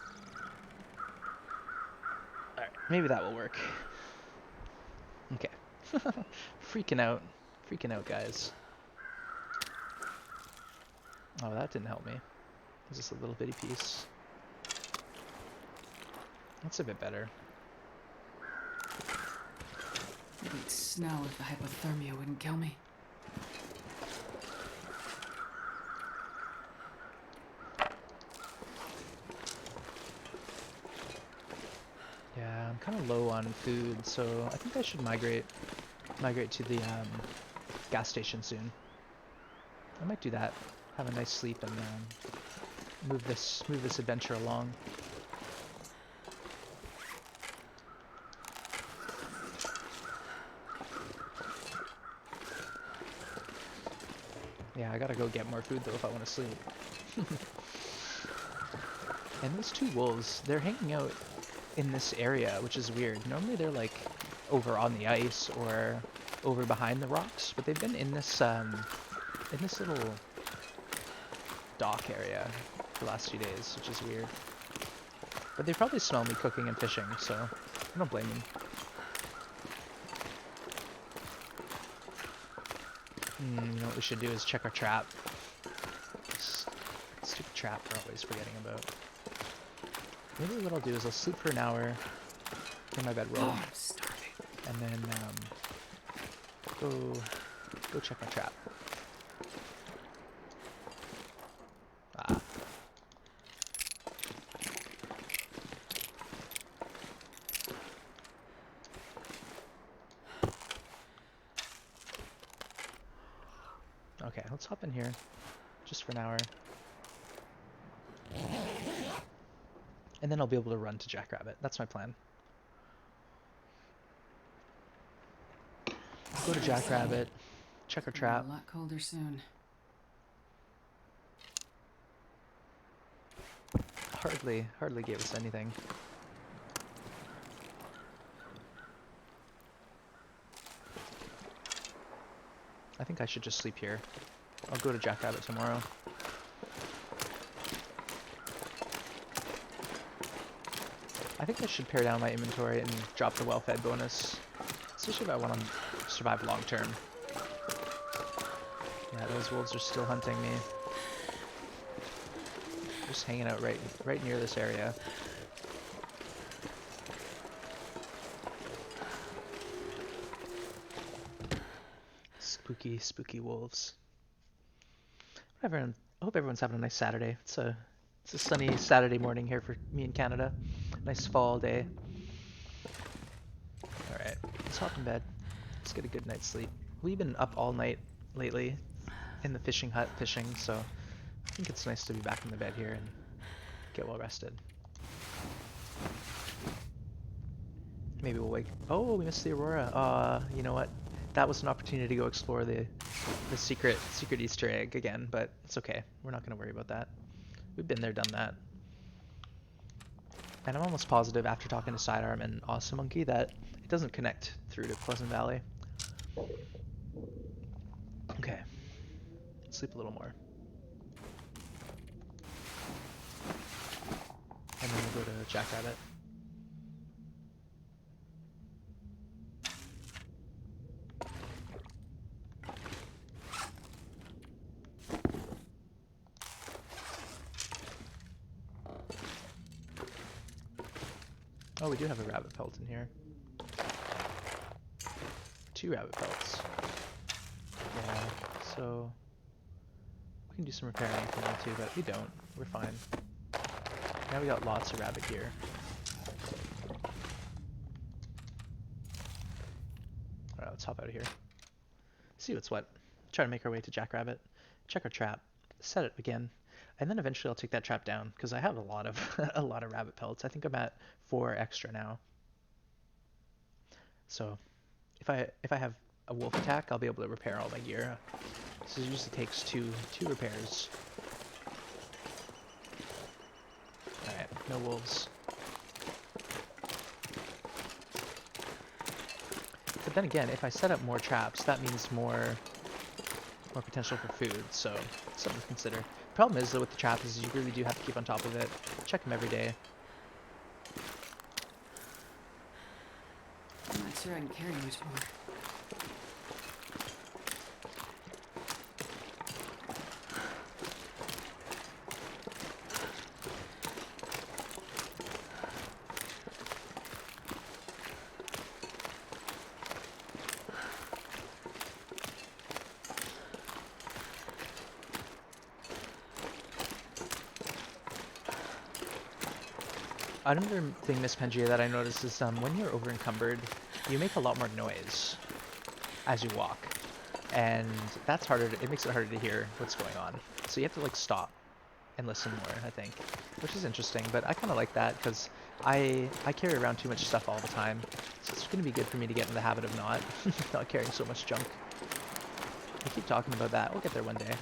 Alright, maybe that will work. Okay. Freaking out. Freaking out, guys. Oh, that didn't help me. It's just a little bitty piece. That's a bit better. I'd eat snow if the hypothermia wouldn't kill me. Yeah, I'm kind of low on food, so I think I should migrate to the gas station soon. I might do that. Have a nice sleep and move this adventure along. Yeah, I gotta go get more food though if I want to sleep. And those two wolves, they're hanging out in this area, which is weird. Normally they're like over on the ice or over behind the rocks, but they've been in this little dock area for the last few days, which is weird. But they probably smell me cooking and fishing, so I don't blame them. You know what we should do is check our trap. This stupid trap we're always forgetting about. Maybe what I'll do is I'll sleep for an hour in my bedroll, Oh, I'm starving. and then go check my trap. Ah. Okay, let's hop in here, just for an hour. And then I'll be able to run to Jackrabbit. That's my plan. Go to Jackrabbit, check our It's gonna trap. be a lot colder soon. Hardly gave us anything. I think I should just sleep here. I'll go to Jackrabbit tomorrow. I think I should pare down my inventory and drop the well-fed bonus, especially if I want to survive long term. Yeah, those wolves are still hunting me. Just hanging out right near this area. Spooky wolves. I hope everyone's having a nice Saturday. It's a sunny Saturday morning here for me in Canada. Nice fall day. Alright, let's hop in bed. Let's get a good night's sleep. We've been up all night lately in the fishing hut fishing, so I think it's nice to be back in the bed here and get well rested. Maybe we'll wake... Oh, we missed the aurora. You know what? That was an opportunity to go explore the secret Easter egg again, but it's okay. We're not going to worry about that. We've been there, done that. And I'm almost positive after talking to Sidearm and Awesome Monkey that it doesn't connect through to Pleasant Valley. Okay. Sleep a little more. And then we'll go to Jackrabbit. Oh, we do have a rabbit pelt in here. 2 rabbit pelts. Yeah, so we can do some repairing if we want to, but we don't. We're fine. Now we got lots of rabbit gear. Alright, let's hop out of here. See what's what. Try to make our way to Jackrabbit. Check our trap. Set it again. And then eventually I'll take that trap down, because I have a lot of a lot of rabbit pelts. I think I'm at 4 extra now. So if I have a wolf attack, I'll be able to repair all my gear. So it usually takes two repairs. Alright, no wolves. But then again, if I set up more traps, that means more potential for food, so something to consider. Problem is though with the traps is you really do have to keep on top of it. Check them every day. I'm not sure I can carry much more. Another thing, Miss Pangea, that I noticed is when you're over encumbered, you make a lot more noise as you walk, and that's harder. It makes it harder to hear what's going on. So you have to like stop and listen more, I think, which is interesting. But I kind of like that because I carry around too much stuff all the time, so it's gonna be good for me to get in the habit of not carrying so much junk. I keep talking about that. We'll get there one day.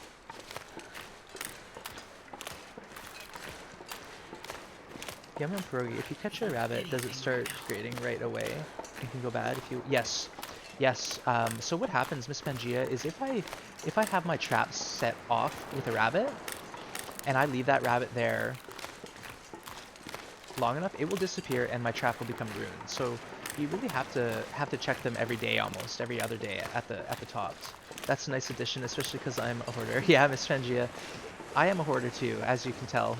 Yum Yum Pierogi, if you catch a rabbit, does it start grading right away? It can go bad if you... Yes. Yes. So what happens, Miss Pangea, is if I have my traps set off with a rabbit, and I leave that rabbit there long enough, it will disappear and my trap will become ruined. So you really have to check them every day, almost every other day at the tops. That's a nice addition, especially because I'm a hoarder. Yeah, Miss Pangea, I am a hoarder too, as you can tell.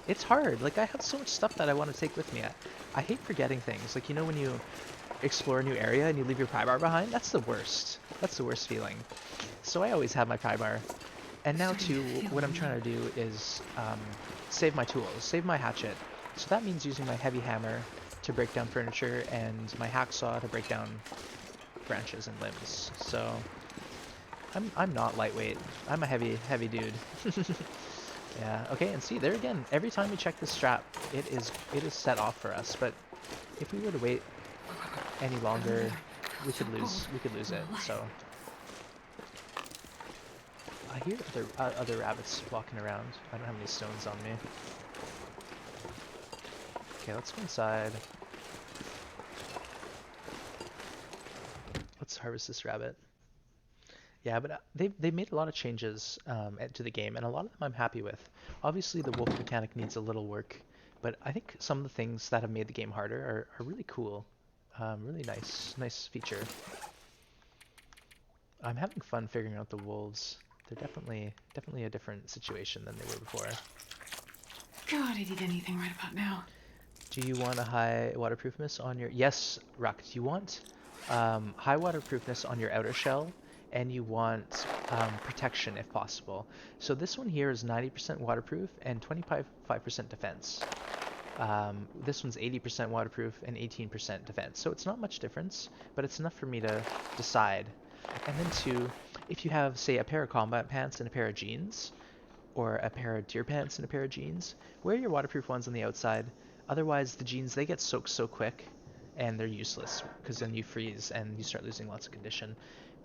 It's hard. Like, I have so much stuff that I want to take with me. I hate forgetting things. Like, you know when you explore a new area and you leave your pry bar behind? That's the worst. That's the worst feeling. So I always have my pry bar. And now, too, what I'm trying to do is save my tools, save my hatchet. So that means using my heavy hammer to break down furniture and my hacksaw to break down branches and limbs. So I'm not lightweight. I'm a heavy dude. Yeah, okay, and see, there again, every time we check this strap, it is set off for us, but if we were to wait any longer, we could lose it, so. I hear other rabbits walking around. I don't have any stones on me. Okay, let's go inside. Let's harvest this rabbit. Yeah, but they've made a lot of changes to the game, and a lot of them I'm happy with. Obviously, the wolf mechanic needs a little work, but I think some of the things that have made the game harder are really cool. Really nice feature. I'm having fun figuring out the wolves. They're definitely a different situation than they were before. God, I'd eat anything right about now. Do you want a high waterproofness on your... Yes, Rock, you want high waterproofness on your outer shell, and you want protection if possible. So this one here is 90% waterproof and 25% defense. This one's 80% waterproof and 18% defense. So it's not much difference, but it's enough for me to decide. And then two, if you have, say, a pair of combat pants and a pair of jeans, or a pair of deer pants and a pair of jeans, wear your waterproof ones on the outside. Otherwise, the jeans, they get soaked so quick, and they're useless, because then you freeze and you start losing lots of condition.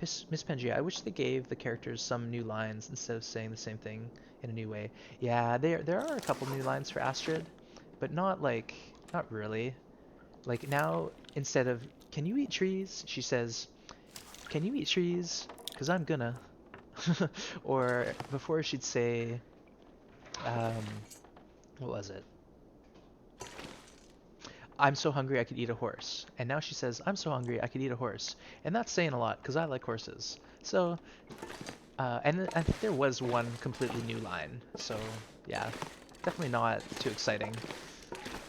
Miss Pangea, I wish they gave the characters some new lines instead of saying the same thing in a new way. Yeah, there are a couple new lines for Astrid, but not really. Like now, instead of, can you eat trees? She says, can you eat trees? Because I'm gonna. Or before she'd say, um, what was it? I'm so hungry I could eat a horse. And now she says, I'm so hungry I could eat a horse. And that's saying a lot, because I like horses. So, and I think there was one completely new line. So, yeah, definitely not too exciting.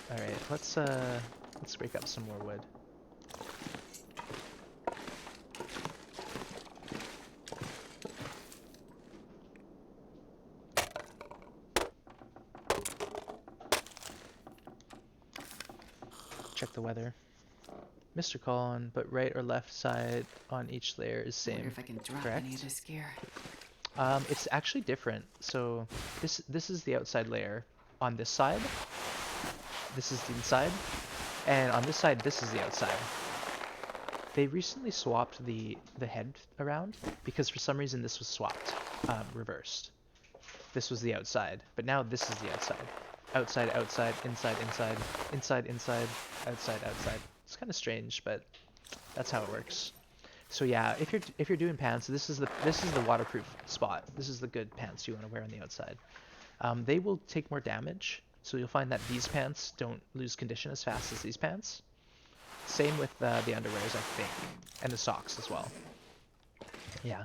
Alright, let's break up some more wood. Check the weather. Mr. Collin, but right or left side on each layer is I wonder same. if I can drop Correct? any of this gear. It's actually different. So this is the outside layer. On this side, this is the inside, and on this side, this is the outside. They recently swapped the head around because for some reason this was swapped, reversed. This was the outside, but now this is the outside. Outside, outside, inside, inside, inside, inside, outside, outside. It's kind of strange, but that's how it works. So yeah, if you're doing pants, this is the waterproof spot. This is the good pants you want to wear on the outside. They will take more damage, so you'll find that these pants don't lose condition as fast as these pants. Same with the underwears, I think, and the socks as well. Yeah.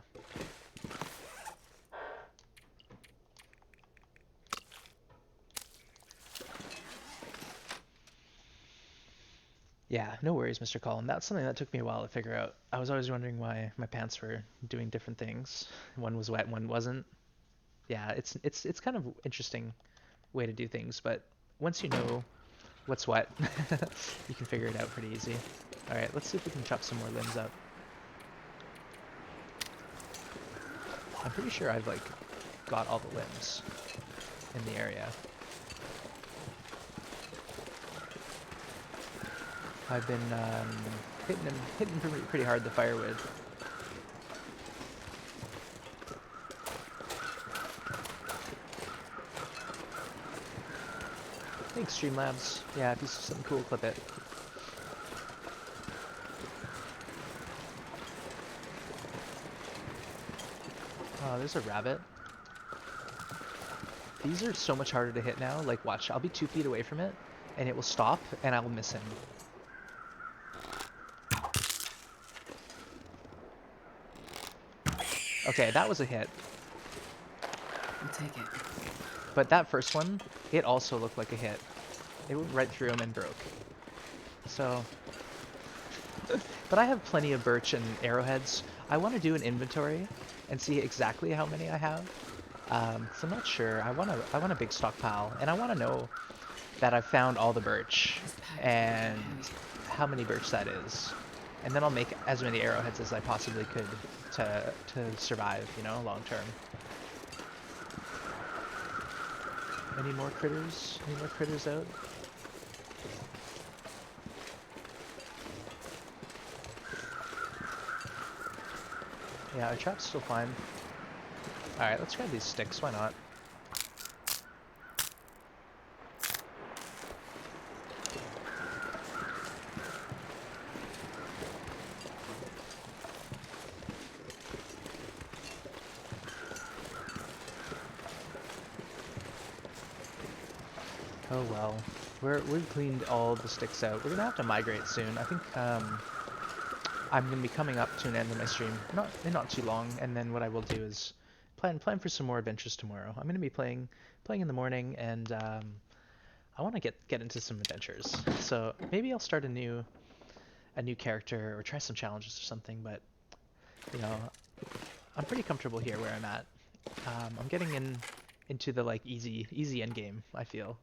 Yeah, no worries, Mr. Collin. That's something that took me a while to figure out. I was always wondering why my pants were doing different things. One was wet, one wasn't. Yeah, it's kind of interesting way to do things, but once you know what's what, you can figure it out pretty easy. All right, let's see if we can chop some more limbs up. I'm pretty sure I've like got all the limbs in the area. I've been hitting pretty hard the firewood. Thanks, Streamlabs. Yeah, if you see something cool, clip it. Oh, there's a rabbit. These are so much harder to hit now. Like, watch, I'll be 2 feet away from it, and it will stop, and I will miss him. Okay, that was a hit. I'll take it. But that first one, it also looked like a hit. It went right through him and broke. So, but I have plenty of birch and arrowheads. I want to do an inventory and see exactly how many I have. So I'm not sure. I want a big stockpile, and I want to know that I've found all the birch This pack is and heavy. how many birch that is. And then I'll make as many arrowheads as I possibly could to survive, you know, long term. Any more critters? Any more critters out? Yeah, our trap's still fine. Alright, let's grab these sticks, why not? Oh well. We've cleaned all the sticks out. We're gonna have to migrate soon. I think I'm gonna be coming up to an end of my stream. Not too long, and then what I will do is plan for some more adventures tomorrow. I'm gonna be playing in the morning, and I want to get into some adventures. So maybe I'll start a new character or try some challenges or something. But you know, I'm pretty comfortable here where I'm at. I'm getting into the like easy end game, I feel.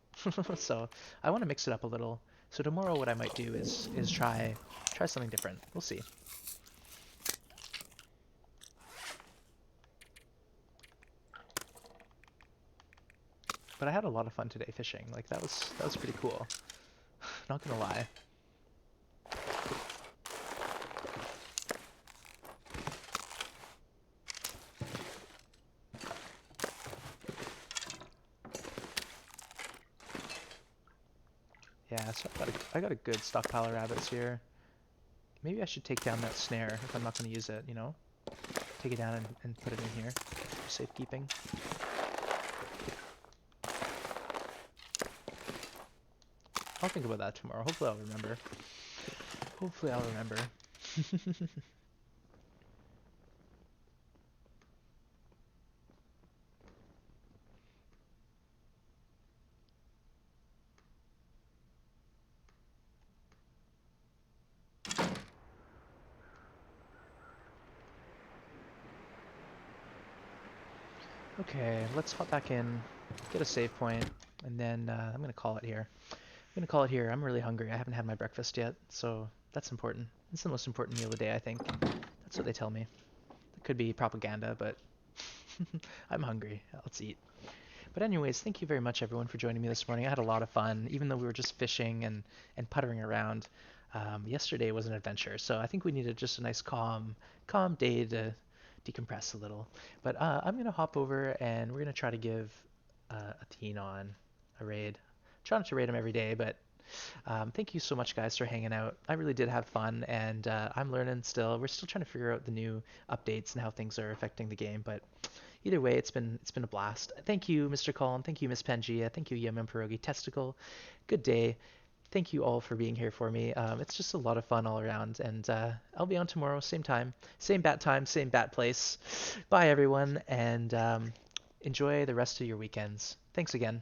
So I want to mix it up a little. So tomorrow what I might do is try something different. We'll see. But I had a lot of fun today fishing. Like that was pretty cool. Not gonna lie. Yeah, so I got a good stockpile of rabbits here. Maybe I should take down that snare if I'm not going to use it, you know? Take it down and put it in here for safekeeping. I'll think about that tomorrow. Hopefully I'll remember. Hopefully I'll remember. Okay, let's hop back in, get a save point, and then I'm going to call it here. I'm going to call it here. I'm really hungry. I haven't had my breakfast yet, so that's important. It's the most important meal of the day, I think. That's what they tell me. It could be propaganda, but I'm hungry. Let's eat. But anyways, thank you very much everyone for joining me this morning. I had a lot of fun, even though we were just fishing and puttering around. Yesterday was an adventure, so I think we needed just a nice calm day to decompress a little. But I'm gonna hop over and we're gonna try to give a teen on a raid. Try not to raid him every day, but Thank you so much, guys, for hanging out. I really did have fun, and I'm learning still. We're still trying to figure out the new updates and how things are affecting the game, but either way, it's been a blast. Thank you, Mr. Colin. Thank you, Miss Pangaea. Thank you, Yum Yum Pierogi Testicle. Good day. Thank you all for being here for me. It's just a lot of fun all around, and I'll be on tomorrow, same bat time, same bat place. Bye, everyone, and enjoy the rest of your weekends. Thanks again.